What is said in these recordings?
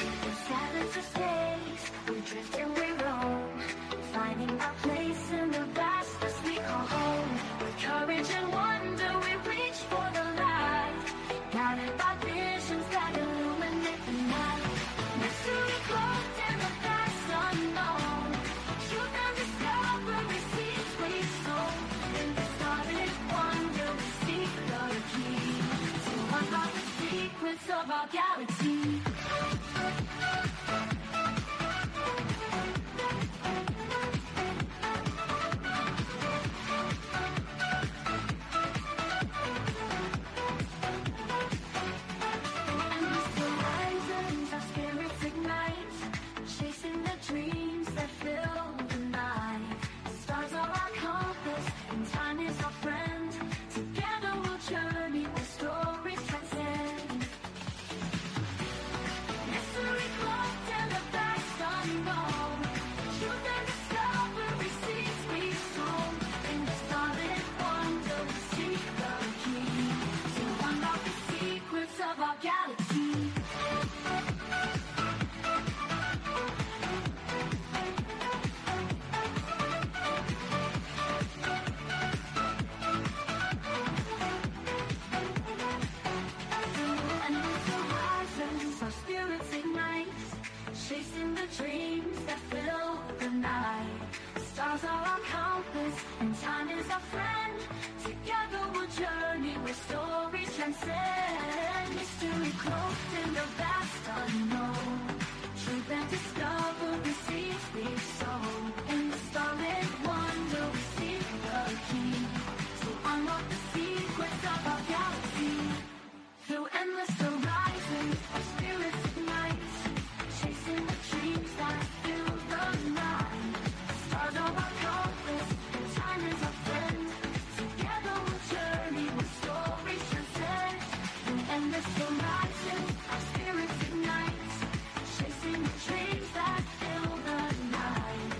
When silence escapes, we drift and we roam, finding our place in the vastness we call home. With courage and wonder we reach for the light, guided by visions that illuminate the night. Mystery cloaked in the vast unknown, truth and discovery seeds we sow. In the starlit wonder we seek the key to unlock the secrets of our galaxy. Chasing the dreams that fill the night. Stars are our compass and time is our friend. Together we'll journey where stories transcend. Mystery cloaked in the vast unknown, truth and discovery seeds we sow. In the starlit wonder we seek the key to unlock the secrets of our galaxy. Through endless horizons our spirits ignite, chasing the dreams that fill the night. Stars are our compass and time is our friend. Together we'll journey where stories transcend. Through endless horizons our spirits ignite, chasing the dreams that fill the night.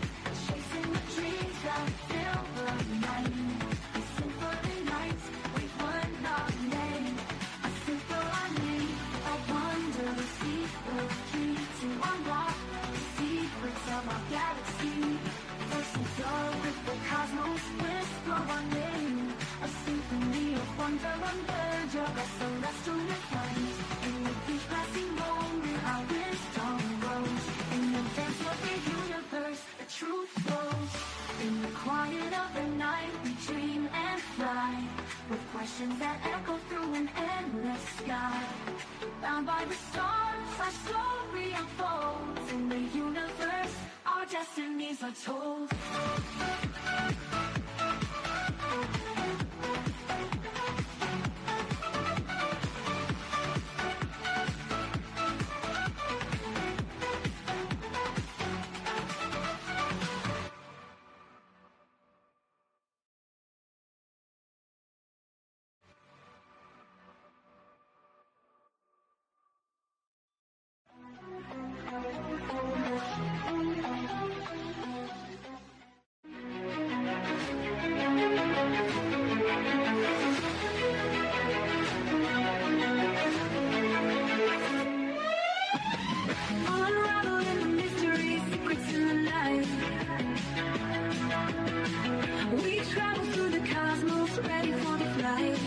Chasing the dreams that fill the night. A symphony nights we were not made. A symphony of wonder we seek the key to unlock the secrets of our galaxy. First and third with the cosmos whisper our name. A symphony of wonder unverge of a celestial refines. In the each passing moment our wisdom grows. In the dance of the universe the truth flows. In the quiet of the night we dream and fly, with questions that echo through an endless sky. Bound by the stars our story unfolds. In the universe our destinies are told. Unraveling the mysteries, secrets in the night. We travel through the cosmos, ready for the flight.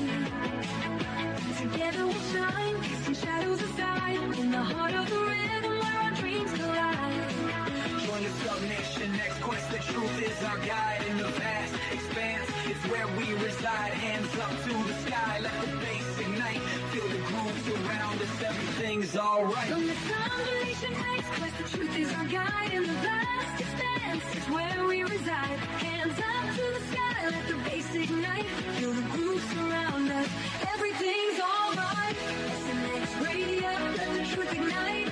Together we'll shine, casting shadows aside. In the heart of the rhythm where our dreams collide. Join the submission, next quest, the truth is our guide. In the vast expanse, it's where we reside. Hands up to the sky, let the bass ignite. Feel the grooves around us, everything's alright. From the combination next quest, the truth is our guide. In the vast expanse, it's where we reside. Hands up to the sky, let the bass ignite. Feel the grooves around us, everything's alright. SNX radio, let the truth ignite.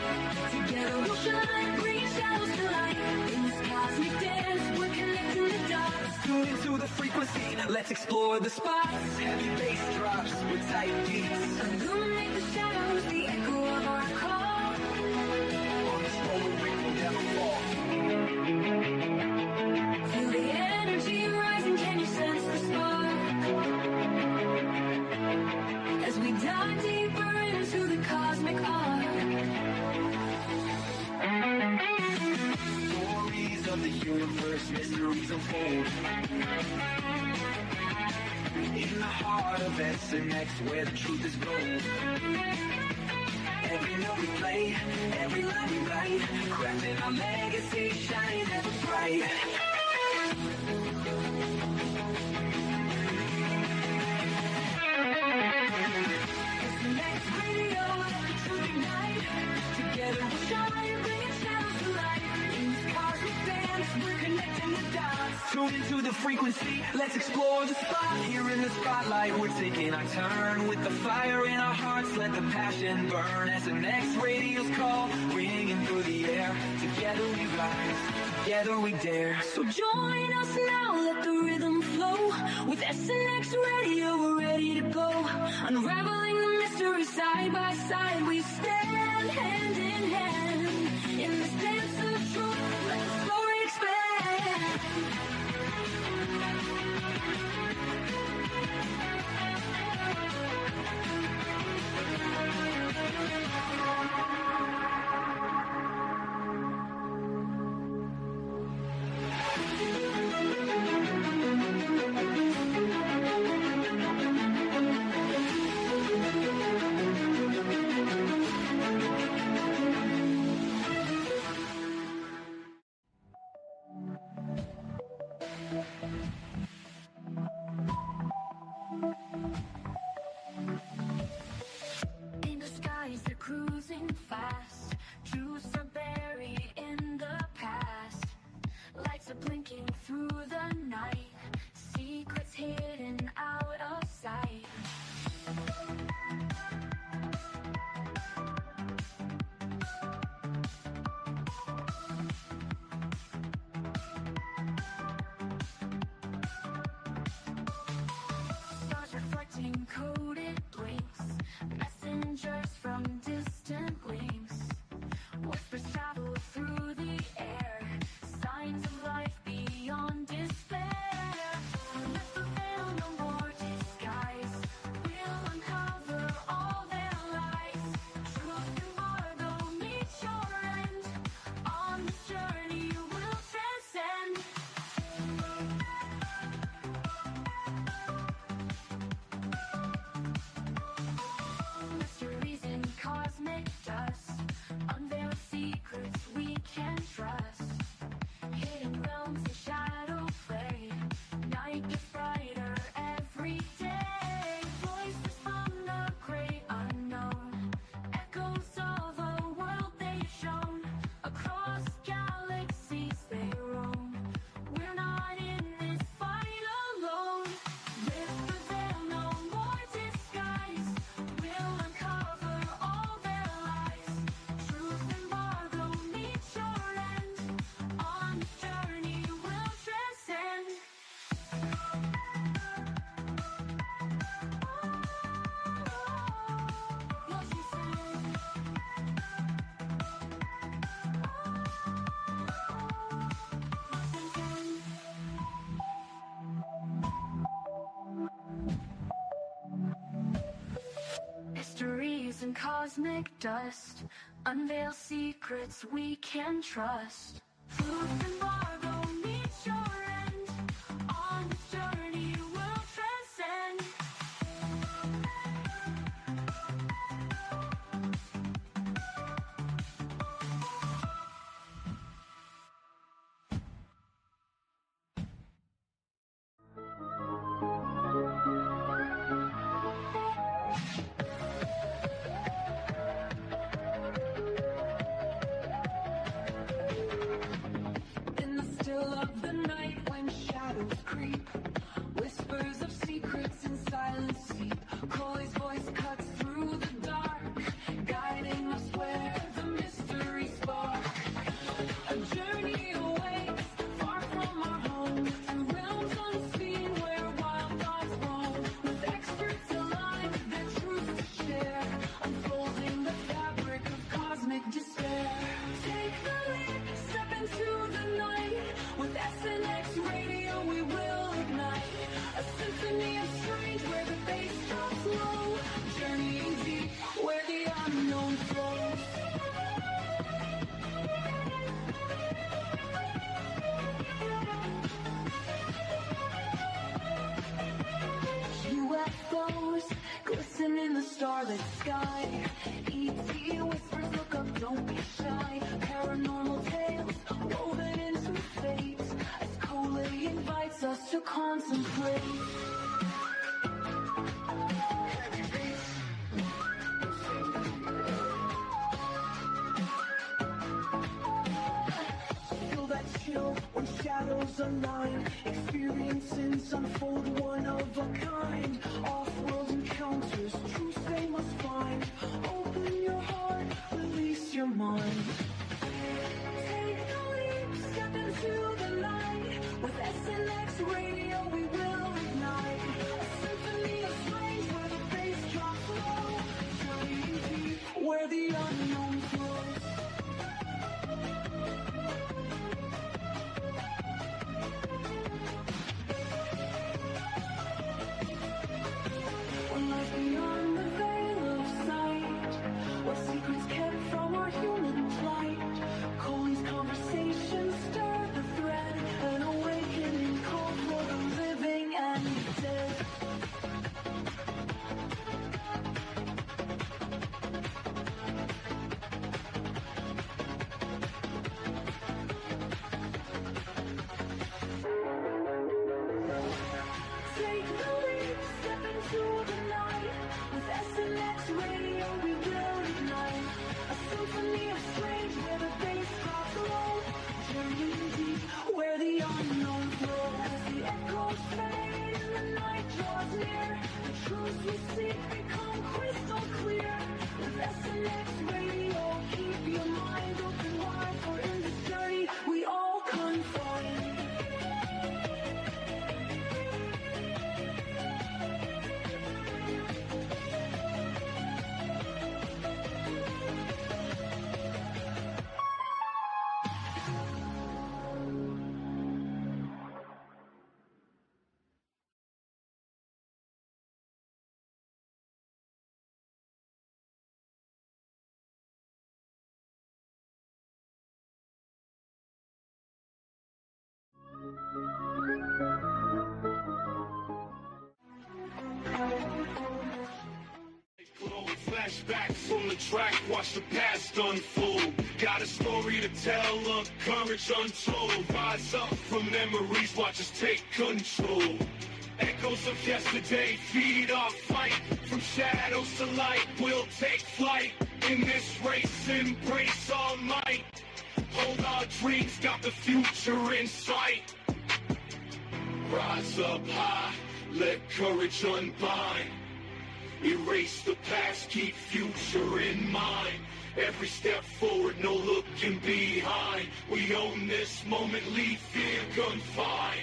Together we'll shine, bring shadows to light. In this cosmic dance, we're connecting the dots. Tune into the frequency, let's explore the spots. Heavy bass drops with tight beats. Illuminate the shadows, the echo of our call. On this moment we will never fall. Feel the energy rising, can you sense the spark? As we dive deeper into the cosmic arc. unfold. In the heart of SNX, where the truth is gold. Every note we play, every line we write, crafting our legacy, shining ever bright. SNX radio, let the truth ignite. Together we'll shine, bringing shadows to light. In this cosmic dance, we're connecting the dots. Tune into the frequency, let's explore the spot. Here in the spotlight, we're taking our turn. With the fire in our hearts, let the passion burn. SNX radio's call, ringing through the air. Together we rise, together we dare. So join us now, let the rhythm flow. With SNX radio, we're ready to go. Unraveling the mystery side by side, we stand hand in hand. In this dance of truth, let the story expand. In the skies, they're cruising fast. Truths are buried in the past. Lights are blinking through the night. Secrets hidden out of sight. Stars reflecting coded blinks. Messengers from distant wings. Whispers travel through the air. Signs of life beyond despair. Let the veil no more disguise. We'll uncover all their lies. Truth embargo meets your end. On this journey we'll transcend. Mysteries in cosmic dust. Unveil secrets we can trust. Hidden realms in shadow play. Night gets brighter every day. Voices from the great unknown. Echoes of a world they've shown. Across galaxies they roam. We're not in this fight alone. Lift the veil, no more disguise. We'll uncover all their lies. Truth embargo meets your end. On this journey we'll transcend. What you say? Mysteries in cosmic dust. Unveil secrets we can trust. Truth embargo meets your end. On this journey we'll transcend. In the align. Experiences unfold one of a kind. Off-world encounters, truths they must find. Open your heart, release your mind. Take the leap, step into the light. With SNX radio we will ignite. A symphony of strange where the bass drops low. Journeying deep where the unknown flows. Life beyond the veil of sight. What secrets kept from our human plight? Calling's conversations stir the thread. An awakening call for the living and the dead. Take the leap, step into the night. With SNX radio we will ignite. A symphony of strange where the bass drops low. Journeying deep where the unknown flows. As the echoes fade and the night draws near, the truths we seek become crystal clear. With SNX radio, keep your mind open wide, for in this journey we all confide. Flashbacks on the track, watch the past unfold. Got a story to tell, a courage untold. Rise up from memories, watch us take control. Echoes of yesterday feed our fight. From shadows to light, we'll take flight. In this race, embrace our might. Hold our dreams, got the future in sight. Rise up high, let courage unbind. Erase the past, keep future in mind. Every step forward, no looking behind. We own this moment, leave fear confined.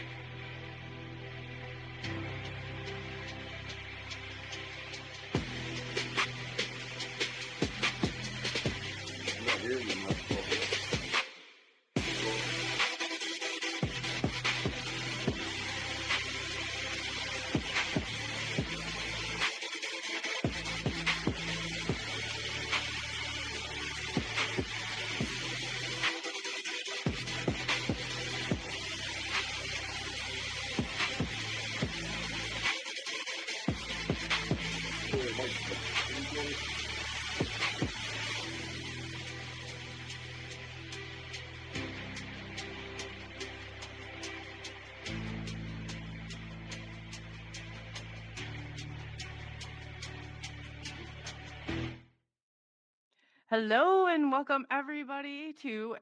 Hello and welcome everybody to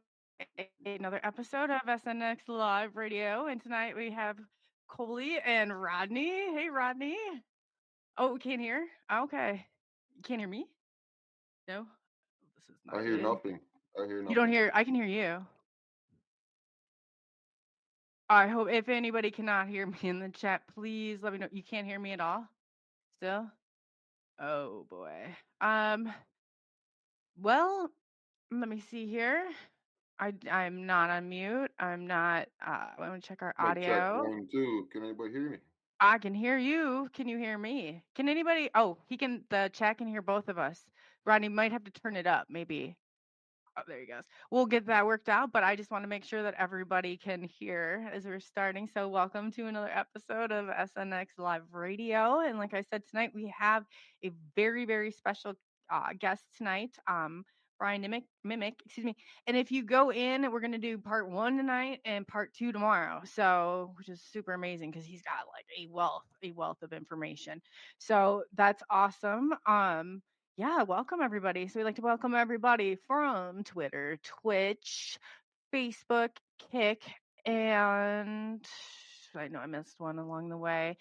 another episode of SNX Live Radio. And tonight we have Coley and Rodney. Hey, Rodney. Oh, we can't hear? Okay. You can't hear me? No? This is not I hear good. nothing. I hear nothing. You don't hear? I can hear you. I hope if anybody cannot hear me in the chat, please let me know. You can't hear me at all? Still? Oh, boy. Well, let me see here. I'm not on mute. I'm not. I want to check our Mic check audio. 1, 2. Can anybody hear me? I can hear you. Can you hear me? Can anybody? Oh, he can. The chat can hear both of us. Rodney might have to turn it up, maybe. Oh, there he goes. We'll get that worked out, but I just want to make sure that everybody can hear as we're starting. So welcome to another episode of SNX Live Radio. And like I said, tonight we have a very, very special guest tonight. Brian Minnick, excuse me. And if you go in, we're going to do part 1 tonight and part 2 tomorrow. So, which is super amazing because he's got like a wealth of information. So that's awesome. Yeah, welcome everybody. So we'd like to welcome everybody from Twitter, Twitch, Facebook, Kick, And I know I missed one along the way.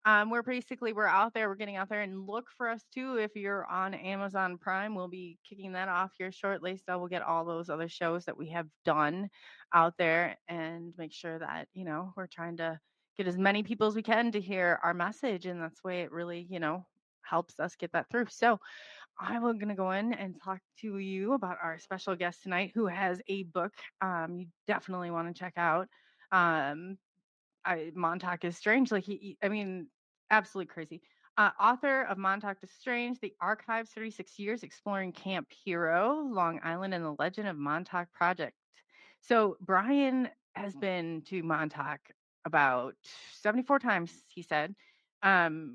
We're out there, we're getting out there, and look for us too. If you're on Amazon Prime, we'll be kicking that off here shortly. So we'll get all those other shows that we have done out there and make sure that, we're trying to get as many people as we can to hear our message. And that's the way it really, helps us get that through. So I'm going to go in and talk to you about our special guest tonight who has a book you definitely want to check out. Um, Montauk is Strange. I mean, absolutely crazy. Author of Montauk is Strange, The Archives 36 Years Exploring Camp Hero, Long Island, and the Legend of Montauk Project. So Brian has been to Montauk about 74 times, he said.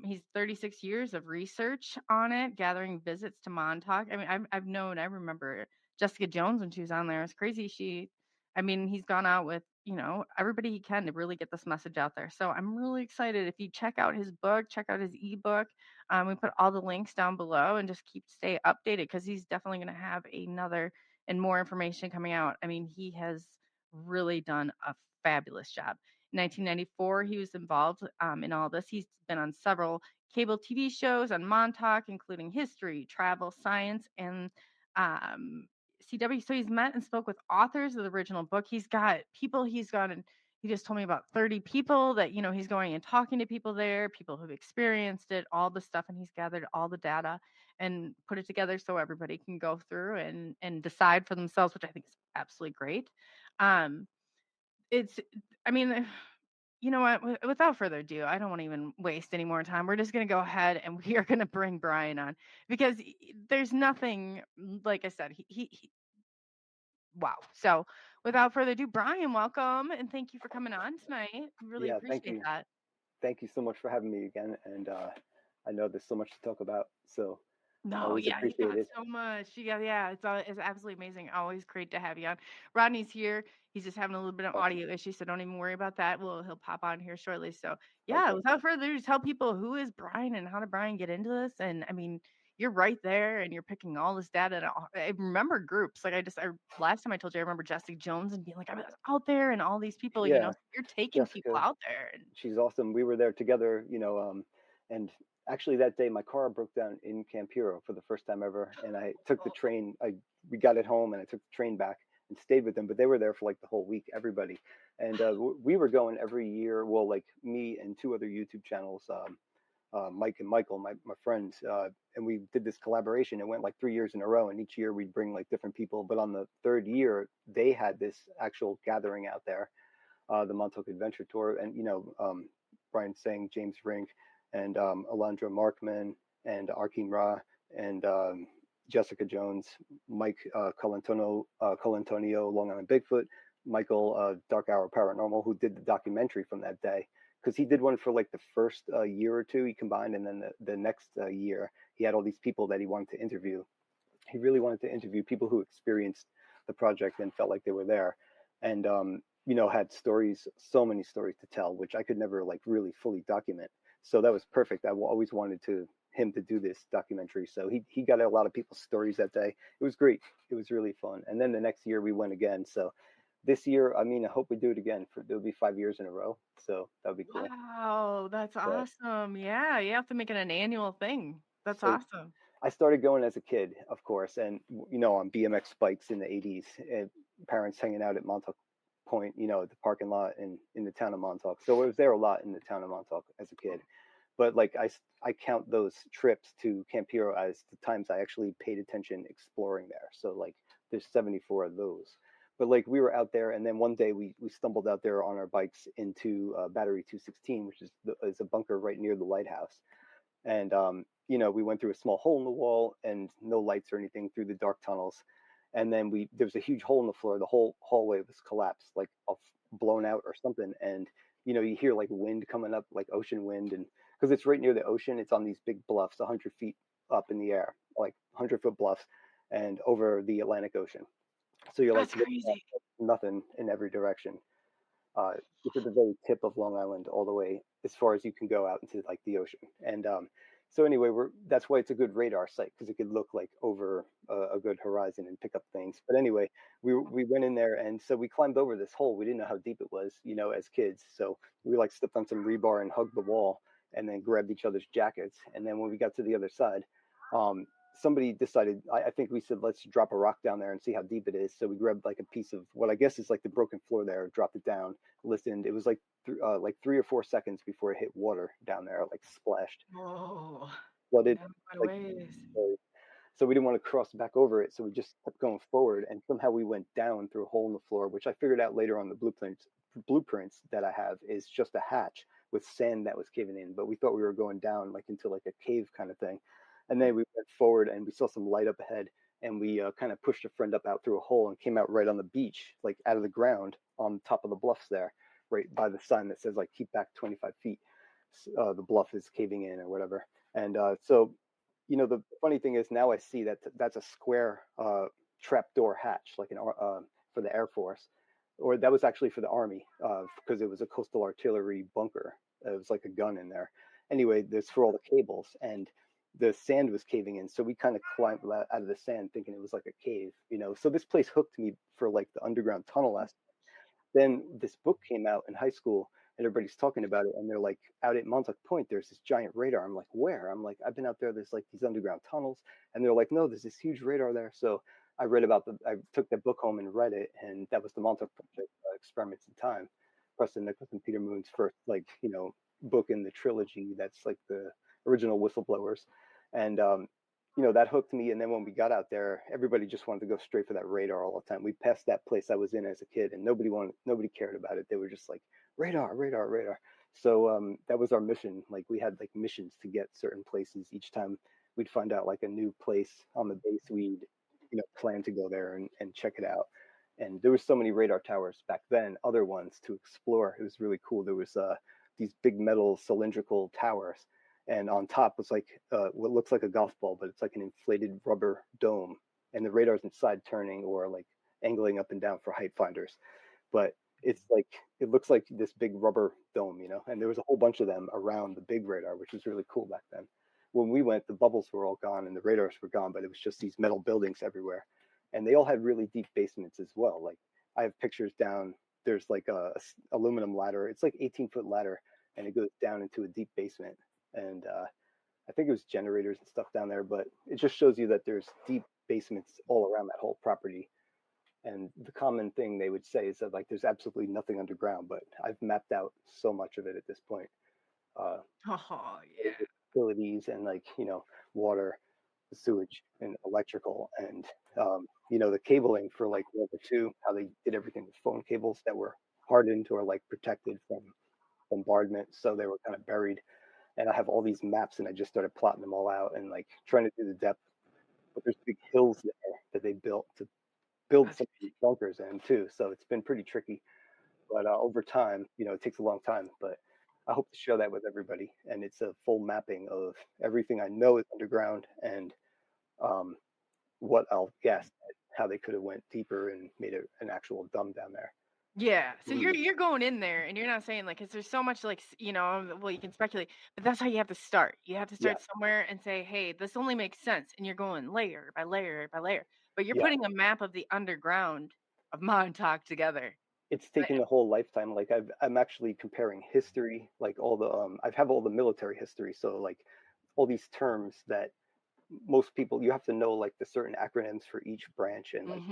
He's 36 years of research on it, gathering visits to Montauk. I mean, I remember Jessica Jones when she was on there. It's crazy. He's gone out with, everybody he can to really get this message out there. So I'm really excited. If you check out his book, check out his ebook. We put all the links down below and just stay updated because he's definitely going to have another and more information coming out. I mean, he has really done a fabulous job. In 1994, he was involved in all this. He's been on several cable TV shows on Montauk, including history, travel, science, and um, CW. So he's met and spoke with authors of the original book. He's got people he's gone and he just told me about 30 people that, he's going and talking to people there, people who've experienced it, all the stuff, and he's gathered all the data and put it together so everybody can go through and decide for themselves, which I think is absolutely great. Um, it's, I mean, you know what? Without further ado, I don't want to even waste any more time. We're just going to go ahead and we are going to bring Brian on because there's nothing, like I said, wow. So without further ado, Brian, welcome and thank you for coming on tonight. Really Yeah, appreciate that. thank you so much for having me again. And I know there's so much to talk about, so No, always yeah, you appreciate got it. so much. Yeah, it's absolutely amazing. Always great to have you on. Rodney's here. He's just having a little bit of Awesome. audio issues, so don't even worry about that. He'll pop on here shortly. So yeah, Okay. without further ado, tell people who is Brian and how did Brian get into this? And I mean, you're right there, and you're picking all this data. And I remember groups like last time I told you, I remember Jessica Jones and being like, I was out there, and all these people. Yeah, So you're taking people Jessica, out there, and she's awesome. We were there together, and actually that day my car broke down in Camp Hero for the first time ever, and I took the train. We got it home, and I took the train back and stayed with them. But they were there for like the whole week, everybody, and we were going every year. Well, like me and two other YouTube channels. Mike and Michael, my friends, and we did this collaboration. It went like 3 years in a row, and each year we'd bring like different people. But on the third year, they had this actual gathering out there, the Montauk Adventure Tour, and Brian Sang, James Rink, and Alondra Markman, and Arkin Ra, and Jessica Jones, Mike Colantonio, Long Island Bigfoot, Michael Dark Hour Paranormal, who did the documentary from that day because he did one for like the first year or two he combined, and then the next year he had all these people that he wanted to interview. He really wanted to interview people who experienced the project and felt like they were there, and had stories, so many stories to tell, which I could never like really fully document. So that was perfect. I always wanted him to do this documentary. So he got a lot of people's stories that day. It was great. It was really fun. And then the next year we went again. So this year, I mean, I hope we do it again. It'll be 5 years in a row. So that would be cool. wow, that's Yeah. awesome. Yeah, you have to make it an annual thing. That's So awesome. I started going as a kid, of course, and on BMX bikes in the '80s. And parents hanging out at Montauk Point, the parking lot in the town of Montauk. So I was there a lot in the town of Montauk as a kid. But like I count those trips to Camp Hero as the times I actually paid attention exploring there. So like there's 74 of those. But like we were out there, and then one day we stumbled out there on our bikes into Battery 216, which is a bunker right near the lighthouse. And we went through a small hole in the wall and no lights or anything through the dark tunnels. And then there was a huge hole in the floor. The whole hallway was collapsed, like blown out or something. And you hear like wind coming up, like ocean wind, and because it's right near the ocean, it's on these big bluffs, 100 feet up in the air, like 100-foot bluffs, and over the Atlantic Ocean. So you're like That's looking at crazy. nothing in every direction. It's at the very tip of Long Island, all the way as far as you can go out into like the ocean. And So anyway, that's why it's a good radar site, because it could look like over a good horizon and pick up things. But anyway, we went in there, and so we climbed over this hole. We didn't know how deep it was, as kids. So we like stepped on some rebar and hugged the wall, and then grabbed each other's jackets. And then when we got to the other side, somebody decided, I think we said, let's drop a rock down there and see how deep it is. So we grabbed like a piece of what I guess is like the broken floor there, dropped it down, listened. It was like 3 or 4 seconds before it hit water down there, like splashed, Whoa. flooded, Down quite a like. ways. So we didn't want to cross back over it, so we just kept going forward, and somehow we went down through a hole in the floor, which I figured out later on the blueprints that I have is just a hatch with sand that was caving in. But we thought we were going down like into like a cave kind of thing, and then we went forward and we saw some light up ahead, and we kind of pushed a friend up out through a hole and came out right on the beach, like out of the ground on top of the bluffs there, right by the sign that says like keep back 25 feet. The bluff is caving in or whatever, and so the funny thing is now I see that that's a square trapdoor hatch, like for the Air Force, or that was actually for the Army, because it was a coastal artillery bunker. It was like a gun in there. Anyway, there's for all the cables, and the sand was caving in, so we kind of climbed out of the sand thinking it was like a cave. So this place hooked me for like the underground tunnel aspect. Then this book came out in high school, and everybody's talking about it, and they're like, out at Montauk Point there's this giant radar. I'm like, where? I'm like, I've been out there, there's like these underground tunnels, and they're like, no, there's this huge radar there. So I took that book home and read it, and that was the Montauk Project, Experiments in Time, Preston Nicholas and Peter Moon's first book in the trilogy that's like the original whistleblowers. And that hooked me. And then when we got out there, everybody just wanted to go straight for that radar all the time. We passed that place I was in as a kid, and nobody cared about it. They were just like, radar, radar, radar. So that was our mission. Like we had like missions to get certain places. Each time we'd find out like a new place on the base, we'd plan to go there and check it out. And there was so many radar towers back then, other ones to explore. It was really cool. There was these big metal cylindrical towers, and on top was like what looks like a golf ball, but it's like an inflated rubber dome, and the radar's inside turning or like angling up and down for height finders. But it's like it looks like this big rubber dome, and there was a whole bunch of them around the big radar, which was really cool back then. When we went, the bubbles were all gone and the radars were gone, but it was just these metal buildings everywhere, and they all had really deep basements as well. Like I have pictures down. There's like a aluminum ladder. It's like 18-foot ladder, and it goes down into a deep basement. And I think it was generators and stuff down there, but it just shows you that there's deep basements all around that whole property. And the common thing they would say is that like there's absolutely nothing underground, but I've mapped out so much of it at this point. Oh yeah. Utilities and water, sewage, and electrical, and the cabling for like World War II, how they did everything with phone cables that were hardened or like protected from bombardment, so they were kind of buried. And I have all these maps, and I just started plotting them all out and like trying to do the depth. But there's big hills there that they built to build some of these bunkers in too. So it's been pretty tricky. But over time, it takes a long time. But I hope to show that with everybody. And it's a full mapping of everything I know is underground, and what I'll guess how they could have went deeper and made an actual dumb down there. Yeah. So you're going in there, and you're not saying like, because there's so much like well, you can speculate, but that's how you have to start. You have to Yeah. start somewhere and say, hey, this only makes sense, and you're going layer by layer by layer. But you're Yeah. putting a map of the underground of Montauk together. It's taken a whole lifetime. Like I'm actually comparing history, like all the I have all the military history, so like all these terms that most people, you have to know like the certain acronyms for each branch, and like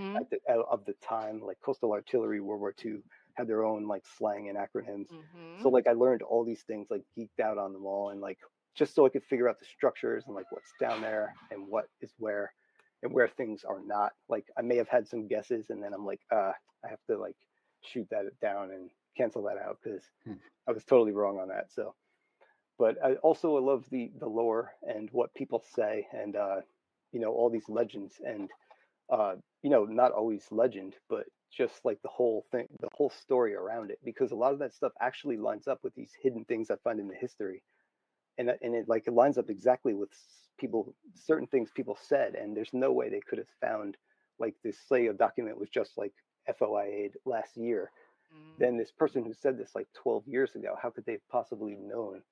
of the time, like coastal artillery, World War II had their own like slang and acronyms. So like I learned all these things, like geeked out on them all, and like just so I could figure out the structures and like what's down there and what is where and where things are not. Like I may have had some guesses, and then I'm like, I have to like shoot that down and cancel that out because I was totally wrong on that. So, but I also love the lore and what people say, and all these legends, and not always legend, but just like the whole thing, the whole story around it, because a lot of that stuff actually lines up with these hidden things I find in the history, and it lines up exactly with certain things people said, and there's no way they could have found like this. Say a document was just like FOIA'd last year, then this person who said this like 12 years ago, how could they have possibly known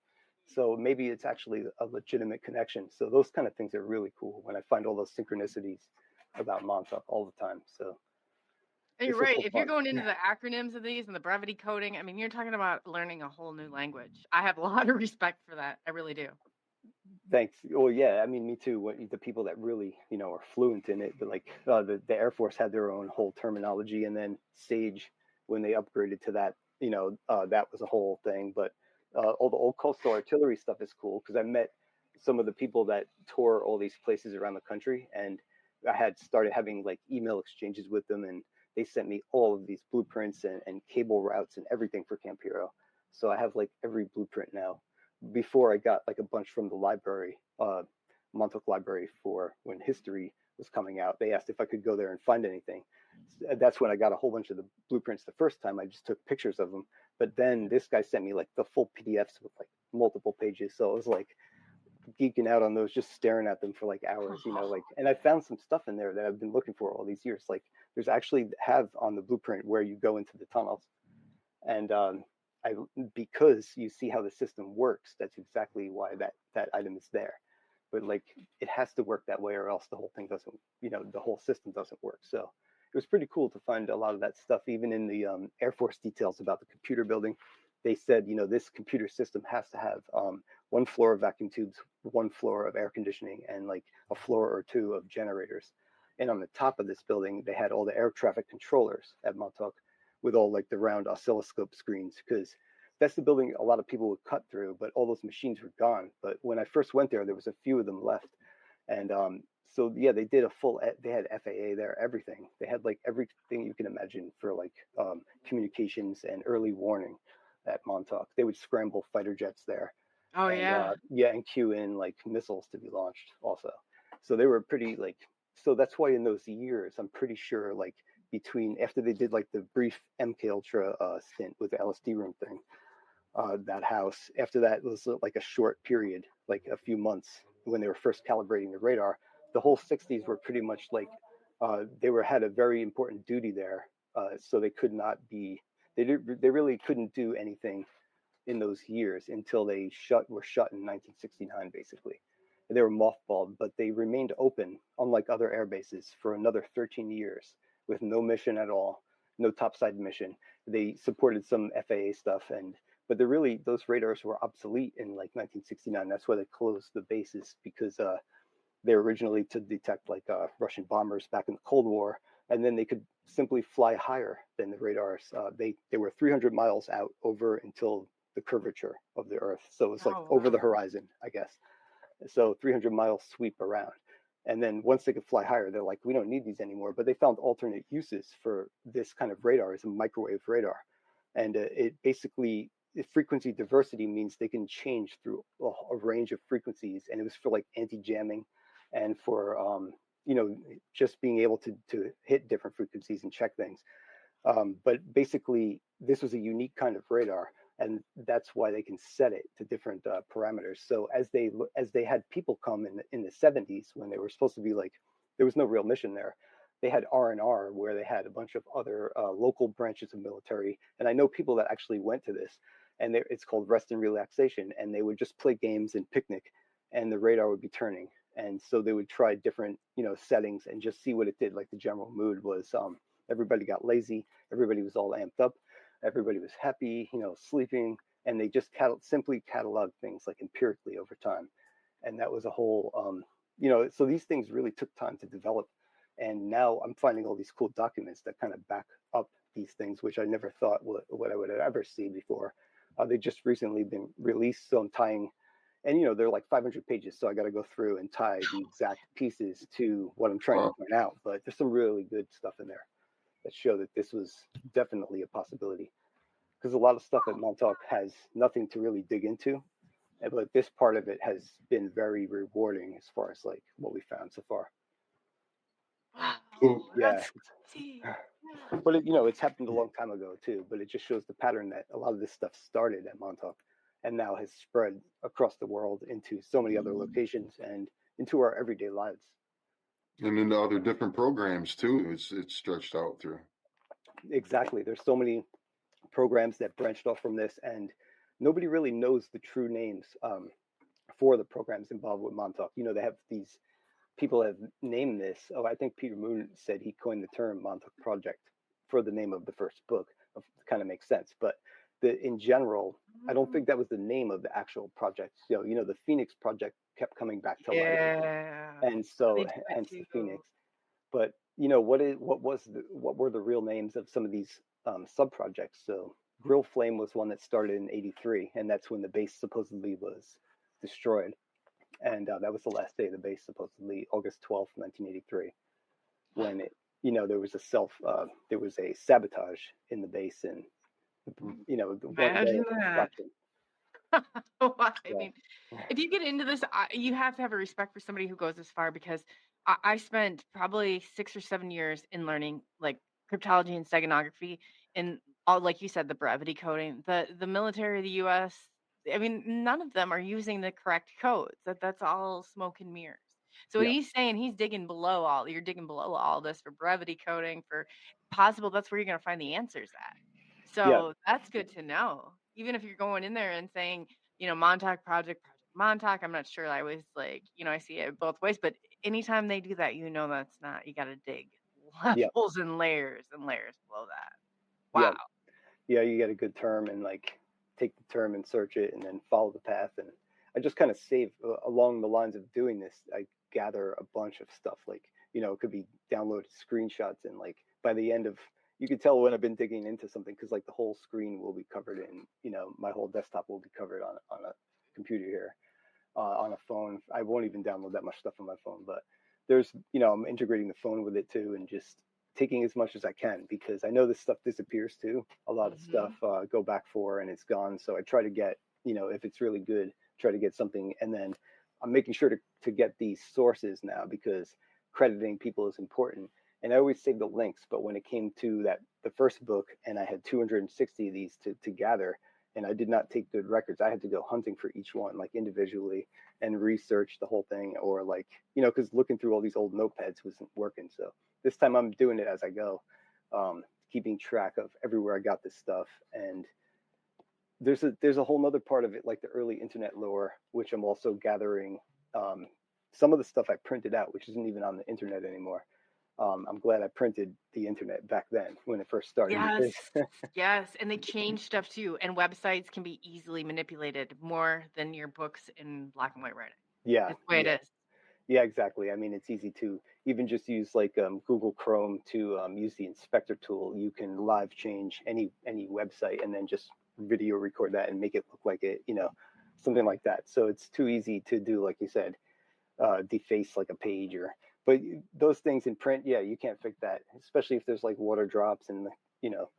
So maybe it's actually a legitimate connection. So those kind of things are really cool when I find all those synchronicities about Montauk all the time. So And it's you're just right. so If you're fun. going into the acronyms of these and the brevity coding, I mean, you're talking about learning a whole new language. I have a lot of respect for that. I really do. Thanks. Well, yeah, I mean, me too. The people that really, are fluent in it, but like the Air Force had their own whole terminology, and then Sage, when they upgraded to that, that was a whole thing. But all the old coastal artillery stuff is cool because I met some of the people that tour all these places around the country, and I had started having like email exchanges with them, and they sent me all of these blueprints and cable routes and everything for Camp Hero. So I have like every blueprint now before I got like a bunch from the library, Montauk Library, for when history was coming out. They asked if I could go there and find anything. That's when I got a whole bunch of the blueprints the first time. I just took pictures of them. But then this guy sent me like the full PDFs with like multiple pages. So it was like geeking out on those, just staring at them for like hours, like, and I found some stuff in there that I've been looking for all these years. Like there's actually have on the blueprint where you go into the tunnels. And I, because you see how the system works, that's exactly why that item is there. But like it has to work that way, or else the whole thing doesn't, the whole system doesn't work. So it was pretty cool to find a lot of that stuff, even in the Air Force details about the computer building. They said, this computer system has to have one floor of vacuum tubes, one floor of air conditioning, and like a floor or two of generators. And on the top of this building, they had all the air traffic controllers at Montauk, with all like the round oscilloscope screens, because that's the building a lot of people would cut through, but all those machines were gone. But when I first went there was a few of them left. And so yeah, they did they had FAA there, everything. They had like everything you can imagine for like communications and early warning at Montauk. They would scramble fighter jets there. Oh, And yeah. and queue in like missiles to be launched also. So they were pretty like, so that's why in those years, I'm pretty sure like between after they did like the brief MK Ultra stint with the LSD room thing, that house, after that was like a short period, like a few months when they were first calibrating the radar. The whole 60s were pretty much like they had a very important duty there, so they could not be, they really couldn't do anything in those years until they were shut in 1969 basically. They were mothballed, but they remained open, unlike other air bases, for another 13 years with no mission at all, no topside mission. They supported some FAA stuff, but those radars were obsolete in like 1969. That's why they closed the bases, because they were originally to detect like Russian bombers back in the Cold War, and then they could simply fly higher than the radars. They were 300 miles out over until the curvature of the Earth, so it's like over the horizon, I guess. So 300 miles sweep around. And then once they could fly higher, they're like, we don't need these anymore. But they found alternate uses for this kind of radar as a microwave radar. And it basically, frequency diversity means they can change through a range of frequencies. And it was for like anti-jamming and for, just being able to hit different frequencies and check things. But basically, this was a unique kind of radar, and that's why they can set it to different parameters. So as they had people come in the 70s, when they were supposed to be like, there was no real mission there. They had R&R, where they had a bunch of other local branches of military, and I know people that actually went to this, and it's called rest and relaxation, and they would just play games and picnic, and the radar would be turning, and so they would try different settings and just see what it did. Like the general mood was everybody got lazy, everybody was all amped up, everybody was happy, sleeping, and they just simply cataloged things like empirically over time. And that was a whole, so these things really took time to develop. And now I'm finding all these cool documents that kind of back up these things, which I never thought what I would ever see before. They just recently been released, so I'm tying, and they're like 500 pages, so I got to go through and tie the exact pieces to what I'm trying to point out. But there's some really good stuff in there that show that this was definitely a possibility, because a lot of stuff at Montauk has nothing to really dig into, but this part of it has been very rewarding as far as like what we found so far. Wow, Yeah, that's crazy. Yeah. but it's happened a long time ago too, but it just shows the pattern that a lot of this stuff started at Montauk and now has spread across the world into so many other locations and into our everyday lives. And into other different programs too. It's stretched out through. Exactly. There's so many programs that branched off from this, and nobody really knows the true names for the programs involved with Montauk. You know, they have these people have named this. Oh, I think Peter Moon said he coined the term Montauk Project for the name of the first book. Kind of makes sense, but in general, I don't think that was the name of the actual project. You know, the Phoenix Project kept coming back to life, Yeah. and They so do it hence too. the Phoenix. But you know, what were the real names of some of these sub projects? So Grill Flame was one that started in '83, and that's when the base supposedly was destroyed, and that was the last day of the base, supposedly August 12th, 1983, when it, you know, there was a sabotage in the base, and you know, the one day Imagine of that. construction. I Yeah, mean, if you get into this, you have to have a respect for somebody who goes this far because I spent probably 6 or 7 years in learning like cryptology and steganography and all, like you said, the brevity coding. The military, the U.S. I mean, none of them are using the correct codes. That's all smoke and mirrors. So what yeah, he's saying, you're digging below all this for brevity coding, for possible. That's where you're going to find the answers at. yeah, So that's good to know. Even if you're going in there and saying, Montauk Project, Project Montauk. I'm not sure. I always like, I see it both ways, but anytime they do that, that's not, you got to dig yeah, levels and layers below that. yeah, Wow. yeah. You get a good term and like take the term and search it, and then follow the path. And I just kind of save along the lines of doing this. I gather a bunch of stuff. Like, you know, it could be downloaded screenshots, and like by the end of, you could tell when I've been digging into something because like the whole screen will be covered in, you know, my whole desktop will be covered on a computer here, on a phone. I won't even download that much stuff on my phone, but there's, you know, I'm integrating the phone with it too, and just taking as much as I can because I know this stuff disappears too. A lot of stuff Hmm. go back for and it's gone. So I try to get, you know, if it's really good, try to get something, and then I'm making sure to get these sources now because crediting people is important. And I always save the links, but when it came to the first book, and I had 260 of these to gather, and I did not take good records. I had to go hunting for each one, like individually, and research the whole thing, or like, you know, because looking through all these old notepads wasn't working. So this time I'm doing it as I go, keeping track of everywhere I got this stuff. And there's a whole nother part of it, like the early internet lore, which I'm also gathering. Um, some of the stuff I printed out, which isn't even on the internet anymore. I'm glad I printed the internet back then when it first started Yes. because Yes. And they change stuff too. And websites can be easily manipulated more than your books in black and white writing. yeah, It's the way it yeah. is. Yeah, exactly. I mean, it's easy to even just use like Google Chrome to use the inspector tool. You can live change any website and then just video record that and make it look like it, you know, something like that. So it's too easy to do, like you said, deface like a page or. But those things in print, yeah, you can't fix that, especially if there's like water drops and you know,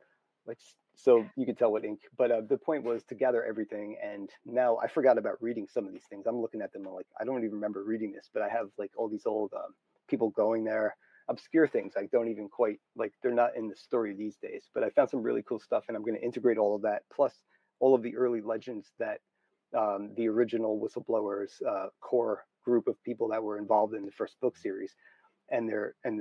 like so you could tell what ink. But the point was to gather everything, and now I forgot about reading some of these things. I'm looking at them and like I don't even remember reading this, but I have like all these old people going there, obscure things I don't even quite like. They're not in the story these days, but I found some really cool stuff, and I'm going to integrate all of that plus all of the early legends that the original whistleblowers core group of people that were involved in the first book series, and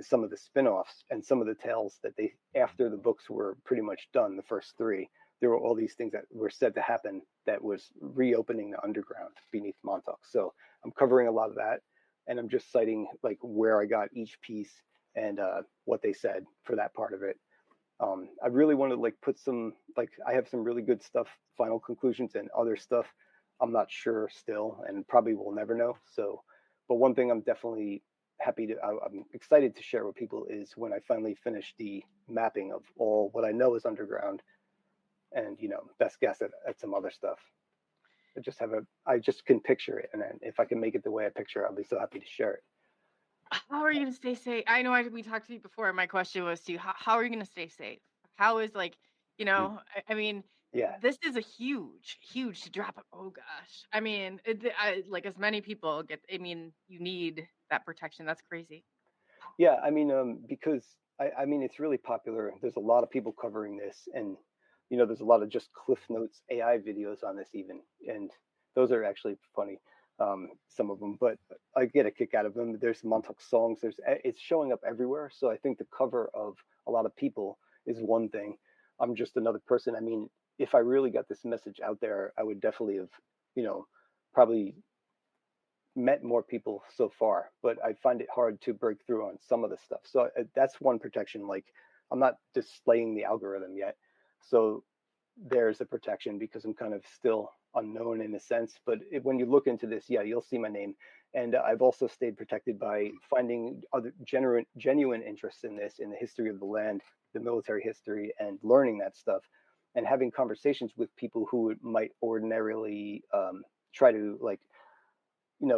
some of the spin-offs and some of the tales that they, after the books were pretty much done, the first three, there were all these things that were said to happen that was reopening the underground beneath Montauk. So I'm covering a lot of that, and I'm just citing like where I got each piece and what they said for that part of it. I really want to like put some, like I have some really good stuff, final conclusions, and other stuff I'm not sure still, and probably will never know. So, but one thing I'm definitely I'm excited to share with people is when I finally finish the mapping of all what I know is underground, and you know, best guess at some other stuff. I just can picture it, and then if I can make it the way I picture, I'll be so happy to share it. How are you going to stay safe? I know we talked to you before. My question was to you, how are you going to stay safe? How is like, Mm. I mean, Yeah, this is a huge to drop. Oh gosh. I mean, like as many people get, I mean, you need that protection. That's crazy. yeah. I mean, because I mean, it's really popular. There's a lot of people covering this, and you know, there's a lot of just Cliff Notes AI videos on this even, and those are actually funny, some of them. But I get a kick out of them. There's Montauk songs. It's showing up everywhere. So I think the cover of a lot of people is one thing. I'm just another person. I mean, if I really got this message out there, I would definitely have, probably met more people so far, but I find it hard to break through on some of the stuff. So that's one protection. Like, I'm not displaying the algorithm yet. So there's a protection because I'm kind of still unknown in a sense. But when you look into this, yeah, you'll see my name. And I've also stayed protected by finding other genuine interest in this, in the history of the land, the military history, and learning that stuff, and having conversations with people who might ordinarily try to, like,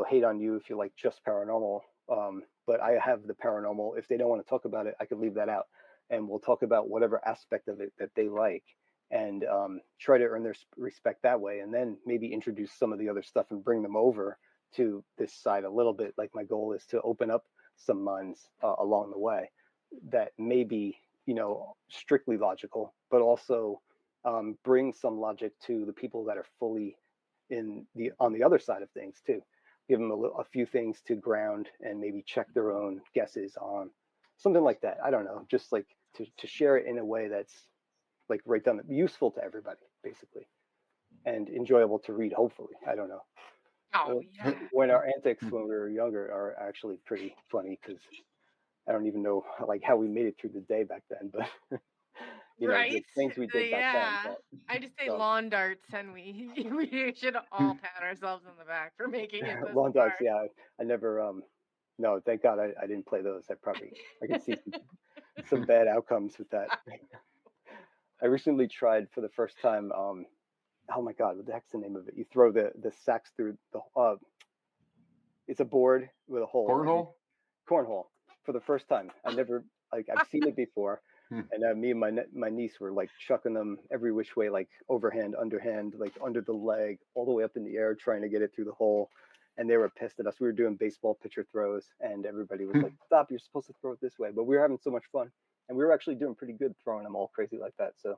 hate on you if you like just paranormal. But I have the paranormal. If they don't want to talk about it, I could leave that out, and we'll talk about whatever aspect of it that they like, and try to earn their respect that way, and then maybe introduce some of the other stuff and bring them over to this side a little bit. Like, my goal is to open up some minds along the way that may be, strictly logical, but also bring some logic to the people that are fully on the other side of things too. Give them a few things to ground and maybe check their own guesses on, something like that. I don't know, just like to share it in a way that's like right down, useful to everybody basically, and enjoyable to read. Hopefully, I don't know. Oh yeah. When our antics when we were younger are actually pretty funny, because I don't even know like how we made it through the day back then, but the Right? things we did back then. Yeah. I just say But lawn darts, and we should all pat ourselves on the back for making it this lawn far. dogs, yeah, I never no, thank God I didn't play those. I could see some bad outcomes with that. I recently tried for the first time. Oh my God, what the heck's the name of it? You throw the sacks through the. It's a board with a hole. Cornhole? Cornhole for the first time. I never like I've seen it before, Hmm. and me and my niece were like chucking them every which way, like overhand, underhand, like under the leg, all the way up in the air, trying to get it through the hole. And they were pissed at us. We were doing baseball pitcher throws, and everybody was like, "Stop! You're supposed to throw it this way." But we were having so much fun, and we were actually doing pretty good throwing them all crazy like that. So,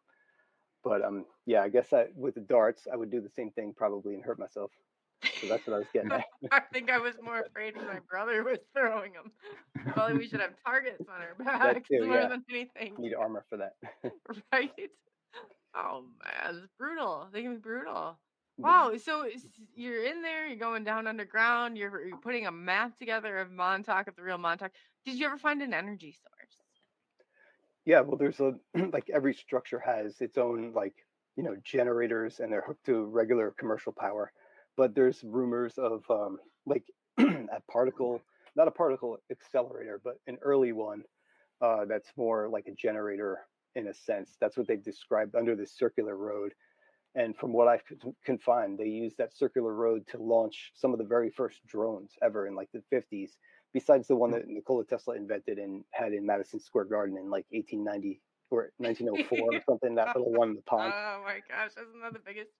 but yeah, I guess with the darts, I would do the same thing probably and hurt myself. So that's what I was getting at. I think I was more afraid when my brother was throwing them. Probably we should have targets on our That backs too, more yeah. than anything. Need armor for that. Right? Oh man, it's brutal. They can be brutal. Wow. So you're in there, you're going down underground, you're putting a map together of Montauk, of the real Montauk. Did you ever find an energy source? Yeah, well, there's like every structure has its own, like, generators, and they're hooked to regular commercial power. But there's rumors of like a particle, not a particle accelerator, but an early one that's more like a generator in a sense. That's what they've described under this circular road. And from what I can find, they used that circular road to launch some of the very first drones ever in like the 50s, besides the one that Nikola Tesla invented and had in Madison Square Garden in like 1890 or 1904 or something, that little one in the pond. Oh my gosh, isn't that the biggest?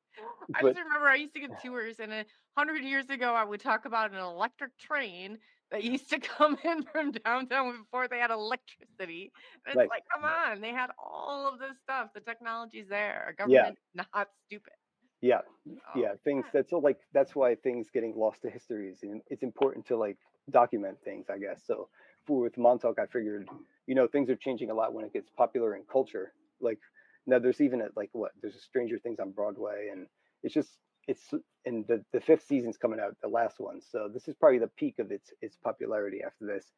I But just remember I used to give tours, and 100 years ago, I would talk about an electric train that used to come in from downtown before they had electricity. And it's nice. like, come on, they had all of this stuff. The technology's there. Our Yeah, government not stupid. yeah, Oh yeah. Things yeah. that's all like that's why things getting lost to history is it's important to like document things, I guess. So with Montauk, I figured things are changing a lot when it gets popular in culture. Like now, there's even there's a Stranger Things on Broadway, and it's just it's and the fifth season's coming out, the last one. So this is probably the peak of its popularity after this,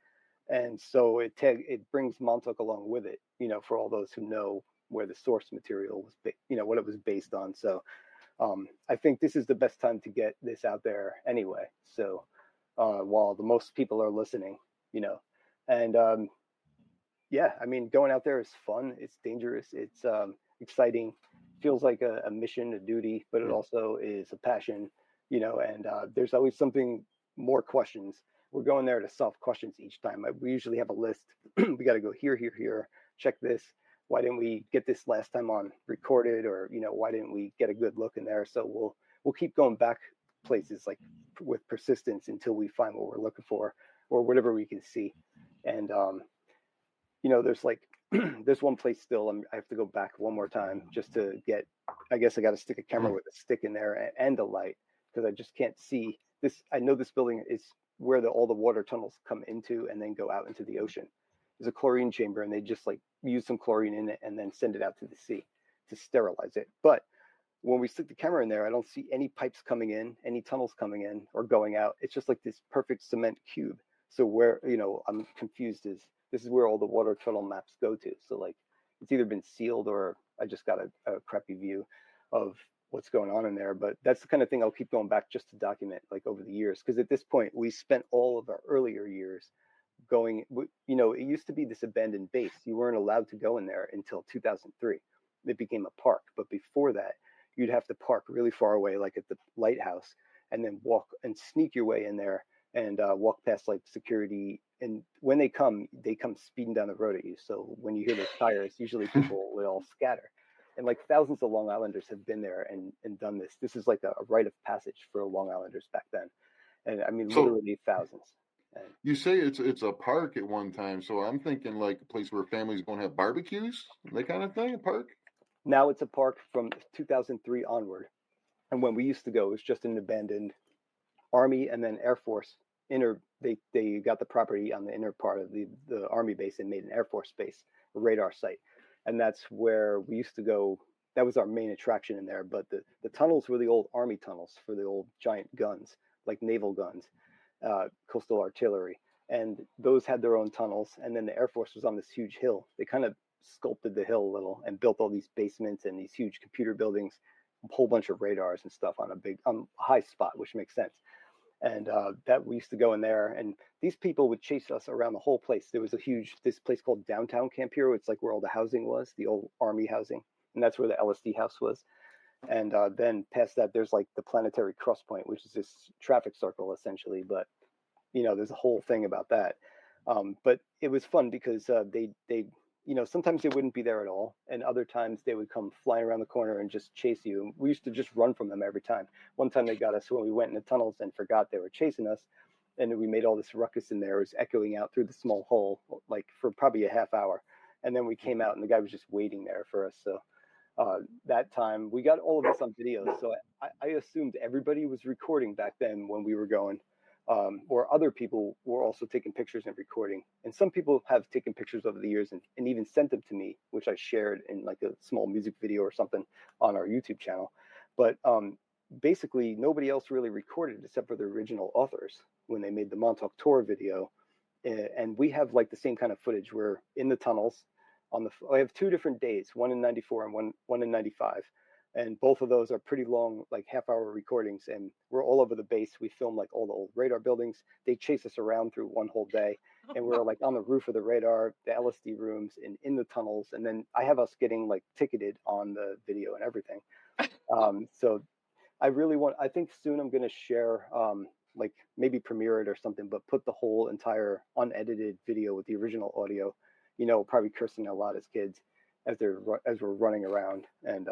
and so it brings Montauk along with it. For all those who know where the source material was, what it was based on. So I think this is the best time to get this out there anyway. So while the most people are listening, and yeah, I mean, going out there is fun. It's dangerous. It's exciting. Feels like a mission, a duty, but it also is a passion, and there's always more questions. We're going there to solve questions each time. We usually have a list. We got to go here, here, here, check this. Why didn't we get this last time on recorded? Or, why didn't we get a good look in there? So we'll keep going back places like with persistence until we find what we're looking for or whatever we can see. And, there's like, there's one place still. I have to go back one more time just to get, I guess I got to stick a camera with a stick in there and a light, because I just can't see this. I know this building is where all the water tunnels come into and then go out into the ocean. There's a chlorine chamber, and they just like use some chlorine in it and then send it out to the sea to sterilize it. But when we stick the camera in there, I don't see any pipes coming in, any tunnels coming in or going out. It's just like this perfect cement cube. So where, I'm confused is this is where all the water tunnel maps go to. So like it's either been sealed or I just got a crappy view of what's going on in there. But that's the kind of thing I'll keep going back just to document like over the years. Because at this point, we spent all of our earlier years going, it used to be this abandoned base. You weren't allowed to go in there until 2003. It became a park. But before that, you'd have to park really far away, like at the lighthouse, and then walk and sneak your way in there and walk past like security. And when they come speeding down the road at you. So when you hear those tires, usually people will all scatter. And like thousands of Long Islanders have been there and done this. This is like a rite of passage for Long Islanders back then. And I mean, So literally thousands. And you say it's a park at one time, so I'm thinking like a place where families going to have barbecues, that kind of thing, a park? now it's a park from 2003 onward. And when we used to go, it was just an abandoned Army and then Air Force they got the property on the inner part of the Army base and made an Air Force base, a radar site. And that's where we used to go. That was our main attraction in there. But the tunnels were the old Army tunnels for the old giant guns, like naval guns, coastal artillery. And those had their own tunnels. And then the Air Force was on this huge hill. They kind of sculpted the hill a little and built all these basements and these huge computer buildings, a whole bunch of radars and stuff on a high spot, which makes sense. And that we used to go in there, and these people would chase us around the whole place. There was this place called downtown Camp Hero. It's like where all the housing was, the old Army housing, and that's where the LSD house was. And then past that, there's like the Planetary Cross Point, which is this traffic circle essentially. But there's a whole thing about that. But it was fun because they sometimes they wouldn't be there at all, and other times they would come flying around the corner and just chase you. And we used to just run from them every time. One time they got us when we went in the tunnels and forgot they were chasing us, and we made all this ruckus in there. It was echoing out through the small hole like for probably a half hour, and then we came out and the guy was just waiting there for us. So that time we got all of this on video. So I assumed everybody was recording back then when we were going. Or other people were also taking pictures and recording. And some people have taken pictures over the years and even sent them to me, which I shared in like a small music video or something on our YouTube channel. But basically, nobody else really recorded except for the original authors when they made the Montauk Tour video. And we have like the same kind of footage. We're in the tunnels. I have 2 different days, one in 94 and one in 95. And both of those are pretty long, like half-hour recordings. And we're all over the base. We film like all the old radar buildings. They chase us around through one whole day. And we're like on the roof of the radar, the LSD rooms, and in the tunnels. And then I have us getting like ticketed on the video and everything. So I think soon I'm going to share, like maybe premiere it or something, but put the whole entire unedited video with the original audio, probably cursing a lot as kids as we're running around, and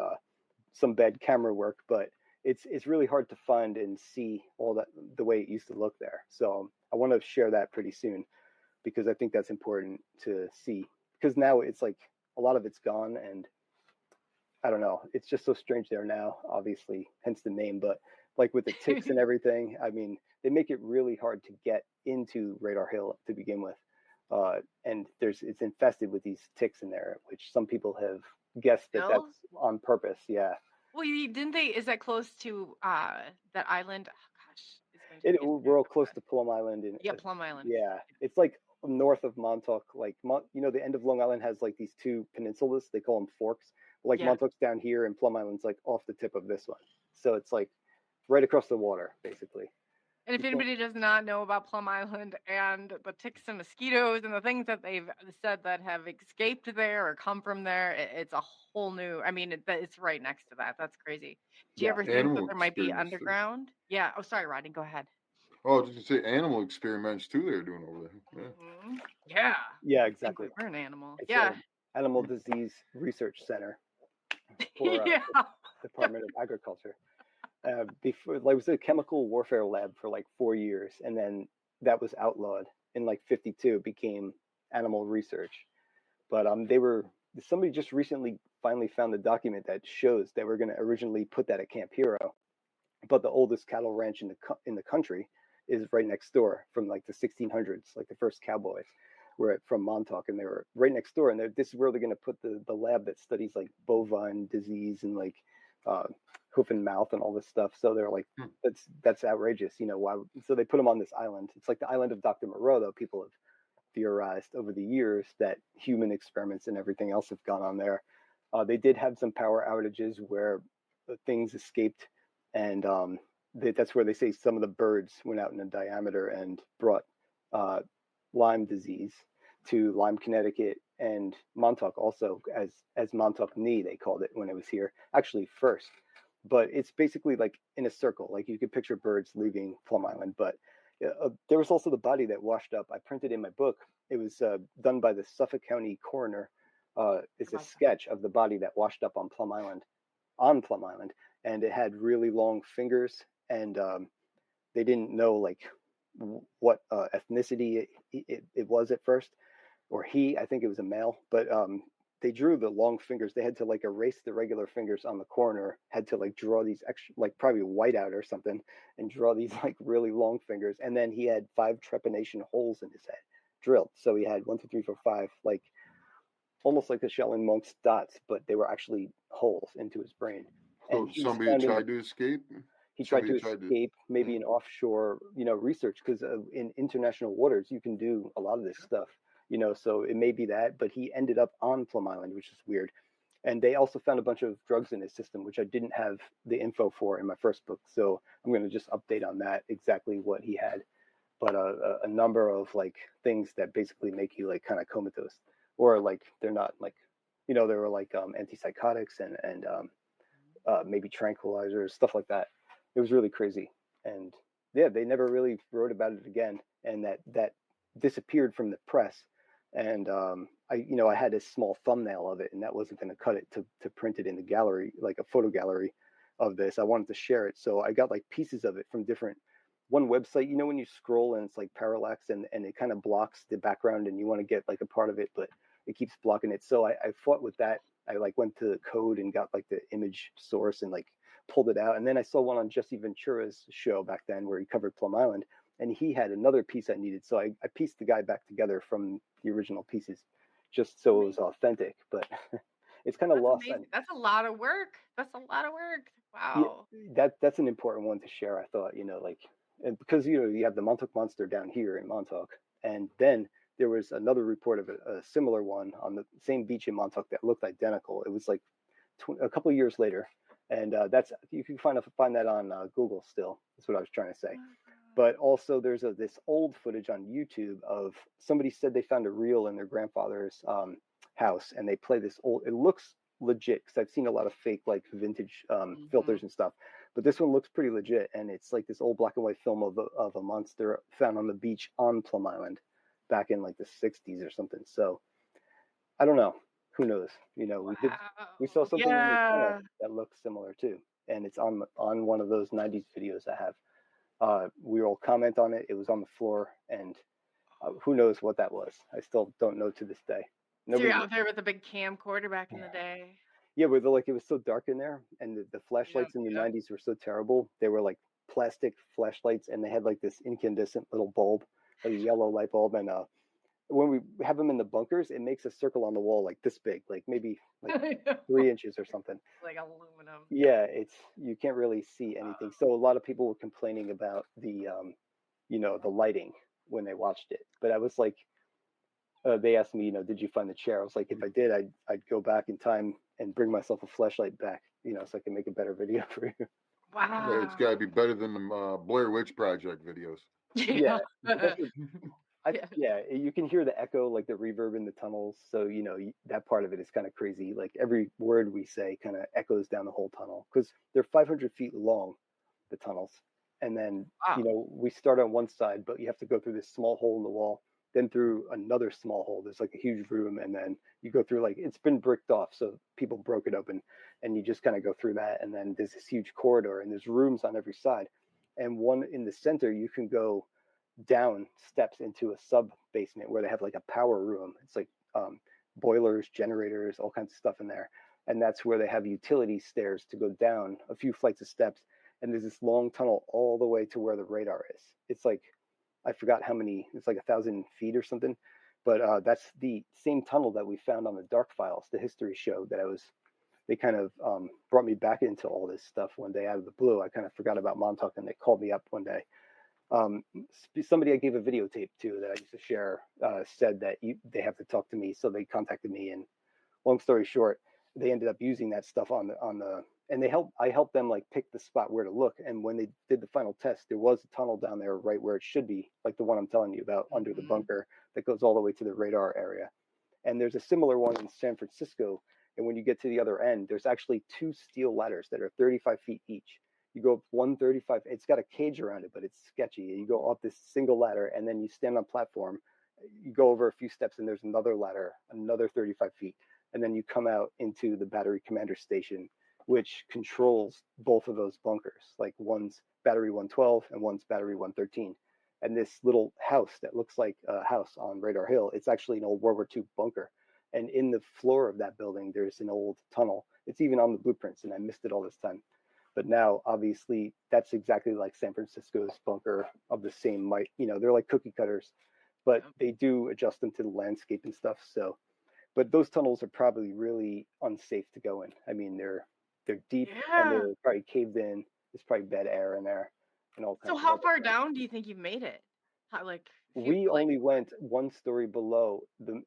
some bad camera work, but it's really hard to find and see all that the way it used to look there. So I want to share that pretty soon because I think that's important to see, because now it's like a lot of it's gone, and I don't know, it's just so strange there now, obviously, hence the name. But like with the ticks and everything, I mean, they make it really hard to get into Radar Hill to begin with. And it's infested with these ticks in there, which some people have guessed that Still? that's on purpose. Yeah. Well, didn't they? Is that close to that island? Oh, gosh, it's going to take me a We're all second, close but- to Plum Island, and Yeah, Plum Island. yeah, it's like north of Montauk. Like the end of Long Island has like these 2 peninsulas. They call them forks. Like Yeah. Montauk's down here, and Plum Island's like off the tip of this one. So it's like right across the water, basically. And if You can't- anybody does not know about Plum Island and the ticks and mosquitoes and the things that they've said that have escaped there or come from there, it's a whole new. I mean, it's right next to that. That's crazy. Do you Yeah. ever think that Animal there might be experiments too. underground? Yeah. Oh, sorry, Rodney. Go ahead. Oh, did you say animal experiments too? They're doing over there. Yeah. Mhm. Yeah. Yeah, I think exactly. we're an animal. It's Yeah. an animal disease research center for Yeah. Department of Agriculture. Before, like, it was a chemical warfare lab for like 4 years, and then that was outlawed in like 52. Became animal research. But somebody just recently finally found the document that shows they were going to originally put that at Camp Hero, but the oldest cattle ranch in the country is right next door from like the 1600s, like the first cowboys were from Montauk, and they were right next door. And this is where they're going to put the lab that studies like bovine disease and like hoof and mouth and all this stuff. So they're like, Hmm. that's outrageous. Why? So they put him on this island. It's like the island of Dr. Moreau, though. People have theorized over the years that human experiments and everything else have gone on there. They did have some power outages where things escaped, and that's where they say some of the birds went out in a diameter and brought Lyme disease to Lyme, Connecticut, and Montauk also, as Montauk Knee, they called it when it was here, actually first. But it's basically like in a circle, like you could picture birds leaving Plum Island. But there was also the body that washed up. I printed in my book. It was done by the Suffolk County coroner. It's a sketch of the body that washed up on Plum Island, and it had really long fingers, and they didn't know like what ethnicity it was at first, or I think it was a male, but they drew the long fingers. They had to like erase the regular fingers on the coroner, had to like draw these extra, like probably whiteout or something, and draw these like really long fingers. And then he had 5 trepanation holes in his head drilled. So he had 1, 2, 3, 4, 5, like almost like the Shaolin monks dots, but they were actually holes into his brain. So somebody tried to escape? He tried to escape, maybe in offshore, research, because in international waters, you can do a lot of this stuff, so it may be that, but he ended up on Plum Island, which is weird. And they also found a bunch of drugs in his system, which I didn't have the info for in my first book. So I'm going to just update on that, exactly what he had. But a number of like things that basically make you like kind of comatose, or like they're not like, they were like antipsychotics and maybe tranquilizers, stuff like that. It was really crazy. And yeah, they never really wrote about it again. And that disappeared from the press. And I had a small thumbnail of it, and that wasn't going to cut it to print it in the gallery, like a photo gallery of this. I wanted to share it. So I got like pieces of it from one website, when you scroll and it's like parallax and it kind of blocks the background and you want to get like a part of it, but it keeps blocking it. So I fought with that. I like went to code and got like the image source and like pulled it out. And then I saw one on Jesse Ventura's show back then where he covered Plum Island, and he had another piece I needed. So I pieced the guy back together from the original pieces just so it was authentic, but it's kind of lost. That's a lot of work. Wow. Yeah, that's an important one to share. I thought, like, because, you have the Montauk Monster down here in Montauk. And then there was another report of a similar one on the same beach in Montauk that looked identical. It was like a couple of years later. And you can find that on Google still. That's what I was trying to say. But also there's this old footage on YouTube of somebody said they found a reel in their grandfather's house, and they play this old, it looks legit because I've seen a lot of fake like vintage filters and stuff, but this one looks pretty legit, and it's like this old black and white film of a monster found on the beach on Plum Island back in like the 60s or something. So I don't know, who knows, we saw something in the channel that looks similar too, and it's on one of those 90s videos I have. We all comment on it. It was on the floor, and who knows what that was. I still don't know to this day. So you're out there with a big camcorder back in the day. Yeah, but it was so dark in there, and the flashlights in the 90s were so terrible. They were like plastic flashlights, and they had like this incandescent little bulb, like a yellow light bulb. And when we have them in the bunkers, it makes a circle on the wall like this big, like maybe like 3 inches or something. Like aluminum. Yeah, you can't really see anything. So a lot of people were complaining about the the lighting when they watched it. But I was like, they asked me, did you find the chair? I was like, if I did, I'd go back in time and bring myself a flashlight back, so I can make a better video for you. Wow. Yeah, it's got to be better than the Blair Witch Project videos. Yeah. Yeah, you can hear the echo, like the reverb in the tunnels. So, that part of it is kind of crazy. Like every word we say kind of echoes down the whole tunnel because they're 500 feet long, the tunnels. And then, we start on one side, but you have to go through this small hole in the wall, then through another small hole. There's like a huge room. And then you go through, like, it's been bricked off. So people broke it open, and you just kind of go through that. And then there's this huge corridor, and there's rooms on every side. And one in the center, you can go down steps into a sub basement where they have like a power room. It's like boilers, generators, all kinds of stuff in there. And that's where they have utility stairs to go down a few flights of steps. And there's this long tunnel all the way to where the radar is. It's like, I forgot how many, it's like 1,000 feet or something. But that's the same tunnel that we found on the Dark Files, the history show that I was they kind of brought me back into all this stuff one day out of the blue. I kind of forgot about Montauk, and they called me up one day. Somebody I gave a videotape to that I used to share said that they have to talk to me, so they contacted me. And long story short, they ended up using that stuff on the and I helped them like pick the spot where to look. And when they did the final test, there was a tunnel down there right where it should be, like the one I'm telling you about under the bunker that goes all the way to the radar area. And there's a similar one in San Francisco. And when you get to the other end, there's actually 2 steel ladders that are 35 feet each. You go up 135, it's got a cage around it, but it's sketchy. You go up this single ladder, and then you stand on a platform. You go over a few steps, and there's another ladder, another 35 feet. And then you come out into the battery commander station, which controls both of those bunkers. Like one's battery 112 and one's battery 113. And this little house that looks like a house on Radar Hill, it's actually an old World War II bunker. And in the floor of that building, there's an old tunnel. It's even on the blueprints, and I missed it all this time. But now, obviously, that's exactly like San Francisco's bunker of the same might. They're like cookie cutters, but they do adjust them to the landscape and stuff. So, but those tunnels are probably really unsafe to go in. I mean, they're deep and they're probably caved in. There's probably bad air in there and all kinds. So how far down do you think you've made it? We only went 1 story below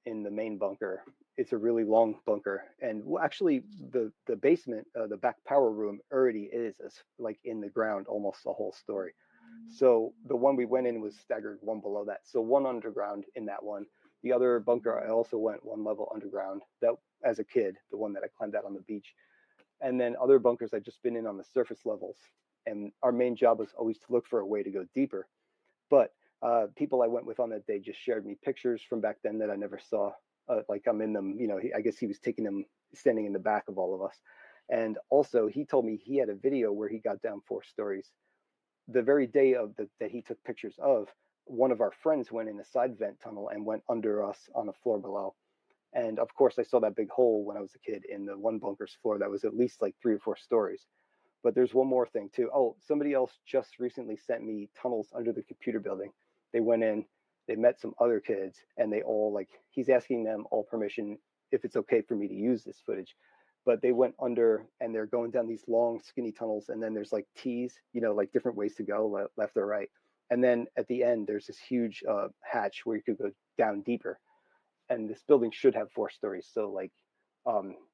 in the main bunker. It's a really long bunker, and actually the basement, the back power room already is like in the ground almost a whole story. So the one we went in was staggered 1 below that. So 1 underground in that one. The other bunker I also went 1 level underground. That as a kid, the one that I climbed out on the beach, and then other bunkers I've just been in on the surface levels. And our main job was always to look for a way to go deeper, but people I went with on that day just shared me pictures from back then that I never saw. Like I'm in them, I guess he was taking them standing in the back of all of us. And also he told me he had a video where he got down 4 stories. The very day that he took pictures of, one of our friends went in a side vent tunnel and went under us on the floor below. And of course I saw that big hole when I was a kid in the one bunker's floor that was at least like 3 or 4 stories. But there's one more thing too. Oh, somebody else just recently sent me tunnels under the computer building. They went in, they met some other kids, and they all he's asking them all permission if it's okay for me to use this footage. But they went under and they're going down these long skinny tunnels, and then there's like T's, like different ways to go, left or right. And then at the end, there's this huge hatch where you could go down deeper. And this building should have 4 stories. So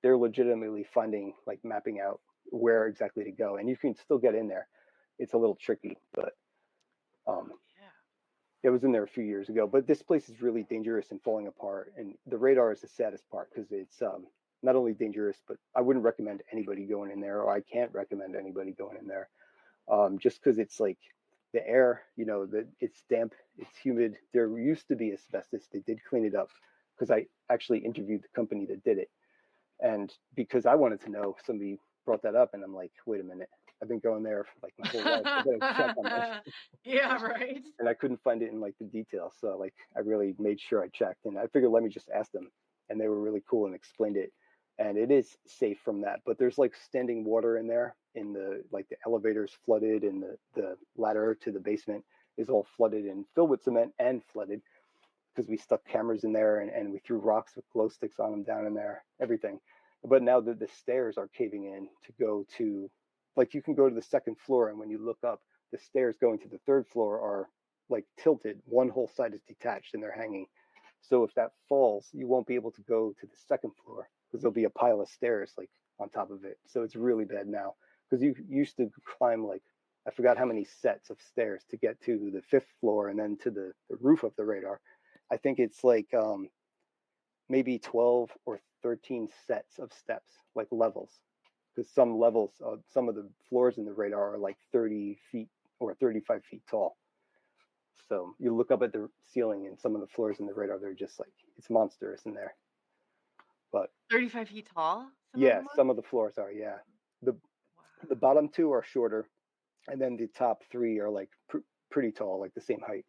they're legitimately mapping out where exactly to go. And you can still get in there. It's a little tricky, but it was in there a few years ago. But this place is really dangerous and falling apart. And the radar is the saddest part because it's not only dangerous, but I wouldn't recommend anybody going in there, or I can't recommend anybody going in there, just because it's like the air, it's damp, it's humid. There used to be asbestos. They did clean it up because I actually interviewed the company that did it. And because I wanted to know, somebody brought that up, and I'm like, wait a minute. I've been going there for my whole life. I gotta check on this. Yeah, right. And I couldn't find it in the details. So I really made sure I checked, and I figured let me just ask them. And they were really cool and explained it. And it is safe from that. But there's standing water in there in the elevator's flooded, and the ladder to the basement is all flooded and filled with cement and flooded because we stuck cameras in there and we threw rocks with glow sticks on them down in there, everything. But now the stairs are caving in to go to, you can go to the 2nd floor, and when you look up, the stairs going to the 3rd floor are tilted. One whole side is detached and they're hanging. So if that falls, you won't be able to go to the 2nd floor because there'll be a pile of stairs on top of it. So it's really bad now because you used to climb I forgot how many sets of stairs to get to the 5th floor and then to the roof of the radar. I think it's maybe 12 or 13 sets of steps, levels, because some levels, some of the floors in the radar are 30 feet or 35 feet tall. So you look up at the ceiling, and some of the floors in the radar, they're just it's monstrous in there. But 35 feet tall? Some of the floors are, yeah. The bottom 2 are shorter, and then the top 3 are pretty tall, the same height.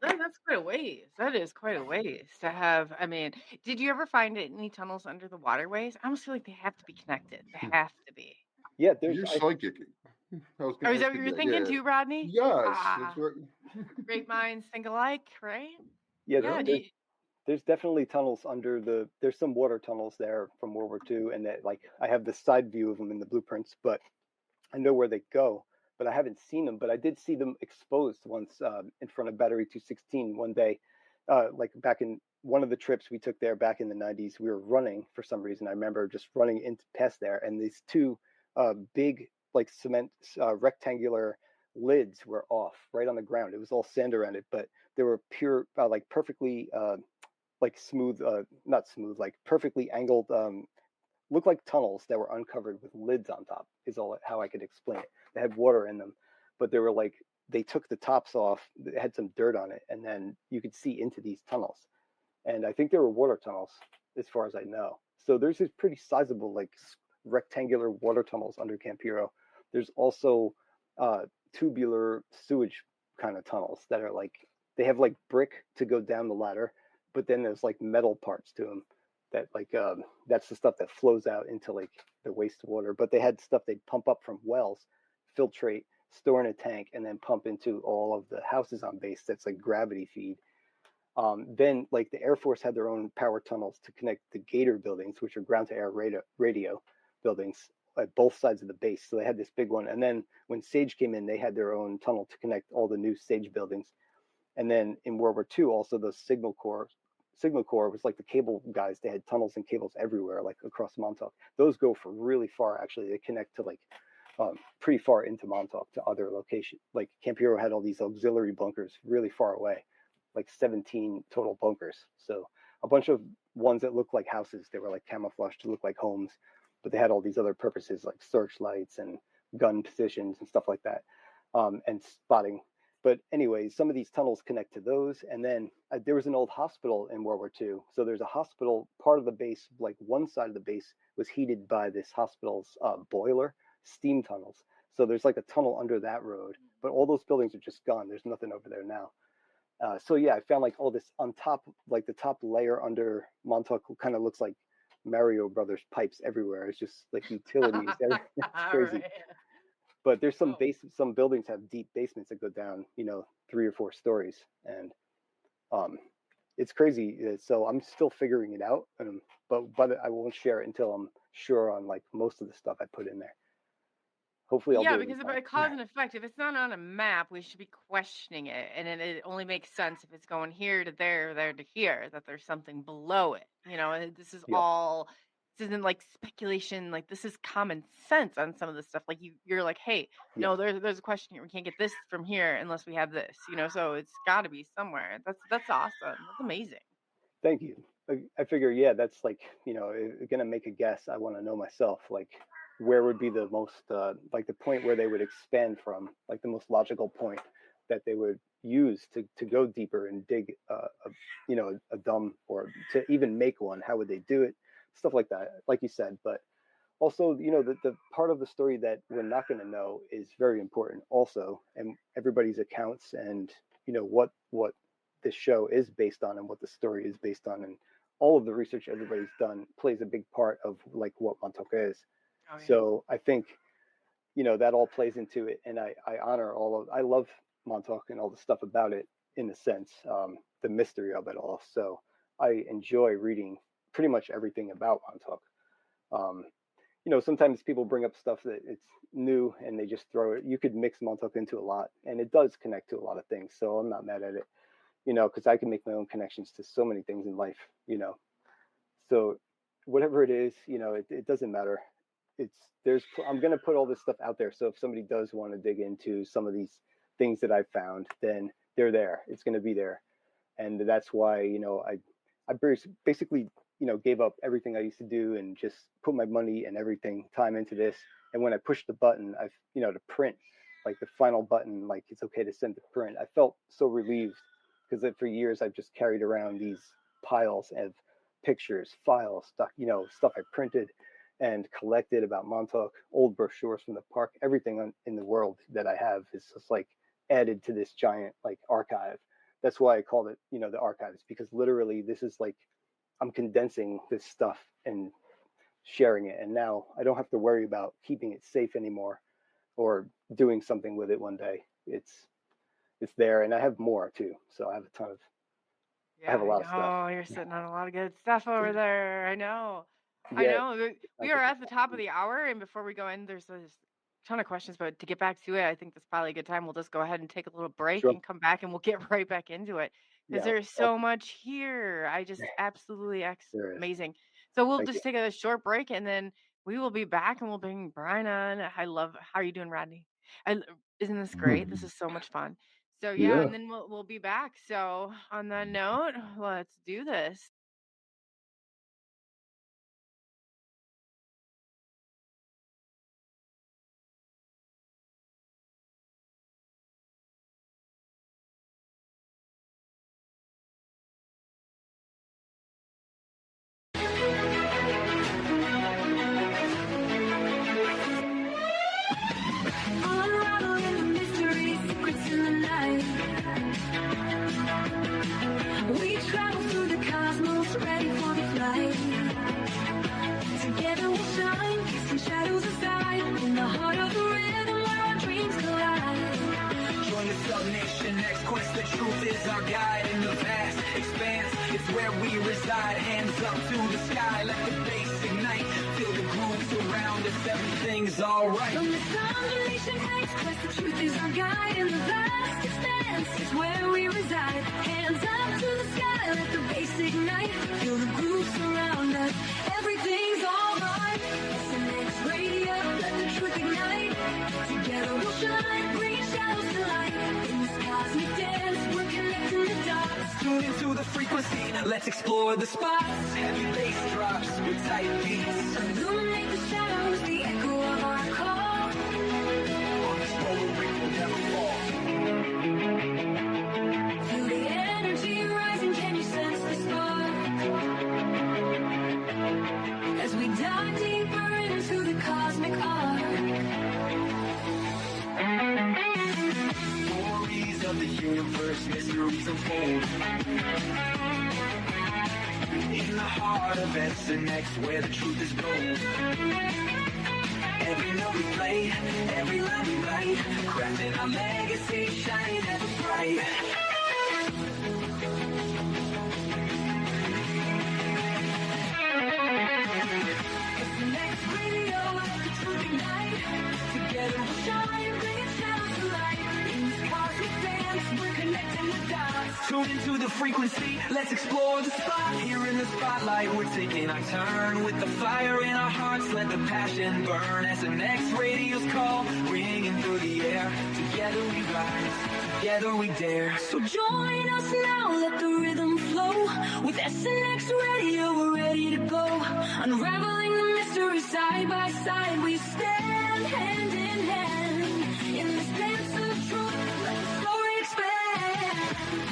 That's quite a ways. That is quite a ways to have. I mean, did you ever find any tunnels under the waterways? I almost feel like they have to be connected. They have to be. Yeah, You're psychic. Is that what you're thinking too, Rodney? Yes, that's right. Great minds think alike, right? Yeah, Yeah. There's definitely tunnels under there's some water tunnels there from World War II, and that like I have the side view of them in the blueprints, but I know where they go, but I haven't seen them. But I did see them exposed once in front of Battery 216 one day, like back in one of the trips we took there back in the 90s. We were running for some reason. I remember just running into past there, and these two big like cement rectangular lids were off right on the ground. It was all sand around it, but they were pure, like perfectly, like smooth, not smooth, like perfectly angled, looked like tunnels that were uncovered with lids on top. Is all how I could explain it. They had water in them, but they were like they took the tops off. It had some dirt on it, and then you could see into these tunnels. And I think there were water tunnels, as far as I know. So there's these pretty sizable, like rectangular water tunnels under Camp Hero. There's also tubular sewage kind of tunnels that are like they have like brick to go down the ladder, but then there's like metal parts to them that like that's the stuff that flows out into like the wastewater. But they had stuff they'd pump up from wells, filtrate, store in a tank, and then pump into all of the houses on base. That's like gravity feed. Then like the Air Force had their own power tunnels to connect the Gator buildings, which are ground to air radio buildings at both sides of the base. So they had this big one. And then when Sage came in, they had their own tunnel to connect all the new Sage buildings. And then in World War II, also the Signal Corps was like the cable guys. They had tunnels and cables everywhere, like across Montauk. Those go for really far, actually. They connect to like pretty far into Montauk to other locations. Like Camp Hero had all these auxiliary bunkers really far away, like 17 total bunkers. So a bunch of ones that looked like houses. They were like camouflaged to look like homes, but they had all these other purposes like searchlights and gun positions and stuff like that, and spotting. But anyway, some of these tunnels connect to those. And then there was an old hospital in World War II. So there's a hospital, part of the base, like one side of the base was heated by this hospital's boiler, steam tunnels. So there's like a tunnel under that road, but all those buildings are just gone. There's nothing over there now. So yeah, I found like all this on top, like the top layer under Montauk kind of looks like Mario Brothers pipes everywhere. It's just like utilities. It's crazy. Right. But there's some buildings have deep basements that go down, 3 or 4 stories, and it's crazy. So I'm still figuring it out, but I won't share it until I'm sure on like most of the stuff I put in there. Hopefully, I'll Yeah, do it in because time. by cause and effect, if it's not on a map, we should be questioning it, and it only makes sense if it's going here to there, there to here, that there's something below it. This is Yep. all. This isn't like speculation. Like this is common sense on some of this stuff. Like you're like, hey, Yeah. no, there's a question here. We can't get this from here unless we have this. So it's got to be somewhere. That's awesome. That's amazing. Thank you. I figure, yeah, that's like, gonna make a guess. I want to know myself, like, where would be the most, like, the point where they would expand from, like, the most logical point that they would use to go deeper and dig, a dome, or to even make one. How would they do it? Stuff like that, like you said. But also, the part of the story that we're not going to know is very important also, and everybody's accounts and what this show is based on and what the story is based on, and all of the research everybody's done plays a big part of like what Montauk is. Oh yeah. So I think that all plays into it, and I honor I love Montauk and all the stuff about it, in a sense, the mystery of it all. So I enjoy reading pretty much everything about Montauk. um, Sometimes people bring up stuff that it's new and they just throw it. You could mix Montauk into a lot, and it does connect to a lot of things. So I'm not mad at it, because I can make my own connections to so many things in life. So whatever it is, it doesn't matter. I'm going to put all this stuff out there. So if somebody does want to dig into some of these things that I found, then they're there. It's going to be there. And that's why, I basically, gave up everything I used to do and just put my money and everything, time into this. And when I pushed the button, to print, like the final button, like it's okay to send to print, I felt so relieved, because for years I've just carried around these piles of pictures, files, stuff I printed and collected about Montauk, old brochures from the park, everything in the world that I have is just like added to this giant like archive. That's why I called it, the archives, because literally this is like I'm condensing this stuff and sharing it. And now I don't have to worry about keeping it safe anymore or doing something with it one day. It's there, and I have more too. So I have a ton of, I have a Yeah, I lot of stuff. know. You're sitting on a lot of good stuff over there. I know. I Yeah, know. I We get are the at the top of the hour, and before we go in, there's a ton of questions, but to get back to it, I think that's probably a good time. We'll just go ahead and take a little break sure. and come back, and we'll get right back into it because Yeah, there's so much here. I just absolutely there is. amazing. So we'll Thank you. just take a short break, and then we will be back, and we'll bring Brian on. I love how are you doing, Rodney? Isn't this great? This is so much fun. So yeah, Yeah. and then we'll be back. So on that note, let's do this. Unraveling the mystery, secrets in the night. We travel through the cosmos, ready for the flight. Together we'll shine, casting shadows aside. In the heart of the rhythm where our dreams collide. Join the Subnation X quest, the truth is our guide. In the vast expanse, it's where we reside. Hands up to the sky, let the bass ignite. Feel the grooves around us, everything's alright. From the Subnation X quest, the truth is our guide. In the vast expanse is where we reside. Hands up to the sky, let the bass ignite. Feel the groove surround us, everything's alright. SNX radio, let the truth ignite. Together we'll shine, bringing shadows to light. In this cosmic dance, we're connecting the dots. Tune into the frequency, let's explore the spots. Heavy bass drops with tight beats. Illuminate the shadows, the echo of our call. On this roller ring will never fall. Feel the energy rising, can you sense the spark? As we dive deeper into the cosmic arc. Stories of the universe, mysteries unfold. In the heart of SNX, where the truth is gold. Every note we play, every line we write, crafting our legacy, shining ever bright. SNX radio, let the truth ignite. Together we'll shine, bringing shadows to light. In this cosmic dance, we're connecting the dots. Tune into the frequency, let's explore the spot. Here in the spotlight, we're taking our turn. With the fire in our hearts, let the passion burn. SNX radio's call, ringing through the air. Together we rise, together we dare. So join us now, let the rhythm flow. With SNX radio, we're ready to go. Unraveling the mystery side by side, we stand hand in hand. In this dance of truth, let the story expand.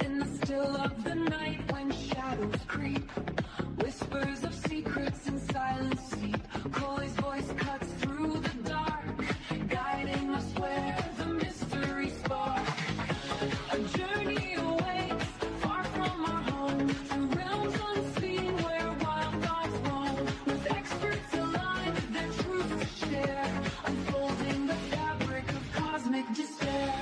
In the still of the night, when shadows creep, whispers of secrets in silence seep. Chloe's voice cuts through the dark, guiding us where the mystery spark. A journey awaits, far from our home, through realms unseen where wild thoughts roam. With experts aligned, their truth to share, unfolding the fabric of cosmic despair.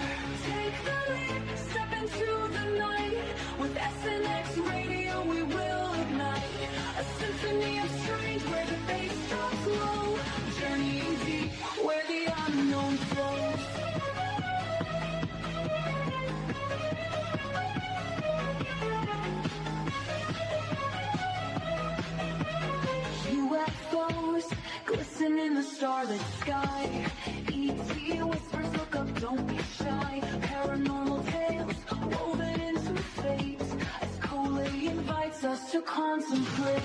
Take the leap, step into the night. With SNX radio, we will ignite a symphony of strange where the bass drops low. Journeying deep where the unknown flows. UFOs glisten in the starlit sky. ET whispers, look up, don't be shy. Paranormal tales woven into fate as Coley invites us to contemplate.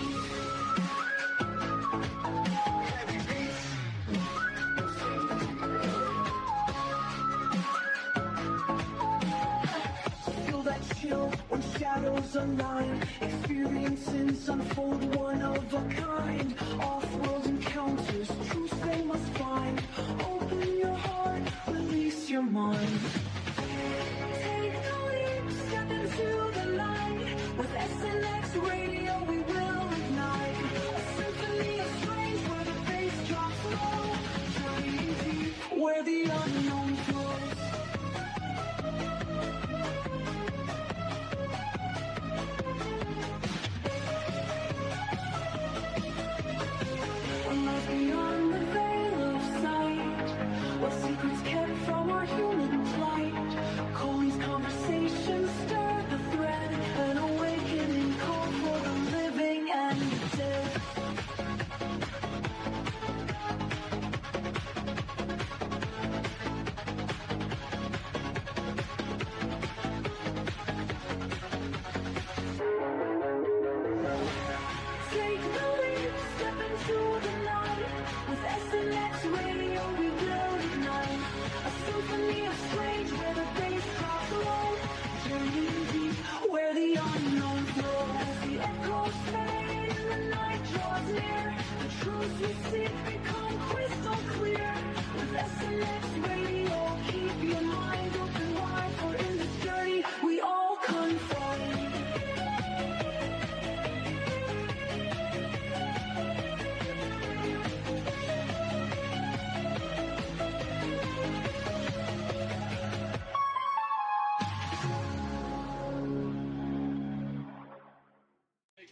stars align. Experiences unfold, one of a kind. Off-world encounters, truth they must find. Open your heart, release your mind. Take the leap, step into the light. With SNX radio, we will ignite a symphony of strange where the bass drops low. Journey deep, where the unknown flows. A life beyond the veil of sight. What secrets kept from our human plight? Colleen's conversations stir the thread. An awakening call for the living and the dead. Take the leap, step into the night. With SNX radio, we will ignite a symphony of strange where the bass drops low. Journey deep, where the unknown flows. As the echoes fade and the night draws near, the truths we seek become crystal clear. With SNX radio, keep your mind open wide, for in this journey we all confide.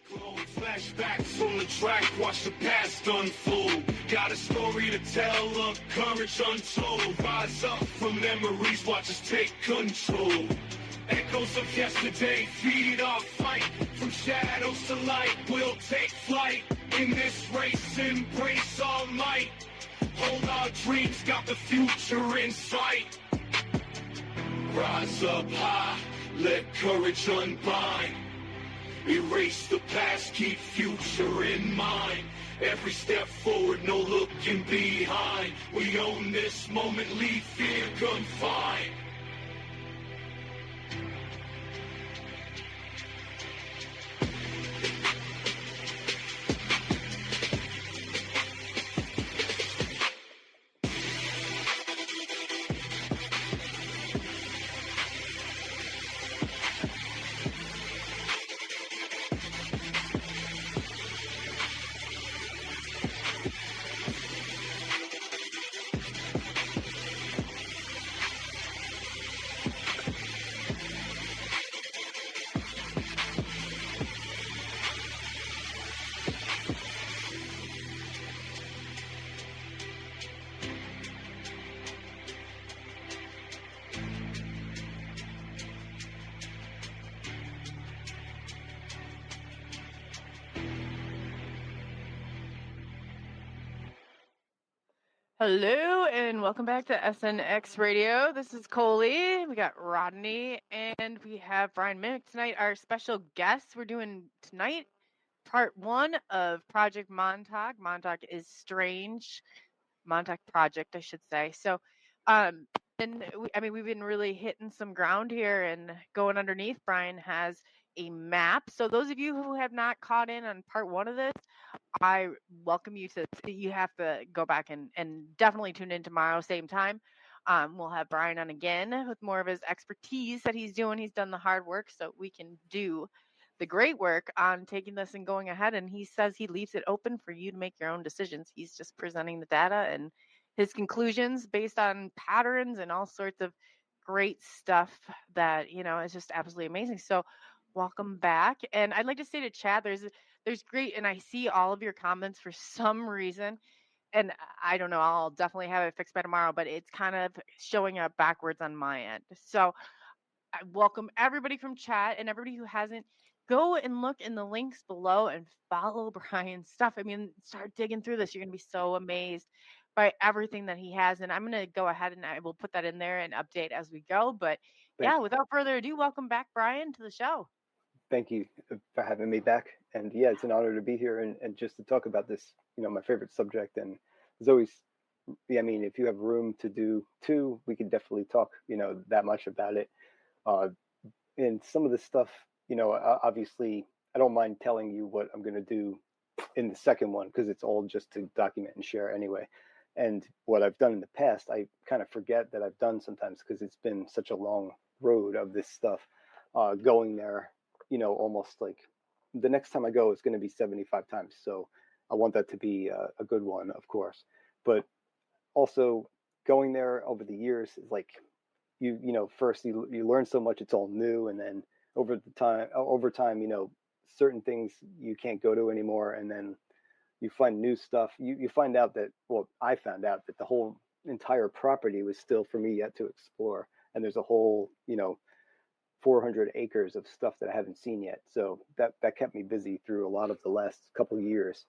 Glowing flashbacks from the track, watch the past unfold. Got a story to tell, a courage untold. Rise up from memories, watch us take control. Echoes of yesterday feed our fight. From shadows to light, we'll take flight. In this race, embrace our might. Hold our dreams, got the future in sight. Rise up high, let courage unbind. Erase the past, keep future in mind. Every step forward, no looking behind. We own this moment, leave fear confined. Hello and welcome back to SNX Radio. This is Coley. We got Rodney and we have Brian Minnick tonight. Our special guests. We're doing tonight part 1 of Project Montauk. Montauk is strange. Montauk Project, I should say. So, and we've been really hitting some ground here and going underneath. Brian has a map. So those of you who have not caught in on part 1 of this, I welcome you to. You have to go back and definitely tune in tomorrow, same time. We'll have Brian on again with more of his expertise that he's doing. He's done the hard work, so we can do the great work on taking this and going ahead. And he says he leaves it open for you to make your own decisions. He's just presenting the data and his conclusions based on patterns and all sorts of great stuff that is just absolutely amazing. So welcome back. And I'd like to say to Chad, there's great, and I see all of your comments for some reason, and I don't know, I'll definitely have it fixed by tomorrow, but it's kind of showing up backwards on my end. So I welcome everybody from chat and everybody who hasn't. Go and look in the links below and follow Brian's stuff. I mean, start digging through this. You're going to be so amazed by everything that he has. And I'm going to go ahead and I will put that in there and update as we go. But yeah, without further ado, welcome back, Brian, to the show. Thank you for having me back. And yeah, it's an honor to be here and just to talk about this, my favorite subject. And there's always, I mean, if you have room to do 2, we could definitely talk, that much about it. And some of the stuff, obviously, I don't mind telling you what I'm going to do in the second one because it's all just to document and share anyway. And what I've done in the past, I kind of forget that I've done sometimes because it's been such a long road of this stuff. Going there, almost like the next time I go is going to be 75 times. So I want that to be a good one, of course. But also going there over the years is like first you learn so much, it's all new, and then over time, certain things you can't go to anymore, and then you find new stuff. You find out that, well, I found out that the whole entire property was still for me yet to explore, and there's a whole 400 acres of stuff that I haven't seen yet. So that kept me busy through a lot of the last couple of years,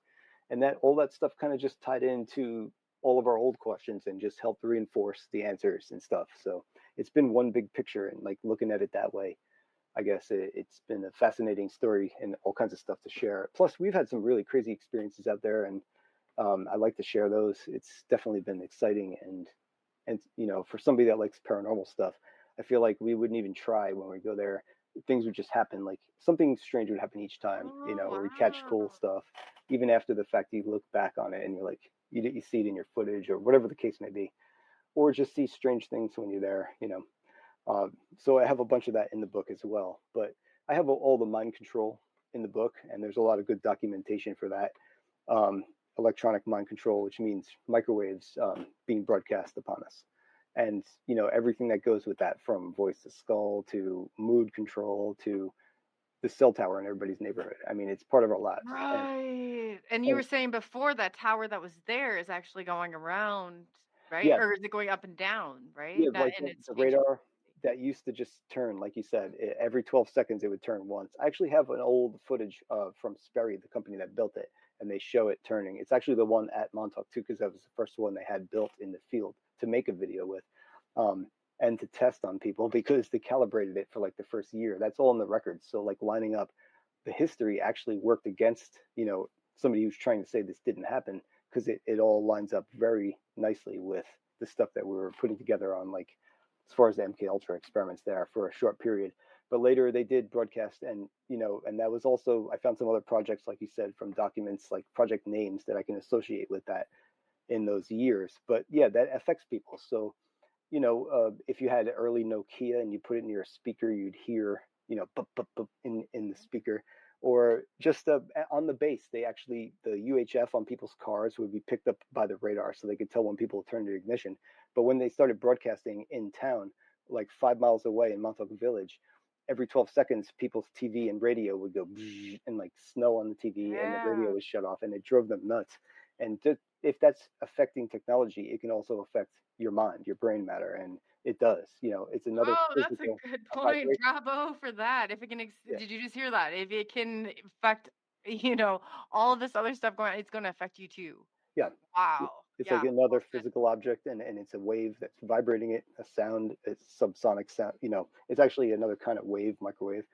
and that all that stuff kind of just tied into all of our old questions and just helped reinforce the answers and stuff. So it's been one big picture, and like looking at it that way, I guess it's been a fascinating story and all kinds of stuff to share. Plus, we've had some really crazy experiences out there, and I like to share those. It's definitely been exciting, and for somebody that likes paranormal stuff, I feel like we wouldn't even try when we go there. Things would just happen. Like something strange would happen each time, Oh, or we catch cool wow. stuff. Even after the fact, you look back on it and you're like, you see it in your footage or whatever the case may be, or just see strange things when you're there. So I have a bunch of that in the book as well. But I have all the mind control in the book, and there's a lot of good documentation for that. Um, Electronic mind control, which means microwaves being broadcast upon us, and everything that goes with that, from voice to skull to mood control to the cell tower in everybody's neighborhood. I mean, it's part of our lives. Right. And you And were saying before that tower that was there is actually going around, right? yeah, Or is it going up and down, right? yeah, Not, like and it's the changing. radar that used to just turn, like you said, every 12 seconds it would turn once. I actually have an old footage from Sperry, the company that built it, and they show it turning. It's actually the one at Montauk too, because that was the first one they had built in the field to make a video with, um, and to test on people because they calibrated it for like the first year. That's all in the records. So like lining up the history actually worked against somebody who's trying to say this didn't happen, because it all lines up very nicely with the stuff that we were putting together on, like as far as the MK Ultra experiments there for a short period. But later they did broadcast, and that was also, I found some other projects, like you said, from documents, like project names that I can associate with that in those years. But yeah, that affects people. So if you had early Nokia and you put it in your speaker, you'd hear, bup, bup, bup in the speaker. Or just on the base, the UHF on people's cars would be picked up by the radar so they could tell when people turned their ignition. But when they started broadcasting in town, like 5 miles away in Montauk Village, every 12 seconds, people's TV and radio would go and like snow on the TV, and the radio Yeah. was shut off, and it drove them nuts. And if that's affecting technology, it can also affect your mind, your brain matter, and it does. It's another Oh, that's a physical good point. vibration. Bravo for that. If it can, Yeah, did you just hear that? If it can affect, all of this other stuff going on, it's going to affect you too. yeah. Wow. It's like Yeah. another Well said. physical object, and it's a wave that's vibrating it, a sound, it's subsonic sound. It's actually another kind of wave, microwave,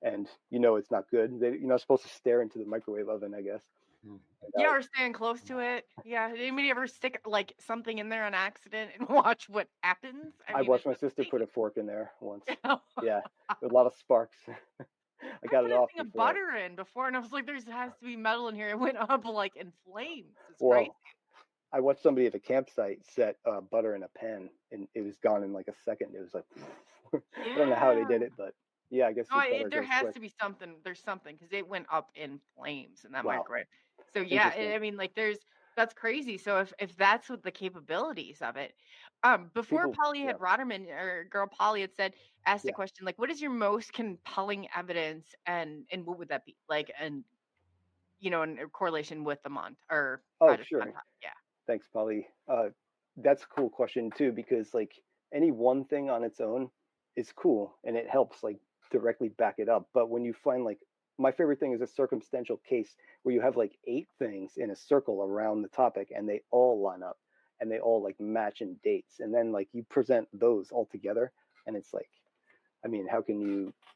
and it's not good. You're not supposed to stare into the microwave oven, I guess. Hmm. And Yeah, or staying close to it. Yeah. Did anybody ever stick like something in there on accident and watch what happens? I I mean, watched it's my sister put amazing. a fork in there once. I Yeah, a lot of sparks. I got put it a off thing of before. butter in before, and I was like, "There's has to be metal in here." It went up like in flames. It's crazy. Well, I watched somebody at a campsite set butter in a pan, and it was gone in like a second. It was like, I don't know how they Yeah. did it, but yeah, I guess No, the butter there goes has quick. to be something. There's something because it went up in flames in that Wow, microwave. So yeah, interesting. I mean, like, that's crazy. So if that's what the capabilities of it, before People, Polly yeah, had Roderman or girl Polly had said asked the yeah. question like, what is your most compelling evidence, and what would that be like, and in correlation with the Mont or Oh, Project sure. Montauk? Yeah. Thanks, Polly. That's a cool question too, because like any one thing on its own is cool and it helps like directly back it up. But when you find, like, my favorite thing is a circumstantial case where you have like 8 things in a circle around the topic and they all line up and they all like match in dates. And then like you present those all together and it's like, I mean, how can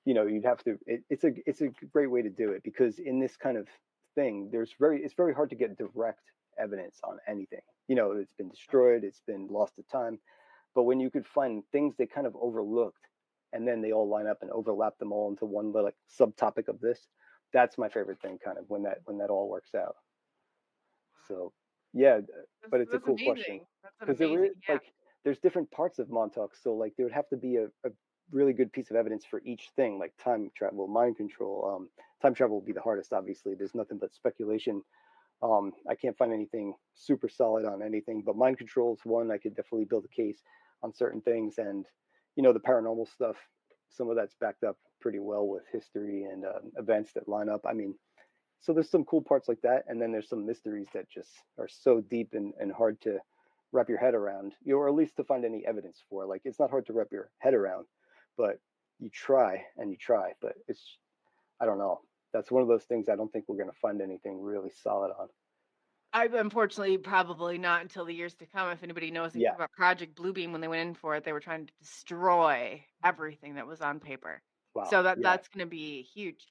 you'd have to, it's a great way to do it, because in this kind of thing, it's very hard to get direct evidence on anything. It's been destroyed, it's been lost to time. But when you could find things they kind of overlooked, and then they all line up and overlap them all into one like subtopic of this. That's my favorite thing, kind of when that all works out. So yeah, but it's a That's cool question amazing. That's an because there is amazing. Yeah. like there's different parts of Montauk, so like there would have to be a really good piece of evidence for each thing, like time travel, mind control. Time travel will be the hardest, obviously. There's nothing but speculation. I can't find anything super solid on anything, but mind control is one. I could definitely build a case on certain things, and the paranormal stuff. Some of that's backed up pretty well with history and events that line up. I mean, so there's some cool parts like that, and then there's some mysteries that just are so deep and hard to wrap your head around, or at least to find any evidence for. Like it's not hard to wrap your head around, but you try and you try, but it's I don't know. That's one of those things I don't think we're going to find anything really solid on. I unfortunately probably not until the years to come. If anybody knows anything Yeah. about Project Bluebeam, when they went in for it, they were trying to destroy everything that was on paper. Wow. So Yeah. that's going to be huge.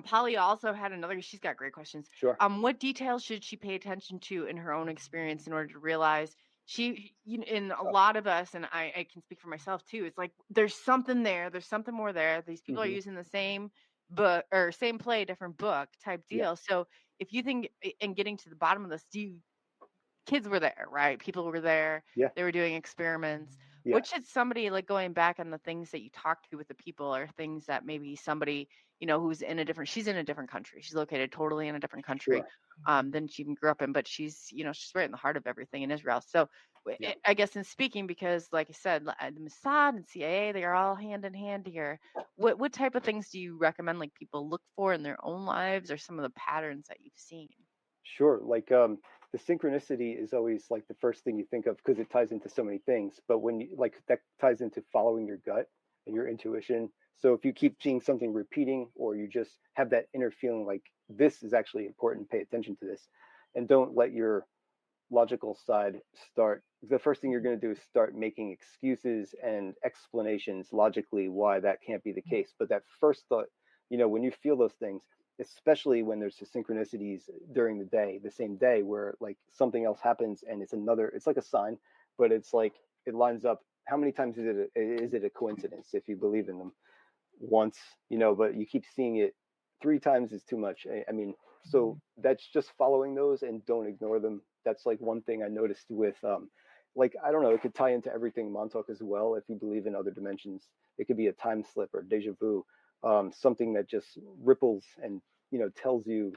Polly also had another. She's got great questions. Sure. What details should she pay attention to in her own experience in order to realize in a Oh. lot of us, and I can speak for myself too. It's like there's something there. There's something more there. These people are using the same book or same play, different book type Yeah. deal. So if you think in getting to the bottom of this, kids were there, right? People were there. Yeah. They were doing experiments. Yeah. What should somebody like going back on the things that you talked to with the people or things that maybe somebody, who's she's in a different country. She's located totally in a different country Sure. than she even grew up in, but she's right in the heart of everything in Israel. So Yeah. I guess in speaking, because like I said, the Mossad and CIA, they are all hand in hand here. What type of things do you recommend like people look for in their own lives or some of the patterns that you've seen? Sure. Like the synchronicity is always like the first thing you think of because it ties into so many things. But when you like that ties into following your gut and your intuition. So if you keep seeing something repeating or you just have that inner feeling like this is actually important, pay attention to this and don't let your logical side start. The first thing you're going to do is start making excuses and explanations logically why that can't be the case. But that first thought, when you feel those things, especially when there's the synchronicities during the day, the same day where like something else happens and it's like a sign, but it's like it lines up. How many times is it a coincidence if you believe in them? Once, but you keep seeing it 3 times is too much. I mean, so that's just following those and don't ignore them. That's like one thing I noticed with, like, I don't know, it could tie into everything Montauk as well. If you believe in other dimensions, it could be a time slip or deja vu, something that just ripples and, tells you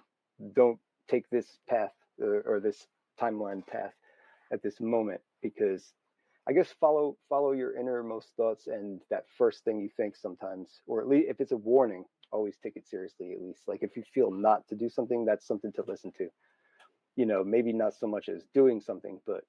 don't take this path or this timeline path at this moment because I guess follow your innermost thoughts and that first thing you think sometimes, or at least if it's a warning, always take it seriously. At least like if you feel not to do something, that's something to listen to. Maybe not so much as doing something, but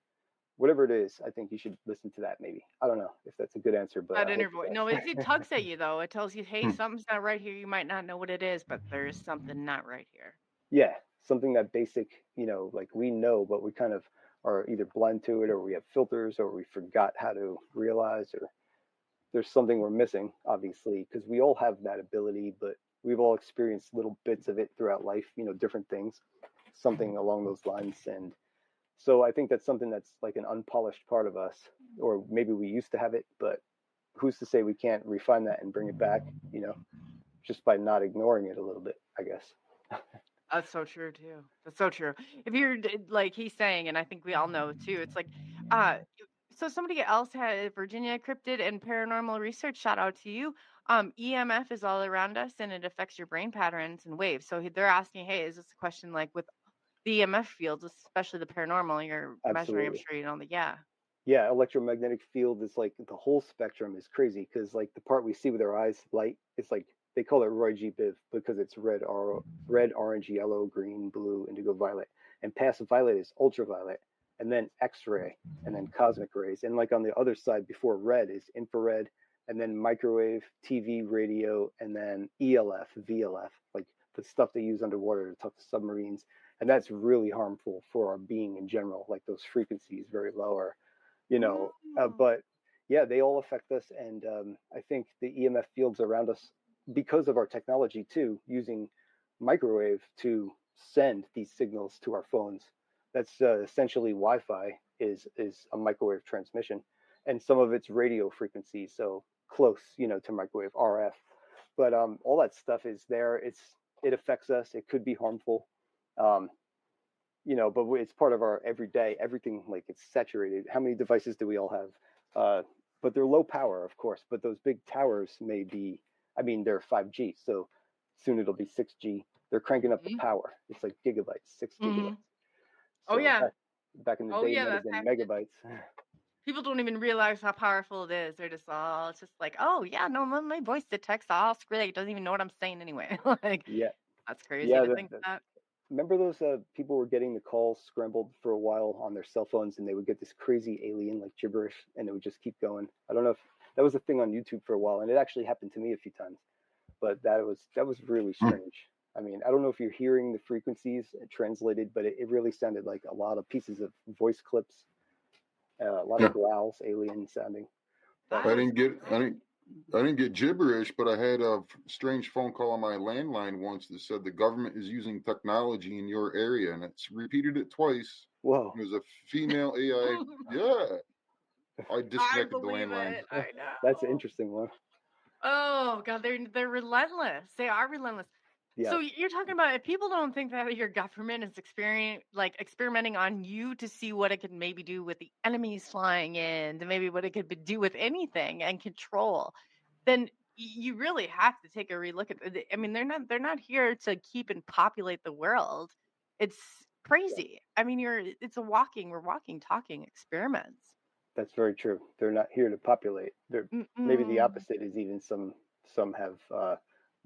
whatever it is, I think you should listen to that. Maybe I don't know if that's a good answer, but That I hope inner voice. it No, does. it tugs at you though. It tells you, hey, Hmm. something's not right here. You might not know what it is, but there's something not right here. Yeah, something that basic, like we know, but we kind of are either blind to it, or we have filters, or we forgot how to realize, or there's something we're missing, obviously, because we all have that ability, but we've all experienced little bits of it throughout life, different things, something along those lines. And so I think that's something that's like an unpolished part of us, or maybe we used to have it, but who's to say we can't refine that and bring it back, just by not ignoring it a little bit, I guess. That's so true too. That's so true. If you're like he's saying, and I think we all know too, it's like, uh, so somebody else had Virginia Cryptid and Paranormal Research. Shout out to you. EMF is all around us, and it affects your brain patterns and waves. So they're asking, hey, is this a question like with the EMF fields, especially the paranormal? You're measuring, I'm Absolutely. sure you know the yeah. Yeah, electromagnetic field is like the whole spectrum is crazy because like the part we see with our eyes, light, it's like they call it Roy G. Biv because it's red, orange, yellow, green, blue, indigo, violet, and past violet is ultraviolet, and then X-ray, and then cosmic rays, and like on the other side before red is infrared, and then microwave, TV, radio, and then ELF, VLF, like the stuff they use underwater to talk to submarines, and that's really harmful for our being in general. Like those frequencies very lower but yeah, they all affect us. And I think the EMF fields around us, because of our technology too, using microwave to send these signals to our phones. That's essentially Wi-Fi is a microwave transmission. and some of it's radio frequencies, so close, to microwave RF. But all that stuff is there. It affects us. It could be harmful. Um, but it's part of our everyday everything. Like, it's saturated. How many devices do we all have? But they're low power, of course. But those big towers may be. I mean, they're 5G, so soon it'll be 6G. They're cranking up the power. It's like gigabytes, 6 gigabytes. Oh So yeah. back in the Oh day, it yeah, might have that's been happening. megabytes. People don't even realize how powerful it is. They're just all, it's just like, oh yeah, no, my voice detects all great. It doesn't even know what I'm saying anyway. Like, Yeah, that's crazy yeah. to think that. Remember those people were getting the calls scrambled for a while on their cell phones, and they would get this crazy alien like gibberish, and it would just keep going. I don't know if that was a thing on YouTube for a while, and it actually happened to me a few times. But that was really strange. I mean, I don't know if you're hearing the frequencies translated, but it really sounded like a lot of pieces of voice clips, a lot Yeah. of growls, alien sounding. But I didn't get gibberish, but I had a strange phone call on my landline once that said the government is using technology in your area, and it's repeated it twice. whoa, It was a female AI. Yeah, I I disconnected the believe landline. it. I that's an know. interesting one. Oh God, they're relentless. They are relentless. Yeah, So you're talking about, if people don't think that your government is experimenting on you to see what it could maybe do with the enemies flying in, to maybe what it could do with anything and control, then you really have to take a relook at it. I mean, they're not here to keep and populate the world. It's crazy. I mean, we're walking, talking experiments. that's very true. They're not here to populate. They're maybe the Mm-mm. opposite is even some have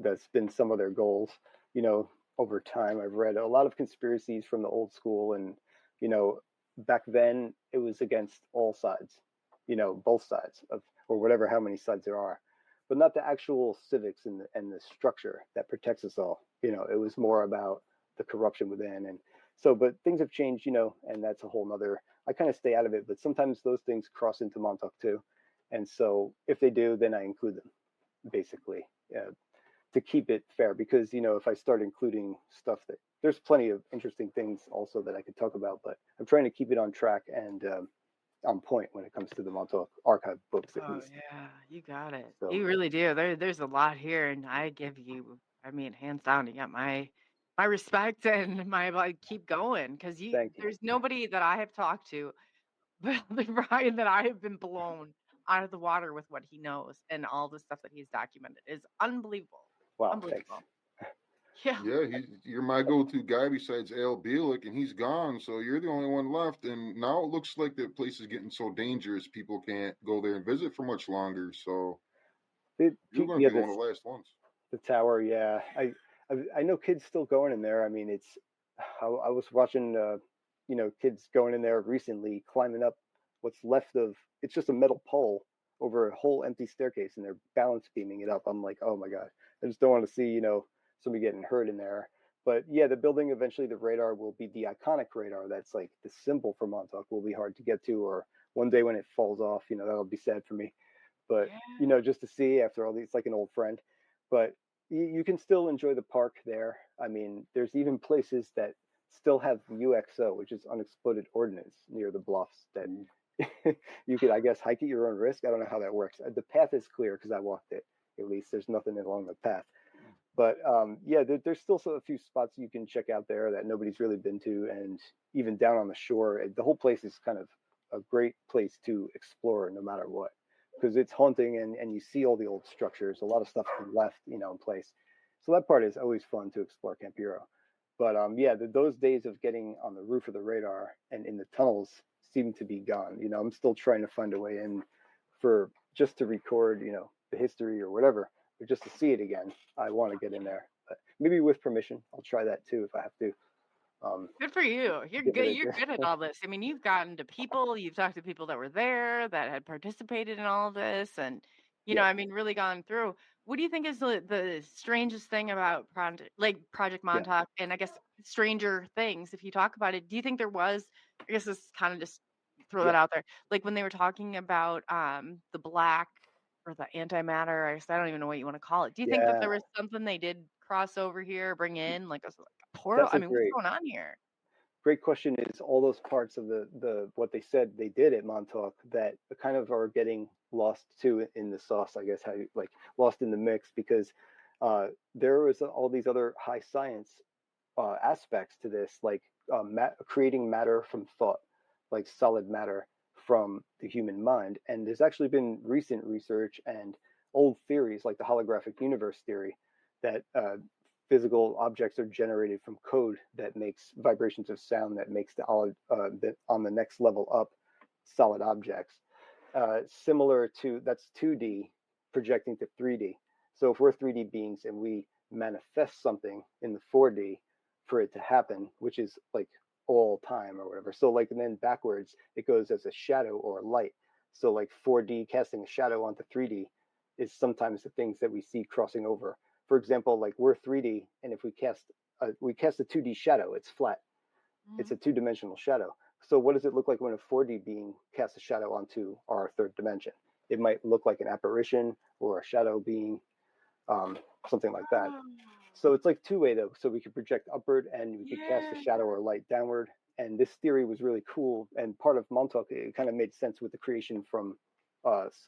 that's been some of their goals. You know, over time, I've read a lot of conspiracies from the old school, and you know, back then it was against all sides. Both sides of or whatever how many sides there are, but not the actual civics and the structure that protects us all. It was more about the corruption within, and so. But things have changed, and that's a whole nother. I kind of stay out of it, but sometimes those things cross into Montauk too. And so if they do, then I include them basically to keep it fair. Because, if I start including stuff that there's plenty of interesting things also that I could talk about, but I'm trying to keep it on track and on point when it comes to the Montauk archive books, at Oh least. yeah, you got it. So You really do. There's a lot here, and I give you. I mean, hands down, you got my respect and my, like, keep going, because thank you. there's nobody that I have talked to, but the Ryan, that I have been blown out of the water with what he knows and all the stuff that he's documented is unbelievable. Wow, thanks. Unbelievable. Yeah. Yeah, you're my go-to guy besides Al Bielek, and he's gone, so you're the only one left. And now it looks like the place is getting so dangerous, people can't go there and visit for much longer. So you're going to Yeah, be one of the last ones. the tower. Yeah, I know kids still going in there. I mean, I was watching kids going in there recently, climbing up what's left of. It's just a metal pole over a whole empty staircase, and they're balance beaming it up. I'm like, oh my god, I just don't want to see somebody getting hurt in there. But yeah, the building eventually, the radar will be the iconic radar. That's like the symbol for Montauk. Will be hard to get to, or one day when it falls off, that'll be sad for me. But Yeah. just to see after all these, it's like an old friend. But you can still enjoy the park there. I mean, there's even places that still have UXO, which is unexploded ordnance, near the bluffs that you could, I guess, hike at your own risk. I don't know how that works. The path is clear because I walked it. At least there's nothing along the path. But yeah, there's still a few spots you can check out there that nobody's really been to, and even down on the shore, the whole place is kind of a great place to explore, no matter what, because it's haunting and you see all the old structures. A lot of stuff's been left, in place. So that part is always fun to explore Camp Hero. But yeah, those days of getting on the roof of the radar and in the tunnels seem to be gone. I'm still trying to find a way in for just to record, the history or whatever, or just to see it again. I want to get in there, but maybe with permission, I'll try that too if I have to. Good for you. You're Give good. it You're good at all this. I mean, you've gotten to people, you've talked to people that were there, that had participated in all of this, and Yeah, I mean, really gone through. What do you think is the strangest thing about Project yeah, Montauk, and I guess Stranger Things, if you talk about it? Do you think there was? I guess this kind of just throw yeah, that out there, like when they were talking about the black or the antimatter. I guess I don't even know what you want to call it. Do you think that yeah. there was something they did cross over here, bring in, like a portal? That's I a mean, what's great going on here? great question is all those parts of the what they said they did at Montauk that kind of are getting lost too in the sauce, I guess, how you like lost in the mix, because there was all these other high science aspects to this, like creating matter from thought, like solid matter from the human mind. And there's actually been recent research and old theories like the holographic universe theory that physical objects are generated from code that makes vibrations of sound that makes the on the next level up solid objects. Similar to that's 2D projecting to 3D. So if we're 3D beings and we manifest something in the 4D for it to happen, which is like all time or whatever. So like, and then backwards, it goes as a shadow or light. So like 4D casting a shadow onto 3D is sometimes the things that we see crossing over. For example, like we're 3D, and if we cast a 2D shadow, it's flat. It's a two-dimensional shadow. So what does it look like when a 4D being casts a shadow onto our third dimension? It might look like an apparition or a shadow being, something like that. So it's like two-way though. So we could project upward and we could cast a shadow or light downward. And this theory was really cool. And part of Montauk, it kind of made sense with the creation from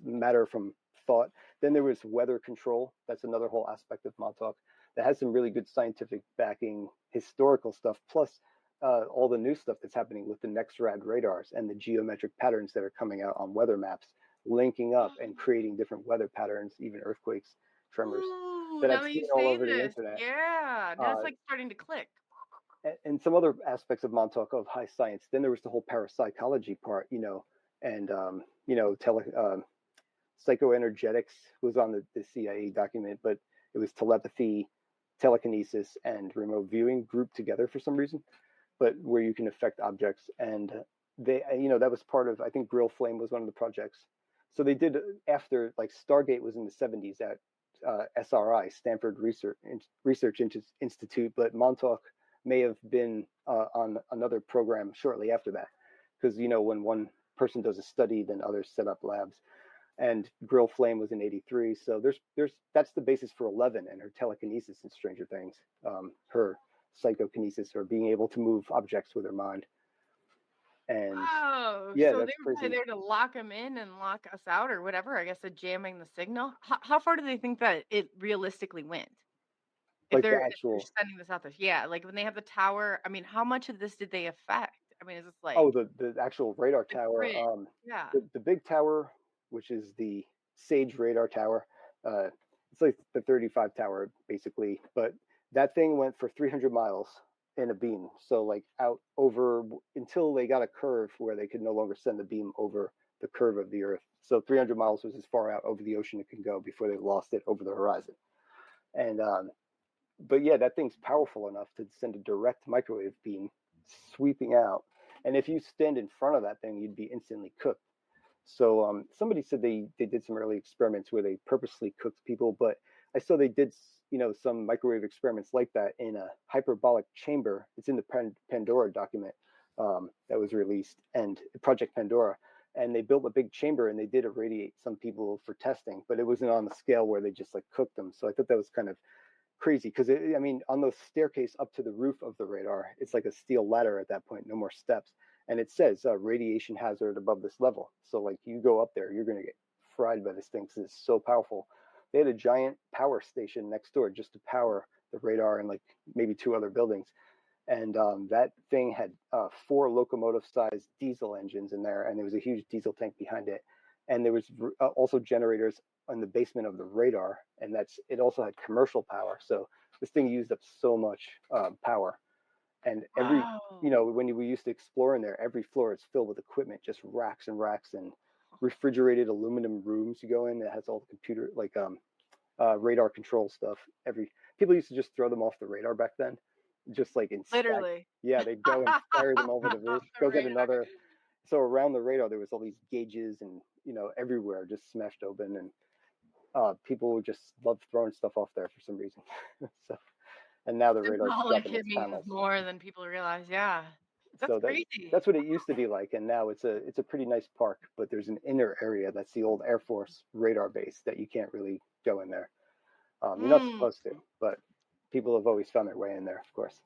matter from thought. Then there was weather control. That's another whole aspect of Montauk that has some really good scientific backing, historical stuff, plus all the new stuff that's happening with the NEXRAD radars and the geometric patterns that are coming out on weather maps, linking up and creating different weather patterns, even earthquakes, tremors. Ooh, That now I've that seen you all say over the this, internet. yeah, now it's like starting to click. And some other aspects of Montauk of high science. Then there was the whole parapsychology part, and psychoenergetics was on the CIA document, but it was telepathy, telekinesis, and remote viewing grouped together for some reason, but where you can affect objects. And they, that was part of, I think Grill Flame was one of the projects. So they did after, like Stargate was in the 70s at SRI, Stanford Research Institute, but Montauk may have been on another program shortly after that, because when one person does a study, then others set up labs. And Grill Flame was in '83, so there's that's the basis for 11 and her telekinesis in Stranger Things, her psychokinesis, or being able to move objects with her mind. And Oh, yeah, so they that's were probably crazy. there to lock them in and lock us out or whatever. I guess they're jamming the signal. How far do they think that it realistically went? Like the If they're actual, sending this out there, yeah, like when they have the tower. I mean, how much of this did they affect? I mean, is this oh, like the actual radar the tower, grid? Yeah. the big tower, which is the Sage radar tower, it's like the 35 tower basically, but that thing went for 300 miles in a beam. So like out over until they got a curve where they could no longer send the beam over the curve of the Earth. So 300 miles was as far out over the ocean it could go before they lost it over the horizon. And but yeah, that thing's powerful enough to send a direct microwave beam sweeping out. And if you stand in front of that thing, you'd be instantly cooked. So somebody said they did some early experiments where they purposely cooked people, but I saw they did some microwave experiments like that in a hyperbolic chamber. It's in the Pandora document that was released, and Project Pandora. And they built a big chamber and they did irradiate some people for testing, but it wasn't on the scale where they just like cooked them. So I thought that was kind of crazy because I mean, on the staircase up to the roof of the radar, it's like a steel ladder at that point, no more steps, and it says radiation hazard above this level. So like you go up there, you're gonna get fried by this thing because it's so powerful. They had a giant power station next door just to power the radar and like maybe two other buildings, and that thing had 4 locomotive-sized diesel engines in there, and there was a huge diesel tank behind it, and there was also generators in the basement of the radar, and it also had commercial power. So this thing used up so much power, and every Wow. when we used to explore in there, every floor is filled with equipment, just racks and racks and refrigerated aluminum rooms. You go in, it has all the computer like radar control stuff. People used to just throw them off the radar back then, just like in stack. Literally. Yeah, they'd go and fire them over the roof, The go get radar. another. So around the radar, there was all these gauges and everywhere, just smashed open, and people just love throwing stuff off there for some reason. So, and now the radar's Symbolic, dropping it its means panels. more than people realize. Yeah. That's So crazy. that's what it used to be like, and now it's a pretty nice park. But there's an inner area that's the old Air Force radar base that you can't really go in there. You're not Mm. supposed to, but people have always found their way in there, of course.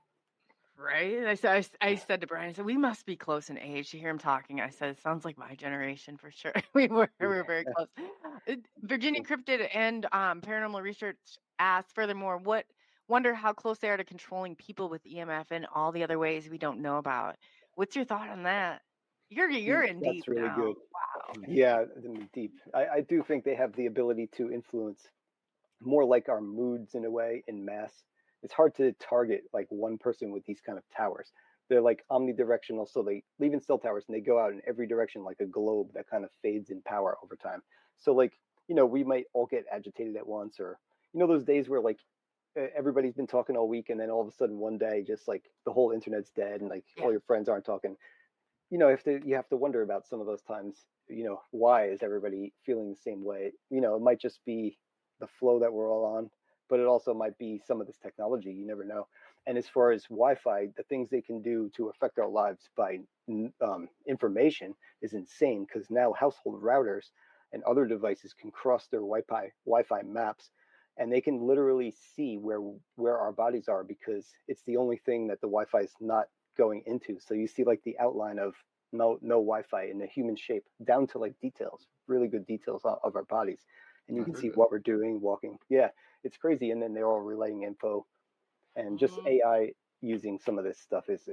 Right? I said to Brian, I said, we must be close in age. To hear him talking, I said, it sounds like my generation for sure. We were very close. Virginia Cryptid and Paranormal Research asked, furthermore, wonder how close they are to controlling people with EMF and all the other ways we don't know about. What's your thought on that? You're in deep That's really now. good. Wow. Yeah, deep. I do think they have the ability to influence more like our moods in a way in mass. It's hard to target like one person with these kind of towers. They're like omnidirectional, so they leave in cell towers and they go out in every direction like a globe that kind of fades in power over time. So like, we might all get agitated at once, or those days where like everybody's been talking all week and then all of a sudden one day just like the whole internet's dead and like Yeah. all your friends aren't talking. You have to wonder about some of those times, why is everybody feeling the same way? It might just be the flow that we're all on, but it also might be some of this technology. You never know. And as far as Wi-Fi, the things they can do to affect our lives by information is insane, because now household routers and other devices can cross their Wi-Fi maps, and they can literally see where our bodies are, because it's the only thing that the Wi-Fi is not going into. So you see like the outline of no Wi-Fi in the human shape, down to like details, really good details of our bodies, and you I can heard see that. what we're doing, walking. Yeah, it's crazy. And then they're all relaying info, and just Mhm. AI using some of this stuff is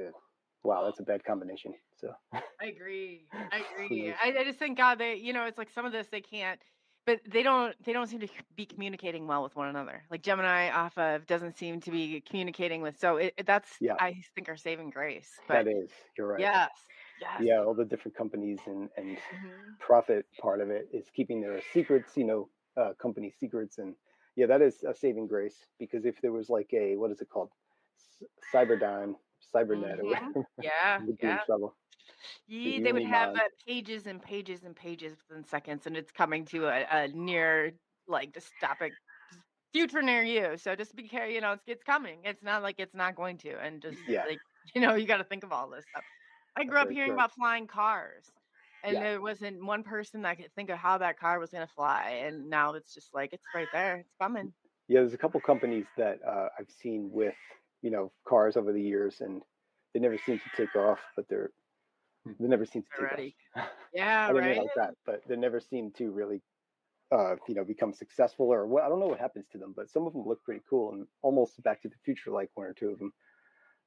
wow, that's a bad combination. So I agree. I agree. please, I just think God, it's like some of this they can't, but they don't seem to be communicating well with one another. Like Gemini off of doesn't seem to be communicating with. So that's yeah, I think our saving grace. But that is, you're right. yes, yes. Yeah, all the different companies and Hmm. profit part of it is keeping their secrets, company secrets. And yeah, that is a saving grace, because if there was like a, what is it called, Cyberdyne, Cybernet, or Hmm. whatever, Yeah, we'd be in yeah. trouble. The They would have Unimon. pages and pages and pages within seconds, and it's coming to a near like dystopic future near you. So just be careful. It's coming. It's not like it's not going to, and just Yeah, like you got to think of all this stuff. I grew that's up very hearing true. about flying cars, and Yeah, there wasn't one person that could think of how that car was going to fly, and now it's just like it's right there. It's coming. yeah. There's a couple companies that I've seen with cars over the years, and they never seem to take off, but Hmm. they never seem to take off. Already. Yeah. I didn't mean it Right. like that, but they never seem to really become successful, or what. I don't know what happens to them, but some of them look pretty cool and almost Back to the Future, like one or two of them.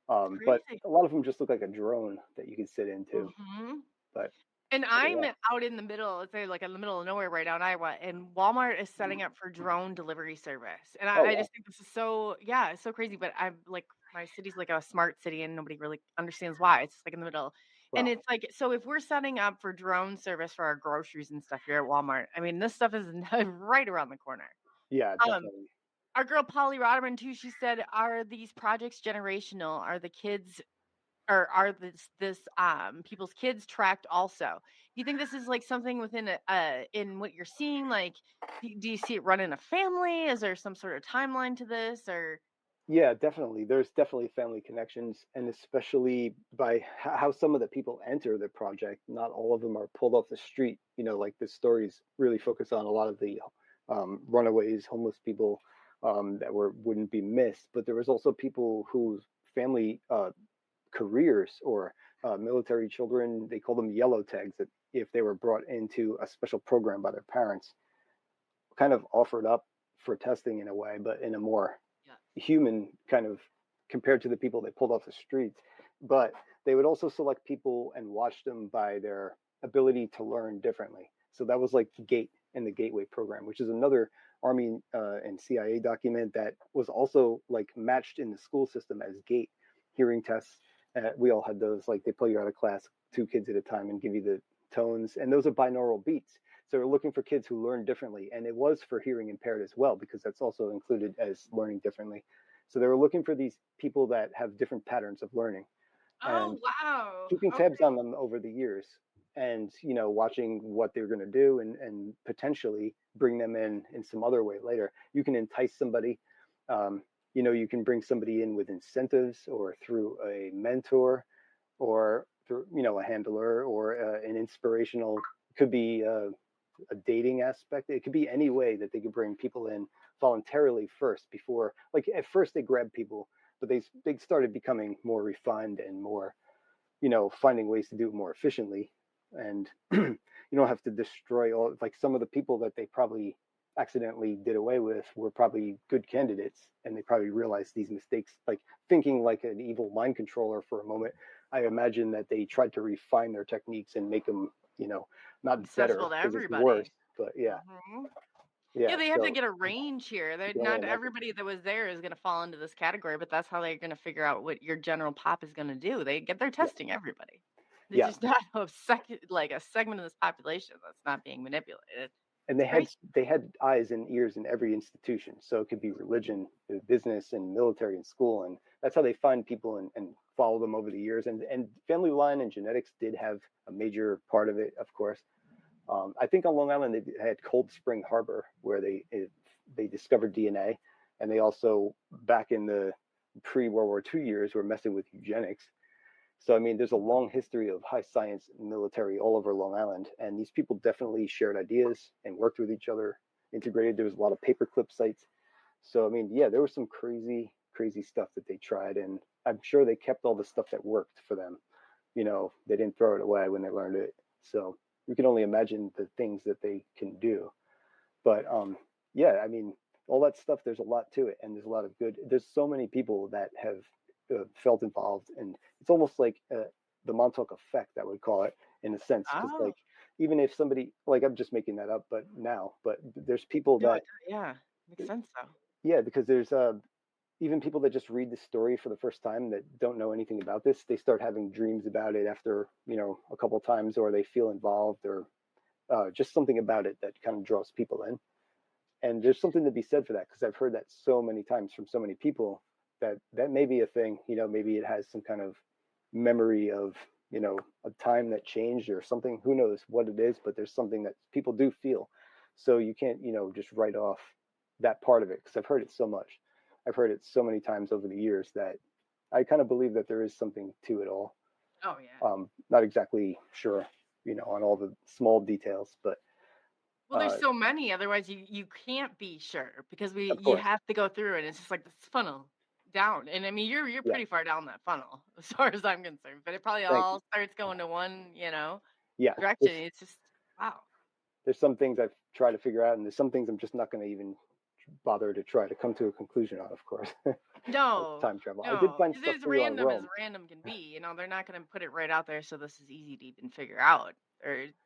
It's But crazy. a lot of them just look like a drone that you can sit into. Hmm. But And I'm yeah, out in the middle, it's like in the middle of nowhere right now in Iowa, and Walmart is setting up for drone delivery service. And oh I wow, just think this is so, yeah, it's so crazy. But I'm like, my city's like a smart city and nobody really understands why. It's just like in the middle. And wow, it's like, so if we're setting up for drone service for our groceries and stuff here at Walmart, I mean, this stuff is right around the corner. yeah, Um, definitely. our girl Polly Rodderman too, she said, are these projects generational? Are the kids or are this people's kids tracked also? Do you think this is like something within in what you're seeing? Like, do you see it run in a family? Is there some sort of timeline to this? Or Yeah, definitely. There's definitely family connections, and especially by how some of the people enter the project. Not all of them are pulled off the street. Like the stories really focus on a lot of the runaways, homeless people that wouldn't be missed. But there was also people whose family careers, or military children. They call them yellow tags. That if they were brought into a special program by their parents, kind of offered up for testing in a way, but in a more yeah. human kind of, compared to the people they pulled off the streets. But they would also select people and watch them by their ability to learn differently. So that was like GATE in the Gateway program, which is another Army and CIA document that was also like matched in the school system as GATE hearing tests. We all had those. Like they pull you out of class, 2 kids at a time, and give you the tones, and those are binaural beats. So we're looking for kids who learn differently, and it was for hearing impaired as well, because that's also included as learning differently. So they were looking for these people that have different patterns of learning, Oh and wow. keeping tabs Okay. on them over the years, and watching what they're going to do, and potentially bring them in some other way later. You can entice somebody. um, you can bring somebody in with incentives, or through a mentor, or through a handler, or an inspirational, could be a dating aspect. It could be any way that they could bring people in voluntarily first, before, like at first they grab people, but they started becoming more refined and more, finding ways to do it more efficiently. And you don't have to destroy all, like some of the people that they probably accidentally did away with were probably good candidates, and they probably realized these mistakes, like thinking like an evil mind controller for a moment. I imagine that they tried to refine their techniques and make them, not better Accessible to because it's everybody. worse, but yeah, Mhm. yeah. Yeah, they have to So get a range here. you They're can only not imagine. everybody that was there is going to fall into this category, but that's how they're going to figure out what your general pop is going to do. They're Yeah, testing everybody. There's yeah. just not a segment of this population that's not being manipulated. And It's crazy. they had eyes and ears in every institution, so it could be religion, business, and military and school, and that's how they find people and follow them over the years. And family line and genetics did have a major part of it, of course. I think on Long Island they had Cold Spring Harbor where they discovered DNA, and they also, back in the pre-World War II years, were messing with eugenics. So I mean, there's a long history of high science and military all over Long Island, and these people definitely shared ideas and worked with each other, integrated. There was a lot of paperclip sites. So I mean, yeah, there was some crazy stuff that they tried, and I'm sure they kept all the stuff that worked for them. They didn't throw it away when they learned it. So you can only imagine the things that they can do. But yeah, I mean, all that stuff. There's a lot to it, and there's a lot of good. There's so many people that have felt involved, and it's almost like the Montauk effect, I would call it, in a sense, because Oh, like even if somebody, like, I'm just making that up, but there's people no, that, yeah, makes sense though. yeah, because there's even people that just read the story for the first time that don't know anything about this, they start having dreams about it after a couple of times, or they feel involved, or just something about it that kind of draws people in. And there's something to be said for that, because I've heard that so many times from so many people that may be a thing. Maybe it has some kind of memory of a time that changed or something. Who knows what it is, but there's something that people do feel. So you can't just write off that part of it, because I've heard it so much. I've heard it so many times over the years that I kind of believe that there is something to it all. Oh yeah. Not exactly sure, on all the small details, but Well, there's so many. Otherwise, you can't be sure because of you course, have to go through it. It's just like this funnel down, and I mean you're yeah. pretty far down that funnel as far as I'm concerned. But it probably Thank you. all starts going to one Yeah, direction. It's just wow. there's some things I've tried to figure out, and there's some things I'm just not going to even bother to try to come to a conclusion on, of course. Like No, time travel. I did no, find because stuff it's for you on random as Rome. random can be. They're not going to put it right out there, so this is easy to even figure out, or it's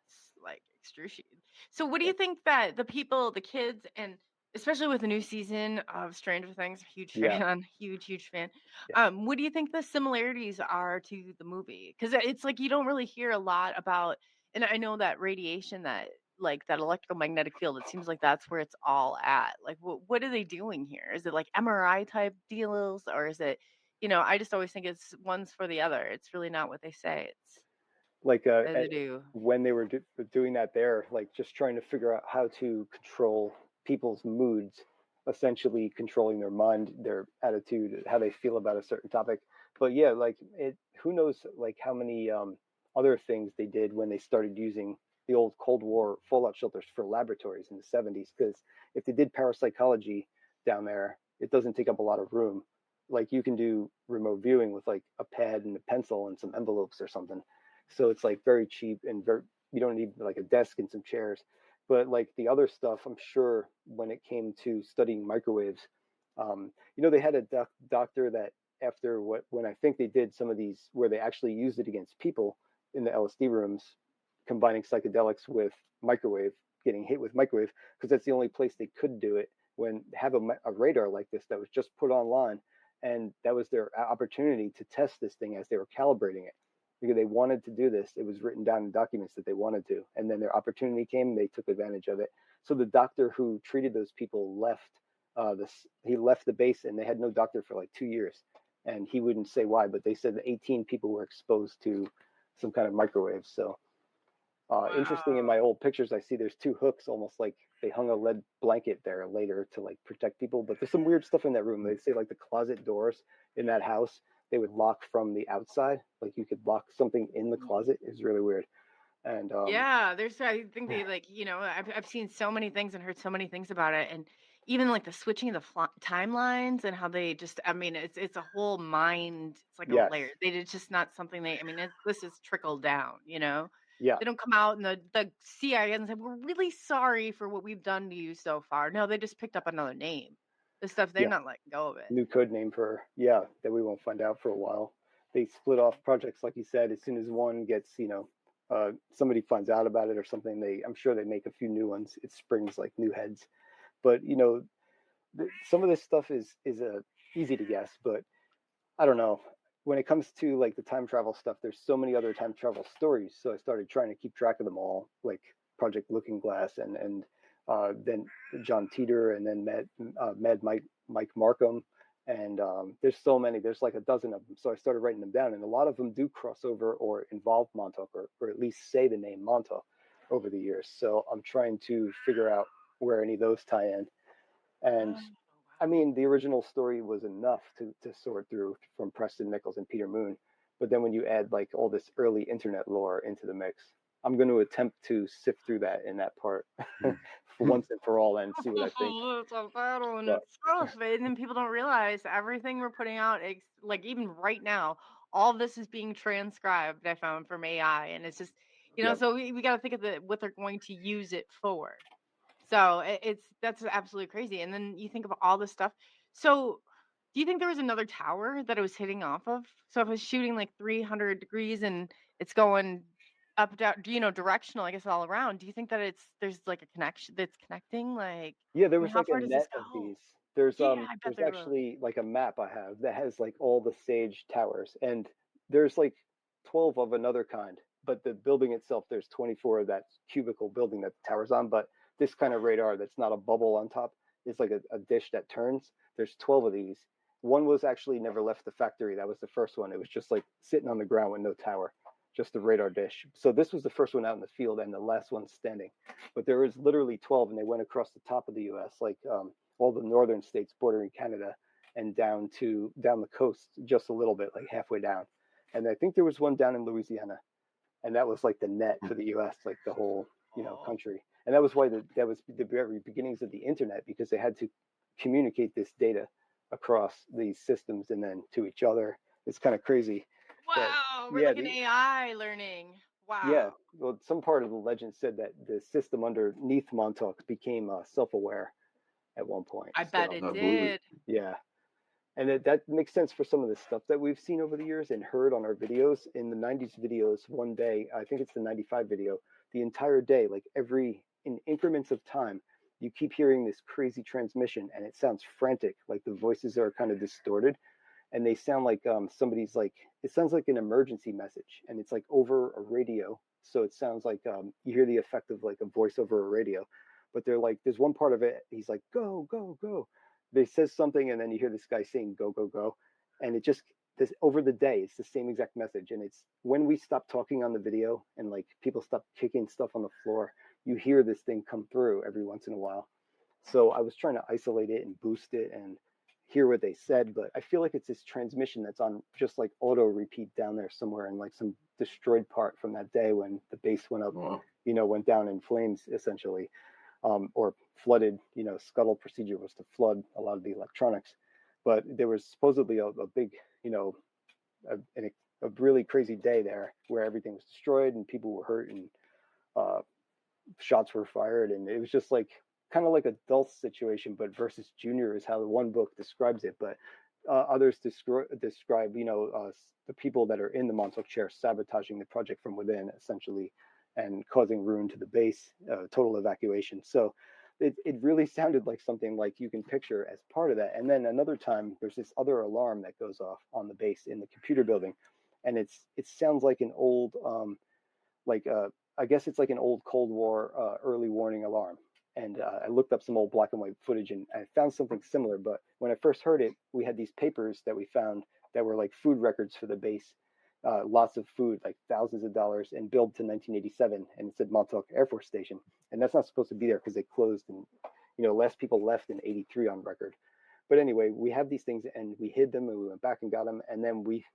like excruciating. So, what do Yeah. you think that the people, the kids, and especially with the new season of Stranger Things, huge Yeah. fan, huge fan. Yeah. What do you think the similarities are to the movie? Because it's like you don't really hear a lot about, and I know that radiation that like that electromagnetic field, it seems like that's where it's all at. Like, what are they doing here? Is it like MRI type deals, or is it, I just always think it's one's for the other. It's really not what they say. It's Like what they do. when they were doing that there, like just trying to figure out how to control people's moods, essentially controlling their mind, their attitude, how they feel about a certain topic. But yeah, like who knows like how many other things they did when they started using the old Cold War fallout shelters for laboratories in the 70s. Because if they did parapsychology down there, it doesn't take up a lot of room. Like you can do remote viewing with like a pad and a pencil and some envelopes or something, so it's like very cheap and very, you don't need like a desk and some chairs. But like the other stuff, I'm sure when it came to studying microwaves, they had a doctor that after when I think they did some of these where they actually used it against people in the LSD rooms, combining psychedelics with microwave, getting hit with microwave, because that's the only place they could do it, when have a radar like this that was just put online, and that was their opportunity to test this thing as they were calibrating it, because they wanted to do this. It was written down in documents that they wanted to, and then their opportunity came, and they took advantage of it. So the doctor who treated those people left. He left the base, and they had no doctor for like 2 years, and he wouldn't say why, but they said that 18 people were exposed to some kind of microwave. So interesting. In Wow. my old pictures, I see there's two hooks, almost like they hung a lead blanket there later to like protect people. But there's some weird stuff in that room. They say like the closet doors in that house, they would lock from the outside. Like you could lock something in the closet. Is really weird. And Yeah, I think they like, I've seen so many things and heard so many things about it. And, even like the switching of the timelines and how they just, I mean, it's a whole mind, it's like a Yes. layer. It's just not something they, I mean, this is trickled down, you know? Yeah. They don't come out and the CIA and say, we're really sorry for what we've done to you so far. No, they just picked up another name. The stuff, they're Yeah. not letting go of it. New code name for, yeah, that we won't find out for a while. They split off projects, like you said. As soon as one gets, somebody finds out about it or something, I'm sure they make a few new ones. It springs like new heads. But some of this stuff is easy to guess, but I don't know. When it comes to like the time travel stuff, there's so many other time travel stories. So I started trying to keep track of them all, like Project Looking Glass, and then John Teeter, and then Mad Mike Markham, and there's so many. There's like a dozen of them. So I started writing them down, and a lot of them do cross over or involve Montauk, or at least say the name Montauk over the years. So I'm trying to figure out where any of those tie in. And I mean, the original story was enough to sort through from Preston Nichols and Peter Moon. But then when you add like all this early internet lore into the mix, I'm going to attempt to sift through that in that part for once and for all and see what I think. It's a battle and But, it's tough. And then people don't realize everything we're putting out, like even right now, all this is being transcribed, I found, from AI. And it's just, yeah. so we got to think of what they're going to use it for. So that's absolutely crazy. And then you think about all this stuff. So do you think there was another tower that it was hitting off of? So if it's shooting like 300 degrees and it's going up, down, directional, I guess all around, do you think that there's like a connection that's connecting? Like, Yeah, there I mean, was how like a far does this net of go? these. There's Yeah, I bet there's there will. actually like a map I have that has like all the Sage towers, and there's like 12 of another kind. But the building itself, there's 24 of that cubical building that the tower's on. But this kind of radar that's not a bubble on top, it's like a dish that turns. There's 12 of these. One was actually never left the factory. That was the first one. It was just like sitting on the ground with no tower, just the radar dish. So this was the first one out in the field and the last one standing. But there was literally 12, and they went across the top of the U.S., like all the northern states bordering Canada, and down the coast just a little bit, like halfway down. And I think there was one down in Louisiana, and that was like the net for the U.S., like the whole country. And that was why that was the very beginnings of the internet, because they had to communicate this data across these systems and then to each other. It's kind of crazy. But Wow, we're yeah, like an AI learning. yeah, Wow. well, some part of the legend said that the system underneath Montauk became self-aware at one point. I bet So it I believe it. did. yeah, and that makes sense for some of the stuff that we've seen over the years and heard on our videos. In the 90s videos, one day, I think it's the 95 video, the entire day, like in increments of time, you keep hearing this crazy transmission, and it sounds frantic, like the voices are kind of distorted, and they sound like somebody's like, it sounds like an emergency message, and it's like over a radio. So it sounds like you hear the effect of like a voice over a radio. But they're like, there's one part of it, he's like, go, go, go. They says something, and then you hear this guy saying, go, go, go. And it just, this over the day, it's the same exact message. And it's when we stop talking on the video and like people stop kicking stuff on the floor, you hear this thing come through every once in a while. So I was trying to isolate it and boost it and hear what they said, but I feel like it's this transmission that's on just like auto repeat down there somewhere in like some destroyed part from that day when the base went up, Wow. went down in flames essentially, or flooded. Scuttle procedure was to flood a lot of the electronics, but there was supposedly a big, a, a really crazy day there where everything was destroyed and people were hurt and uh, shots were fired, and it was just like kind of like a Dulce situation, but versus Junior is how the one book describes it. But others describe, the people that are in the Montauk chair sabotaging the project from within, essentially, and causing ruin to the base, total evacuation. So it really sounded like something like you can picture as part of that. And then another time, there's this other alarm that goes off on the base in the computer building, and it sounds like an old I guess it's like an old Cold War early warning alarm. And I looked up some old black and white footage, and I found something similar. But when I first heard it, we had these papers that we found that were like food records for the base, lots of food, like thousands of dollars, and billed to 1987. And it said Montauk Air Force Station. And that's not supposed to be there because they closed. And, less people left in 83 on record. But anyway, we have these things, and we hid them, and we went back and got them. And then we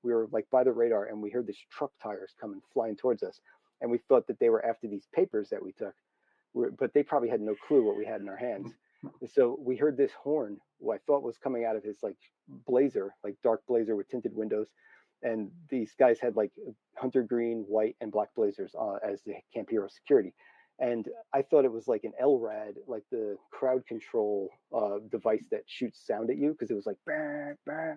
were like by the radar, and we heard these truck tires coming flying towards us. And we thought that they were after these papers that we took, but they probably had no clue what we had in our hands. So we heard this horn, what I thought was coming out of his like blazer, like dark blazer with tinted windows. And these guys had like hunter green, white, and black blazers as the Camp Hero security. And I thought it was like an LRAD, like the crowd control device that shoots sound at you, because it was like bah, bah.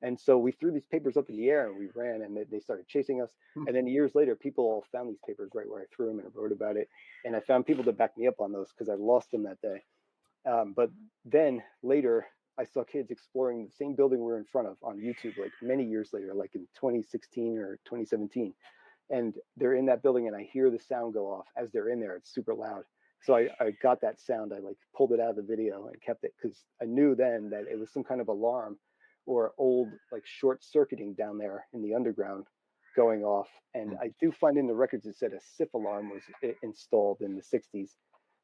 And so we threw these papers up in the air and we ran, and they started chasing us. And then years later, people all found these papers right where I threw them and I wrote about it. And I found people to back me up on those because I lost them that day. But then later, I saw kids exploring the same building we're in front of on YouTube, like many years later, like in 2016 or 2017. And they're in that building, and I hear the sound go off as they're in there. It's super loud. So I got that sound. I like pulled it out of the video and kept it, because I knew then that it was some kind of alarm or old like short circuiting down there in the underground going off. And I do find in the records it said a SIF alarm was installed in the 60s,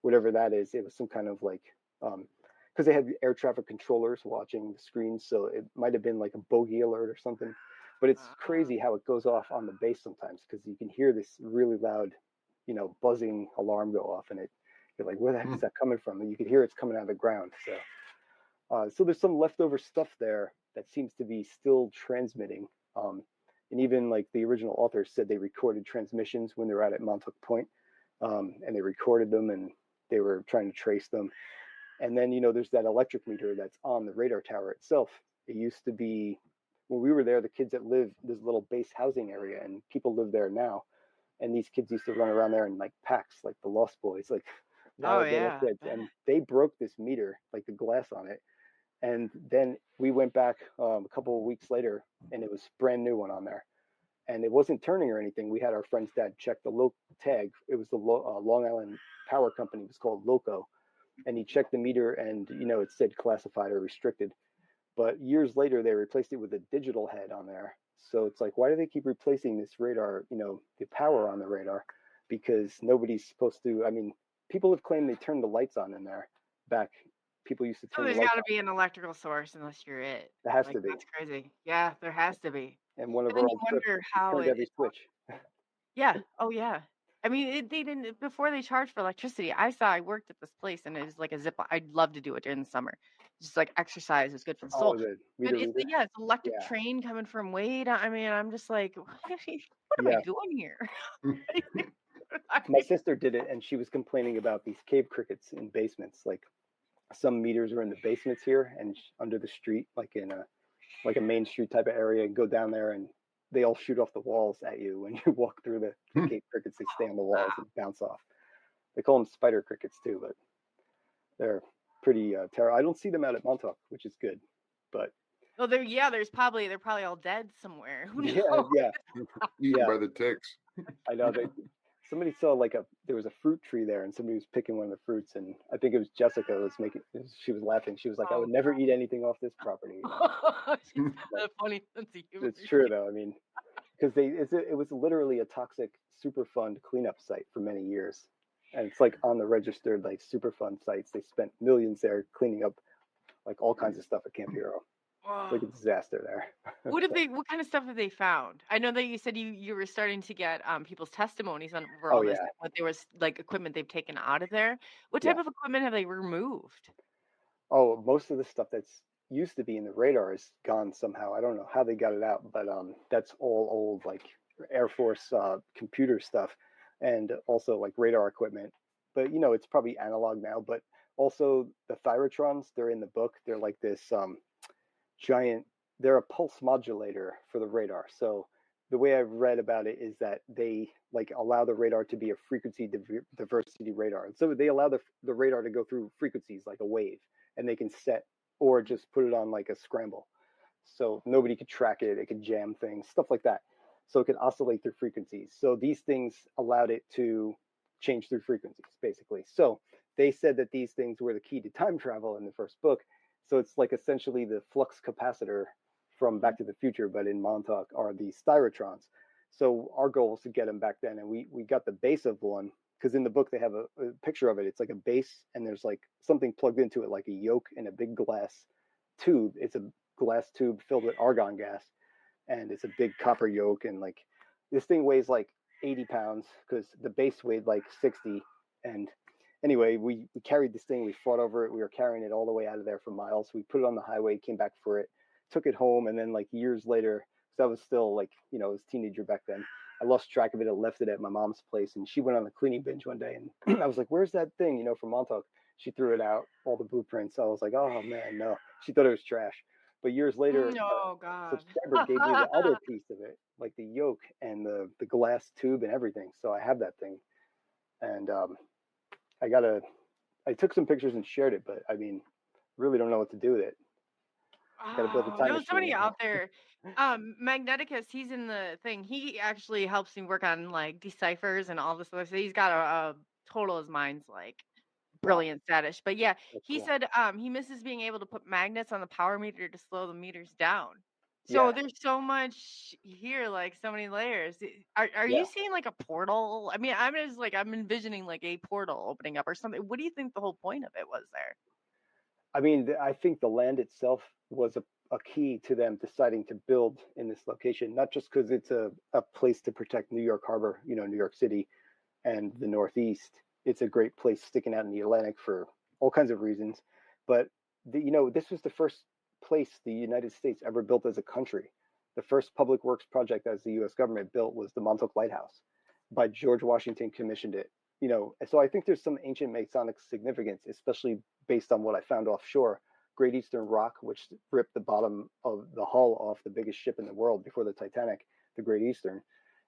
whatever that is. It was some kind of like because they had air traffic controllers watching the screens, so it might have been like a bogey alert or something. But it's crazy how it goes off on the base sometimes, because you can hear this really loud, buzzing alarm go off, and you're like, where the heck is that coming from? And you can hear it's coming out of the ground. So there's some leftover stuff there that seems to be still transmitting. And even like the original authors said they recorded transmissions when they were out at Montauk Point, and they recorded them and they were trying to trace them. And then, there's that electric meter that's on the radar tower itself. It used to be, when we were there, the kids that lived this little base housing area, and people live there now. And these kids used to run around there in like packs, like the Lost Boys, like wild little kids. And they broke this meter, like the glass on it. And then we went back a couple of weeks later, and it was a brand new one on there. And it wasn't turning or anything. We had our friend's dad check the tag. It was the Long Island Power Company. It was called Loco. And he checked the meter, and it said classified or restricted. But years later, they replaced it with a digital head on there. So it's like, why do they keep replacing this radar, the power on the radar? Because nobody's supposed to. I mean, people have claimed they turned the lights on in there back. People used to So turn the there's lights got to on. be an electrical source unless you're it. It has Like, to be. that's crazy. Yeah, there has to be. And one of And our then you old trips, wonder we how turned every switch. yeah. Oh, yeah. I mean, they didn't, before they charged for electricity. I worked at this place, and it was like a zip line. I'd love to do it during the summer. Just like exercise is good for the soul. Oh, the But meter it's, reader. yeah, it's electric Yeah, train coming from way down. I mean, I'm just like, what am I yeah. doing here? My sister did it, and she was complaining about these cave crickets in basements. Like some meters are in the basements here and under the street, like in a Main Street type of area, and go down there, and they all shoot off the walls at you when you walk through the cave crickets. They stay on the walls and bounce off. They call them spider crickets too, but they're pretty terrible. I don't see them out at Montauk, which is good. But well, they're probably all dead somewhere. Who knows? yeah. Eaten by the ticks. I know somebody saw there was a fruit tree there, and somebody was picking one of the fruits, and I think it was Jessica was she was laughing. She was like, I would never eat anything off this property. She's got a funny sense of humor. It's true though. I mean, because it was literally a toxic Superfund cleanup site for many years, and it's like on the registered like Superfund sites. They spent millions there cleaning up like all kinds of stuff at Camp Hero. It's like a disaster there. What kind of stuff have they found? I know that you said you were starting to get people's testimonies on all this, what there was like equipment they've taken out of there. What type of equipment have they removed? Oh, most of the stuff that's used to be in the radar is gone somehow. I don't know how they got it out, but that's all old like Air Force computer stuff, and also like radar equipment. But it's probably analog now. But also the Thyratrons, they're in the book. They're like this giant. They're a pulse modulator for the radar. So the way I've read about it is that they like allow the radar to be a frequency diversity radar. And so they allow the radar to go through frequencies like a wave, and they can set or just put it on like a scramble. So nobody could track it. It could jam things, stuff like that. So it could oscillate through frequencies. So these things allowed it to change through frequencies, basically. So they said that these things were the key to time travel in the first book. So it's like essentially the flux capacitor from Back to the Future, but in Montauk are these styrotrons. So our goal was to get them back then, and we got the base of one, because in the book they have a picture of it. It's like a base, and there's like something plugged into it, like a yoke in a big glass tube. It's a glass tube filled with argon gas, and it's a big copper yoke, and like this thing weighs like 80 pounds because the base weighed like 60, and anyway, we carried this thing. We fought over it. We were carrying it all the way out of there for miles. We put it on the highway, came back for it, took it home, and then like years later, because I was still like, you know, I was a teenager back then, I lost track of it. I left it at my mom's place, and she went on a cleaning binge one day, and I was like, "Where's that thing?" You know, from Montauk. She threw it out, all the blueprints. I was like, "Oh man, no." She thought it was trash. But years later, Oh a God. subscriber gave me the other piece of it, like the yoke and the glass tube and everything. So I have that thing, and I took some pictures and shared it, but I mean, really don't know what to do with it. Got to build a Oh, time there was somebody machine. out there. Magneticus, he's in the thing. He actually helps me work on like deciphers and all this stuff. So he's got a total his mind's like Wow, brilliant status. But yeah, that's he cool. said he misses being able to put magnets on the power meter to slow the meters down. So Yeah, there's so much here, like so many layers. Are yeah. you seeing like a portal? I mean, I'm envisioning like a portal opening up or something. What do you think the whole point of it was there? I mean, I think the land itself was a key to them deciding to build in this location, not just because it's a place to protect New York Harbor, you know, New York City and the Northeast. It's a great place sticking out in the Atlantic for all kinds of reasons. But, you know, this was the first place the United States ever built as a country. The first public works project as the US government built was the Montauk Lighthouse by George Washington commissioned it. You know, so I think there's some ancient Masonic significance, especially based on what I found offshore. Great Eastern Rock, which ripped the bottom of the hull off the biggest ship in the world before the Titanic, the Great Eastern.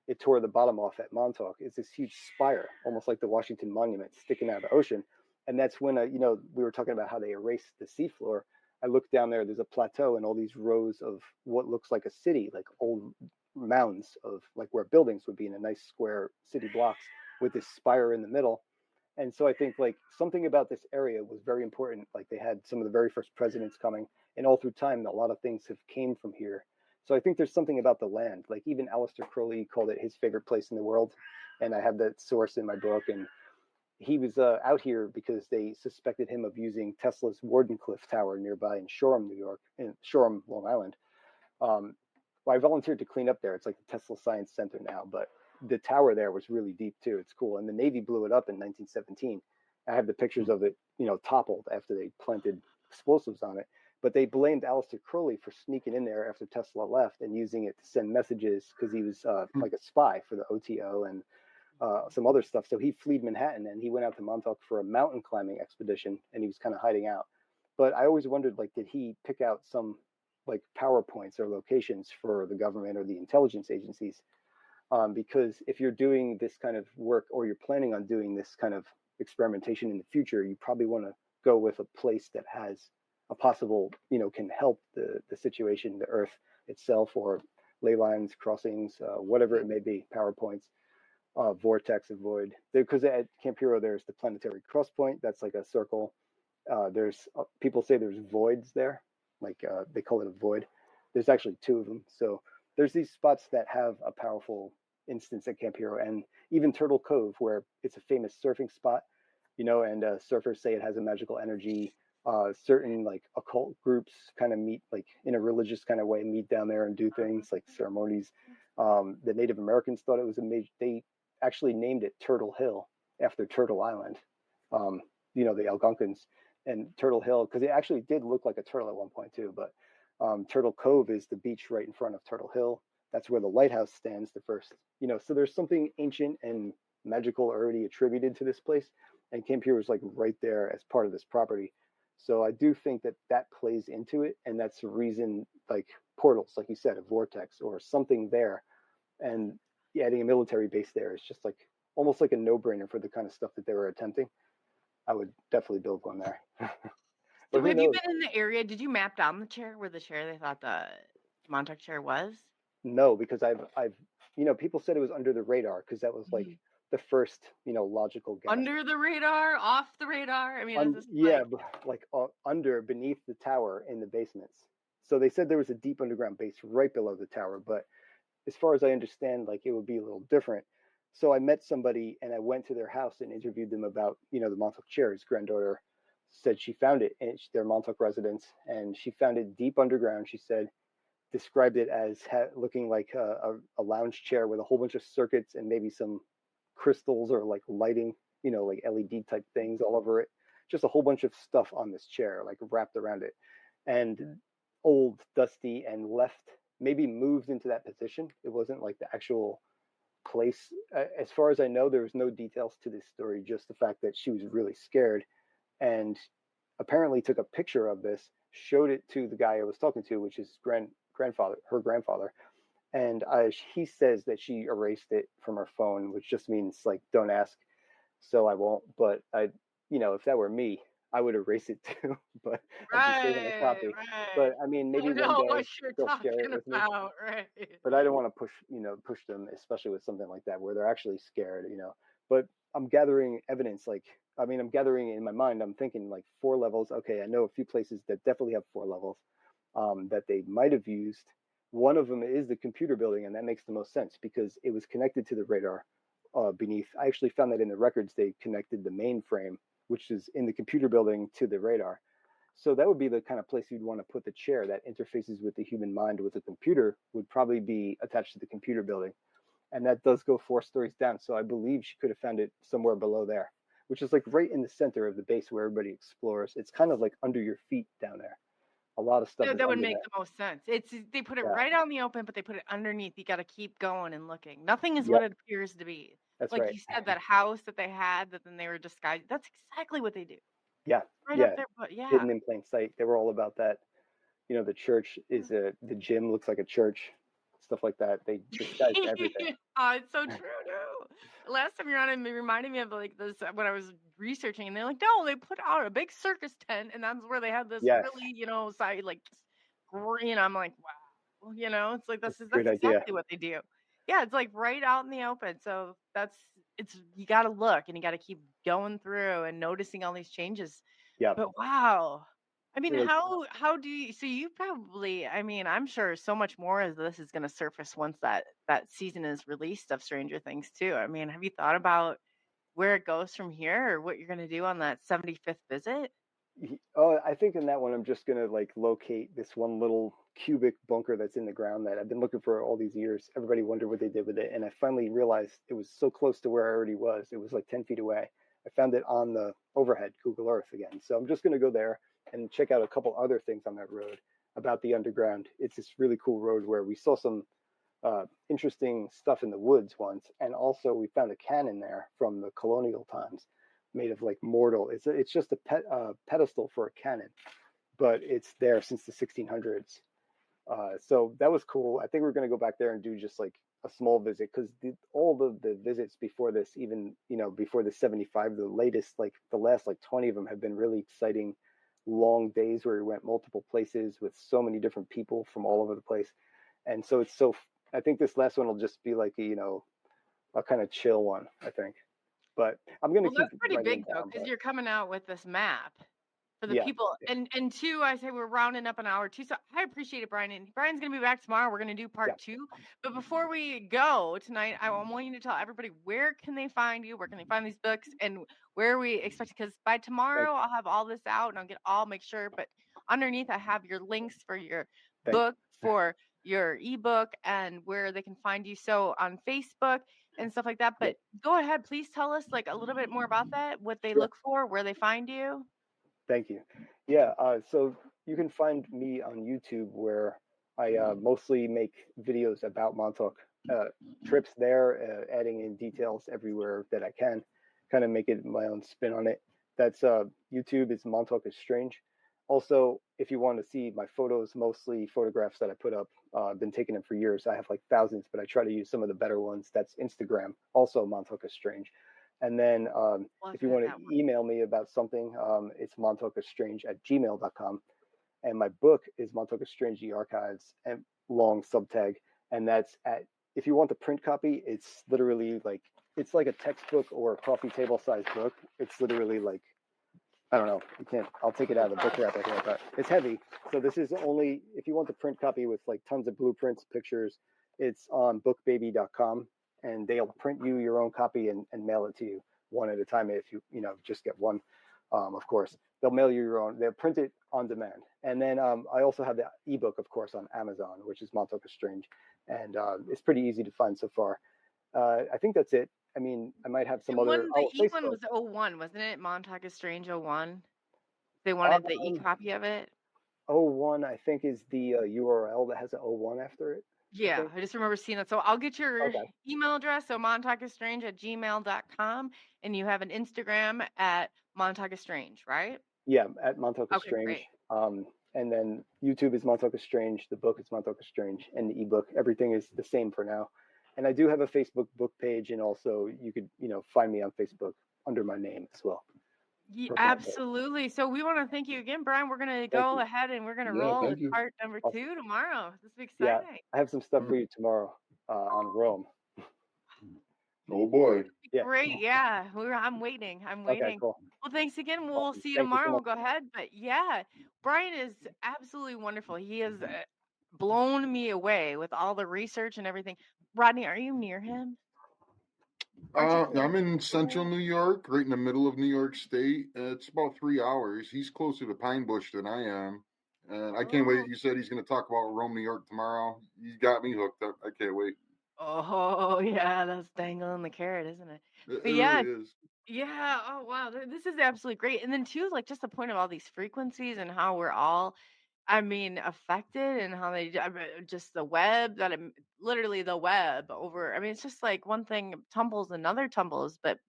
It tore the bottom off at Montauk. It's this huge spire, almost like the Washington Monument, sticking out of the ocean. And that's when, you know, we were talking about how they erased the seafloor. I looked down there, there's a plateau and all these rows of what looks like a city, like old mounds of like where buildings would be in a nice square city blocks with this spire in the middle. And so I think like something about this area was very important. Like they had some of the very first presidents coming, and all through time, a lot of things have came from here. So I think there's something about the land. Like even Aleister Crowley called it his favorite place in the world, and I have that source in my book. And he was out here because they suspected him of using Tesla's Wardenclyffe Tower nearby in Shoreham, New York, in Shoreham, Long Island. Well, I volunteered to clean up there. It's like the Tesla Science Center now, but the tower there was really deep too. It's cool. And the Navy blew it up in 1917. I have the pictures of it, you know, toppled after they planted explosives on it. But they blamed Aleister Crowley for sneaking in there after Tesla left and using it to send messages because he was like a spy for the OTO and some other stuff. So he fled Manhattan and he went out to Montauk for a mountain climbing expedition and he was kind of hiding out. But I always wondered, like, did he pick out some like PowerPoints or locations for the government or the intelligence agencies? Because if you're doing this kind of work or you're planning on doing this kind of experimentation in the future, you probably want to go with a place that has a possible, you know, can help the situation, the Earth itself, or ley lines, crossings, whatever it may be, PowerPoints, vortex, a void. Because at Camp Hero, there's the planetary cross point. That's like a circle. There's people say there's voids there, like they call it a void. There's actually two of them. So there's these spots that have a powerful instance at Camp Hero, and even Turtle Cove, where it's a famous surfing spot, you know, and surfers say it has a magical energy. Certain like occult groups kind of meet, like in a religious kind of way, meet down there and do things like ceremonies. The Native Americans thought it was a major. They actually named it Turtle Hill after Turtle Island. You know, the Algonquins and Turtle Hill, because it actually did look like a turtle at one point too. But Turtle Cove is the beach right in front of Turtle Hill. That's where the lighthouse stands, the first, you know, so there's something ancient and magical already attributed to this place. And Camp Hero is like right there as part of this property. So I do think that that plays into it. And that's the reason, like portals, like you said, a vortex or something there. And adding a military base there is just like almost like a no-brainer for the kind of stuff that they were attempting. I would definitely build one there. So But who have you knows? been in the area? Did you map down the chair where the chair they thought the Montauk chair was? No, because I've, you know, people said it was under the radar because that was like the first, you know, logical guess. Under the radar, off the radar. I mean, is this Yeah, like under, beneath the tower in the basements. So they said there was a deep underground base right below the tower, but as far as I understand, like it would be a little different. So I met somebody and I went to their house and interviewed them about, you know, the Montauk chair. His granddaughter said she found it, and they're Montauk residents, and she found it deep underground. She said, described it as looking like a lounge chair with a whole bunch of circuits and maybe some crystals or like lighting like LED type things all over it. Just a whole bunch of stuff on this chair, like wrapped around it, and old, dusty, and left, maybe moved into that position. It wasn't like the actual place. As far as I know, there was no details to this story, just the fact that she was really scared, and apparently took a picture of this, showed it to the guy I was talking to, which is her grandfather, and he says that she erased it from her phone, which just means like don't ask, so I won't. But if that were me, I would erase it too. But I'd be saving a Right, copy. right. But I mean, I maybe one know day what you're they'll share it talking with me. about, right? But I don't want to push them, especially with something like that where they're actually scared. But I'm gathering evidence. I'm gathering in my mind. I'm thinking like 4 levels. Okay, I know a few places that definitely have 4 levels that they might have used. One of them is the computer building, and that makes the most sense because it was connected to the radar beneath. I actually found that in the records they connected the mainframe, which is in the computer building, to the radar. So that would be the kind of place you'd want to put the chair that interfaces with the human mind with a computer, would probably be attached to the computer building. And that does go 4 stories down. So I believe she could have found it somewhere below there, which is like right in the center of the base where everybody explores. It's kind of like under your feet down there. A lot of stuff is That would under make there. the most sense. They put it Yeah. right out in the open, but they put it underneath. You got to keep going and looking. Nothing is Yep. what it appears to be. That's Like right. you said, that house that they had that then they were disguised. That's exactly what they do. Yeah. Right up Yeah. there, but yeah. Hidden in plain sight. They were all about that. The church is the gym looks like a church, stuff like that. They disguised everything. Oh, it's so true, too. Last time you're on it reminded me of like this when I was researching, and they're like, no, they put out a big circus tent, and that's where they had this Yes. really, side like green. I'm like, wow, it's like That's a that's great idea. exactly what they do. Yeah, it's like right out in the open. So you got to look and you got to keep going through and noticing all these changes. Yeah. But wow. I mean, Like, how do you so you probably I'm sure so much more of this is gonna surface once that season is released of Stranger Things too. I mean, have you thought about where it goes from here or what you're gonna do on that 75th visit? I think in that one, I'm just gonna like locate this one little cubic bunker that's in the ground that I've been looking for all these years. Everybody wondered what they did with it, and I finally realized it was so close to where I already was. It was like 10 feet away. I found it on the overhead Google Earth again. So I'm just gonna go there and check out a couple other things on that road about the underground. It's this really cool road where we saw some interesting stuff in the woods once, and also we found a cannon there from the colonial times, made of like mortar. It's just a pedestal for a cannon, but it's there since the 1600s. So that was cool. I think we're going to go back there and do just like a small visit because all the visits before this, even before the 75, the latest, like the last like 20 of them have been really exciting, long days where we went multiple places with so many different people from all over the place. And so I think this last one will just be like a kind of chill one, I think. But I'm going to Well, keep that's pretty writing big it though, down. because But you're coming out with this map for the yeah, people. And two, I say we're rounding up an hour too. So I appreciate it, Brian. And Brian's gonna be back tomorrow. We're gonna do yeah. part 2. But before we go tonight, I want you to tell everybody where can they find you, where can they find these books, and where we expect, because by tomorrow I'll have all this out and I'll make sure. But underneath I have your links for your Thank book, for your ebook, and where they can find you. So on Facebook and stuff like that. you. But go ahead, please tell us like a little bit more about that, what they Sure. look for, where they find you. Thank you. Yeah, so you can find me on YouTube where I mostly make videos about Montauk trips there, adding in details everywhere that I can, kind of make it my own spin on it. That's YouTube is Montauk is Strange. Also, if you want to see my photos, mostly photographs that I put up, I've been taking them for years. I have like thousands, but I try to use some of the better ones. That's Instagram, also Montauk is Strange. And then if you want to email me about something, it's montaukusstrange@gmail.com. And my book is Montauk is Strange, the Archives, and long subtag. And that's if you want the print copy, it's literally like, it's like a textbook or a coffee table sized book. It's literally like, I don't know, I'll take it out of the book wrap, I think, but it's heavy. So this is only, if you want the print copy with like tons of blueprints, pictures, it's on bookbaby.com. And they'll print you your own copy and mail it to you one at a time. If you just get one, of course, they'll mail you your own. They'll print it on demand. And then I also have the ebook, of course, on Amazon, which is Montauk is Strange, and it's pretty easy to find so far. I think that's it. I mean, I might have some And other. the Oh, e-one Facebook. was 01, wasn't it? Montauk is Strange 01. They wanted the e-copy of it. 01, I think, is the URL that has an 01 after it. Yeah, I just remember seeing that. So I'll get your Okay. email address, so montaukisstrange@gmail.com, and you have an Instagram at montaukisstrange, right? Yeah, at Montauk is Okay, Strange. great. And then YouTube is Montauk is Strange. The book is Montauk is Strange, and the ebook. Everything is the same for now. And I do have a Facebook book page, and also you could, find me on Facebook under my name as well. Yeah, Working on that. absolutely. So we want to thank you again, Brian. We're going to Thank go you. ahead and we're going to Yeah, roll thank with you. part number Awesome. 2 tomorrow. This will be Yeah, exciting. I have some stuff for you tomorrow on Rome. Oh boy. Yeah. Great. Yeah. I'm waiting. Okay, cool. Well, thanks again. We'll Awesome. see you Thank you so tomorrow. We'll much. go ahead. But yeah, Brian is absolutely wonderful. He has blown me away with all the research and everything. Rodney, are you near him? Aren't you I'm in central New York, right in the middle of New York State. It's about 3 hours. He's closer to Pine Bush than I am. And I can't wait. You said he's going to talk about Rome, New York tomorrow. He's got me hooked up. I can't wait. Oh, yeah. That's dangling the carrot, isn't it? It But yeah, really is. yeah. Oh, wow. This is absolutely great. And then, too, like just the point of all these frequencies and how we're all, affected and how just the web literally the web over. It's just like one thing tumbles, another tumbles, but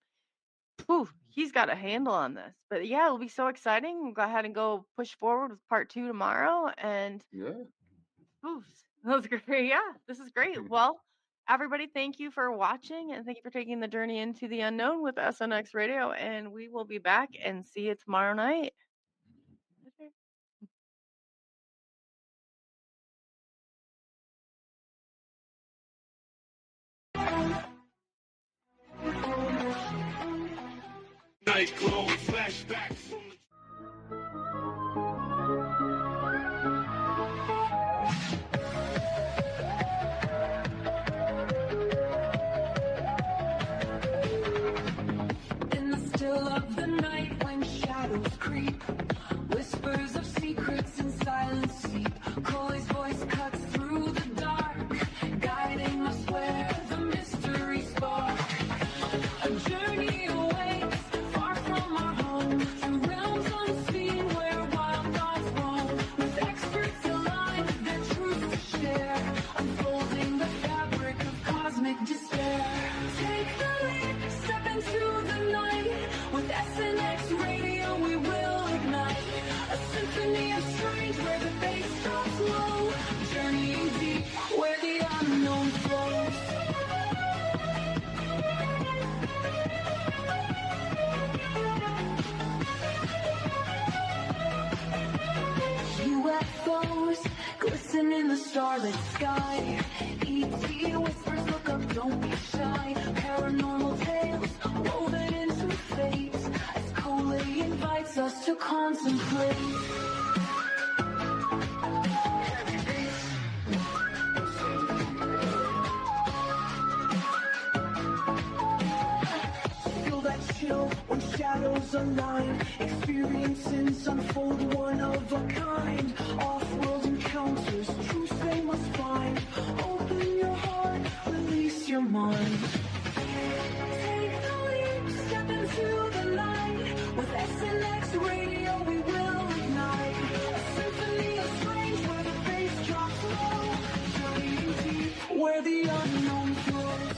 poof, he's got a handle on this. But yeah, it'll be so exciting. We'll go ahead and go push forward with part 2 tomorrow. And Yeah. poof, that was great. Yeah, this is great. Well, everybody, thank you for watching and thank you for taking the journey into the unknown with SNX Radio. And we will be back and see you tomorrow night. Night glow, flashbacks from In the still of the night when shadows creep, whispers of secrets and silence seep. Chloe's voice cuts through the dark, guiding us where the mystery spark. A journey awaits far from our home, through realms unseen where wild thoughts roam. With experts aligned, their truth to share, unfolding the fabric of cosmic despair. Take the leap, step into the night. With SNX Radio, we will ignite a symphony of strange where the bass drops low, journeying deep where the unknown flows. UFOs glisten in the starlit sky. ET whispers, look up, don't be shy. Paranormal tales woven into fate, as Coley invites us to contemplate. Feel that chill when shadows align. Experiences unfold one of a kind. Off-world encounters, truths they must find. Open your heart, release your mind. Take the leap, step into the night. With SNX Radio, we will ignite a symphony of strange where the bass drops low, journeying deep where the unknown flows.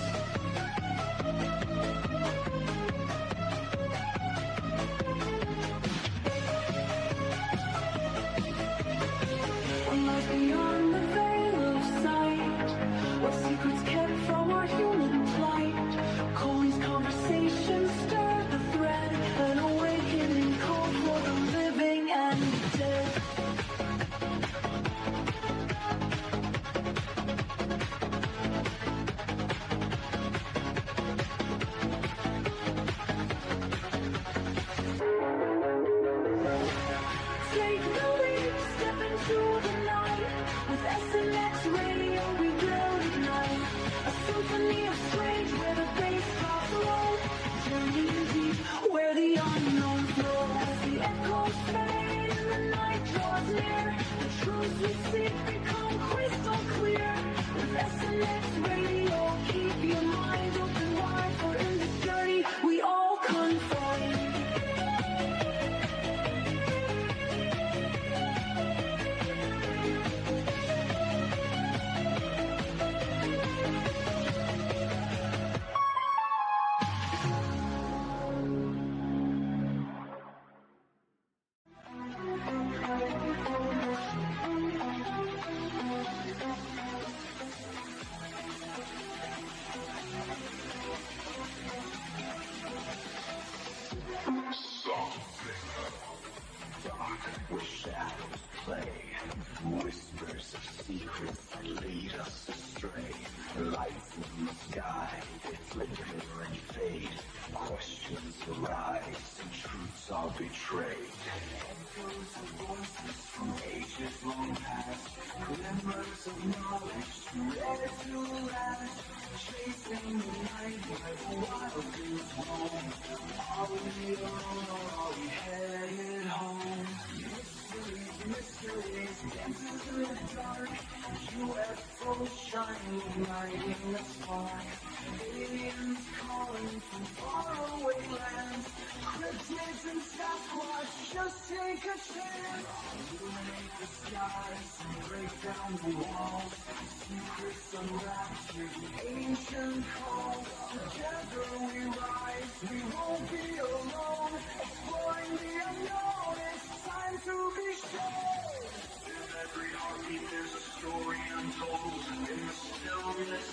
Life beyond the veil of sight, what secrets kept from our human plight. Coley's conversations stir the thread, an awakening call for the living and the dead. Take the leap, step into the night. With SNX Radio, we will ignite a symphony of strange where the bass drops low, journeying deep where the unknown flows. As the echoes fade and the night draws near, the truths we seek become crystal clear. With SNX Radio, keep your mind open wide for play. Whispers of secrets that lead us astray. Lights in the sky, they flicker and fade. Questions arise and truths are betrayed. Echoes of voices from ages long past. Glimmers of knowledge ready to last. Chasing the night where the wild is roam. Are we alone or are we headed home? Mysteries, dances in the dark. UFOs shining, igniting the spark. Aliens calling from faraway lands. Cryptids and Sasquatch, just take a chance. Illuminate the skies and break down the walls. Secrets unraptured, ancient calls. Together we rise, we won't be alone. Exploring the unknown, it's time to be shown. In every heartbeat there's a story untold. In the stillness,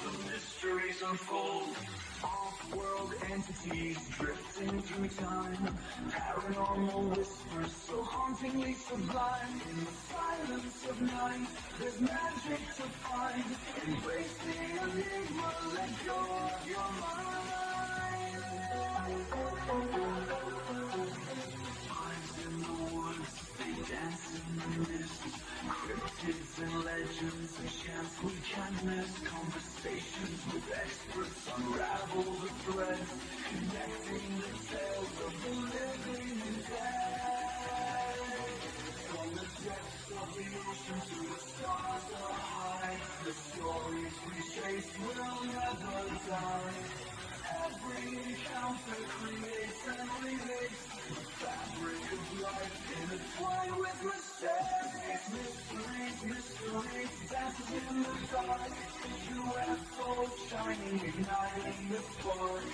the mysteries unfold. Off-world entities drifting through time. Paranormal whispers so hauntingly sublime. In the silence of night, there's magic to find. Embrace the enigma, let go of your mind. Eyes in the woods, they dance in the mist. Cryptids and legends, a chance we can't miss. Conversations with experts unravel the threads, connecting the tales of the living and dead. From the depths of the ocean to the stars are high, the stories we chase will never die. Every encounter creates and remakes the fabric of life intertwined with mistakes. Mysteries, dances in the dark. UFO shining, igniting the spark.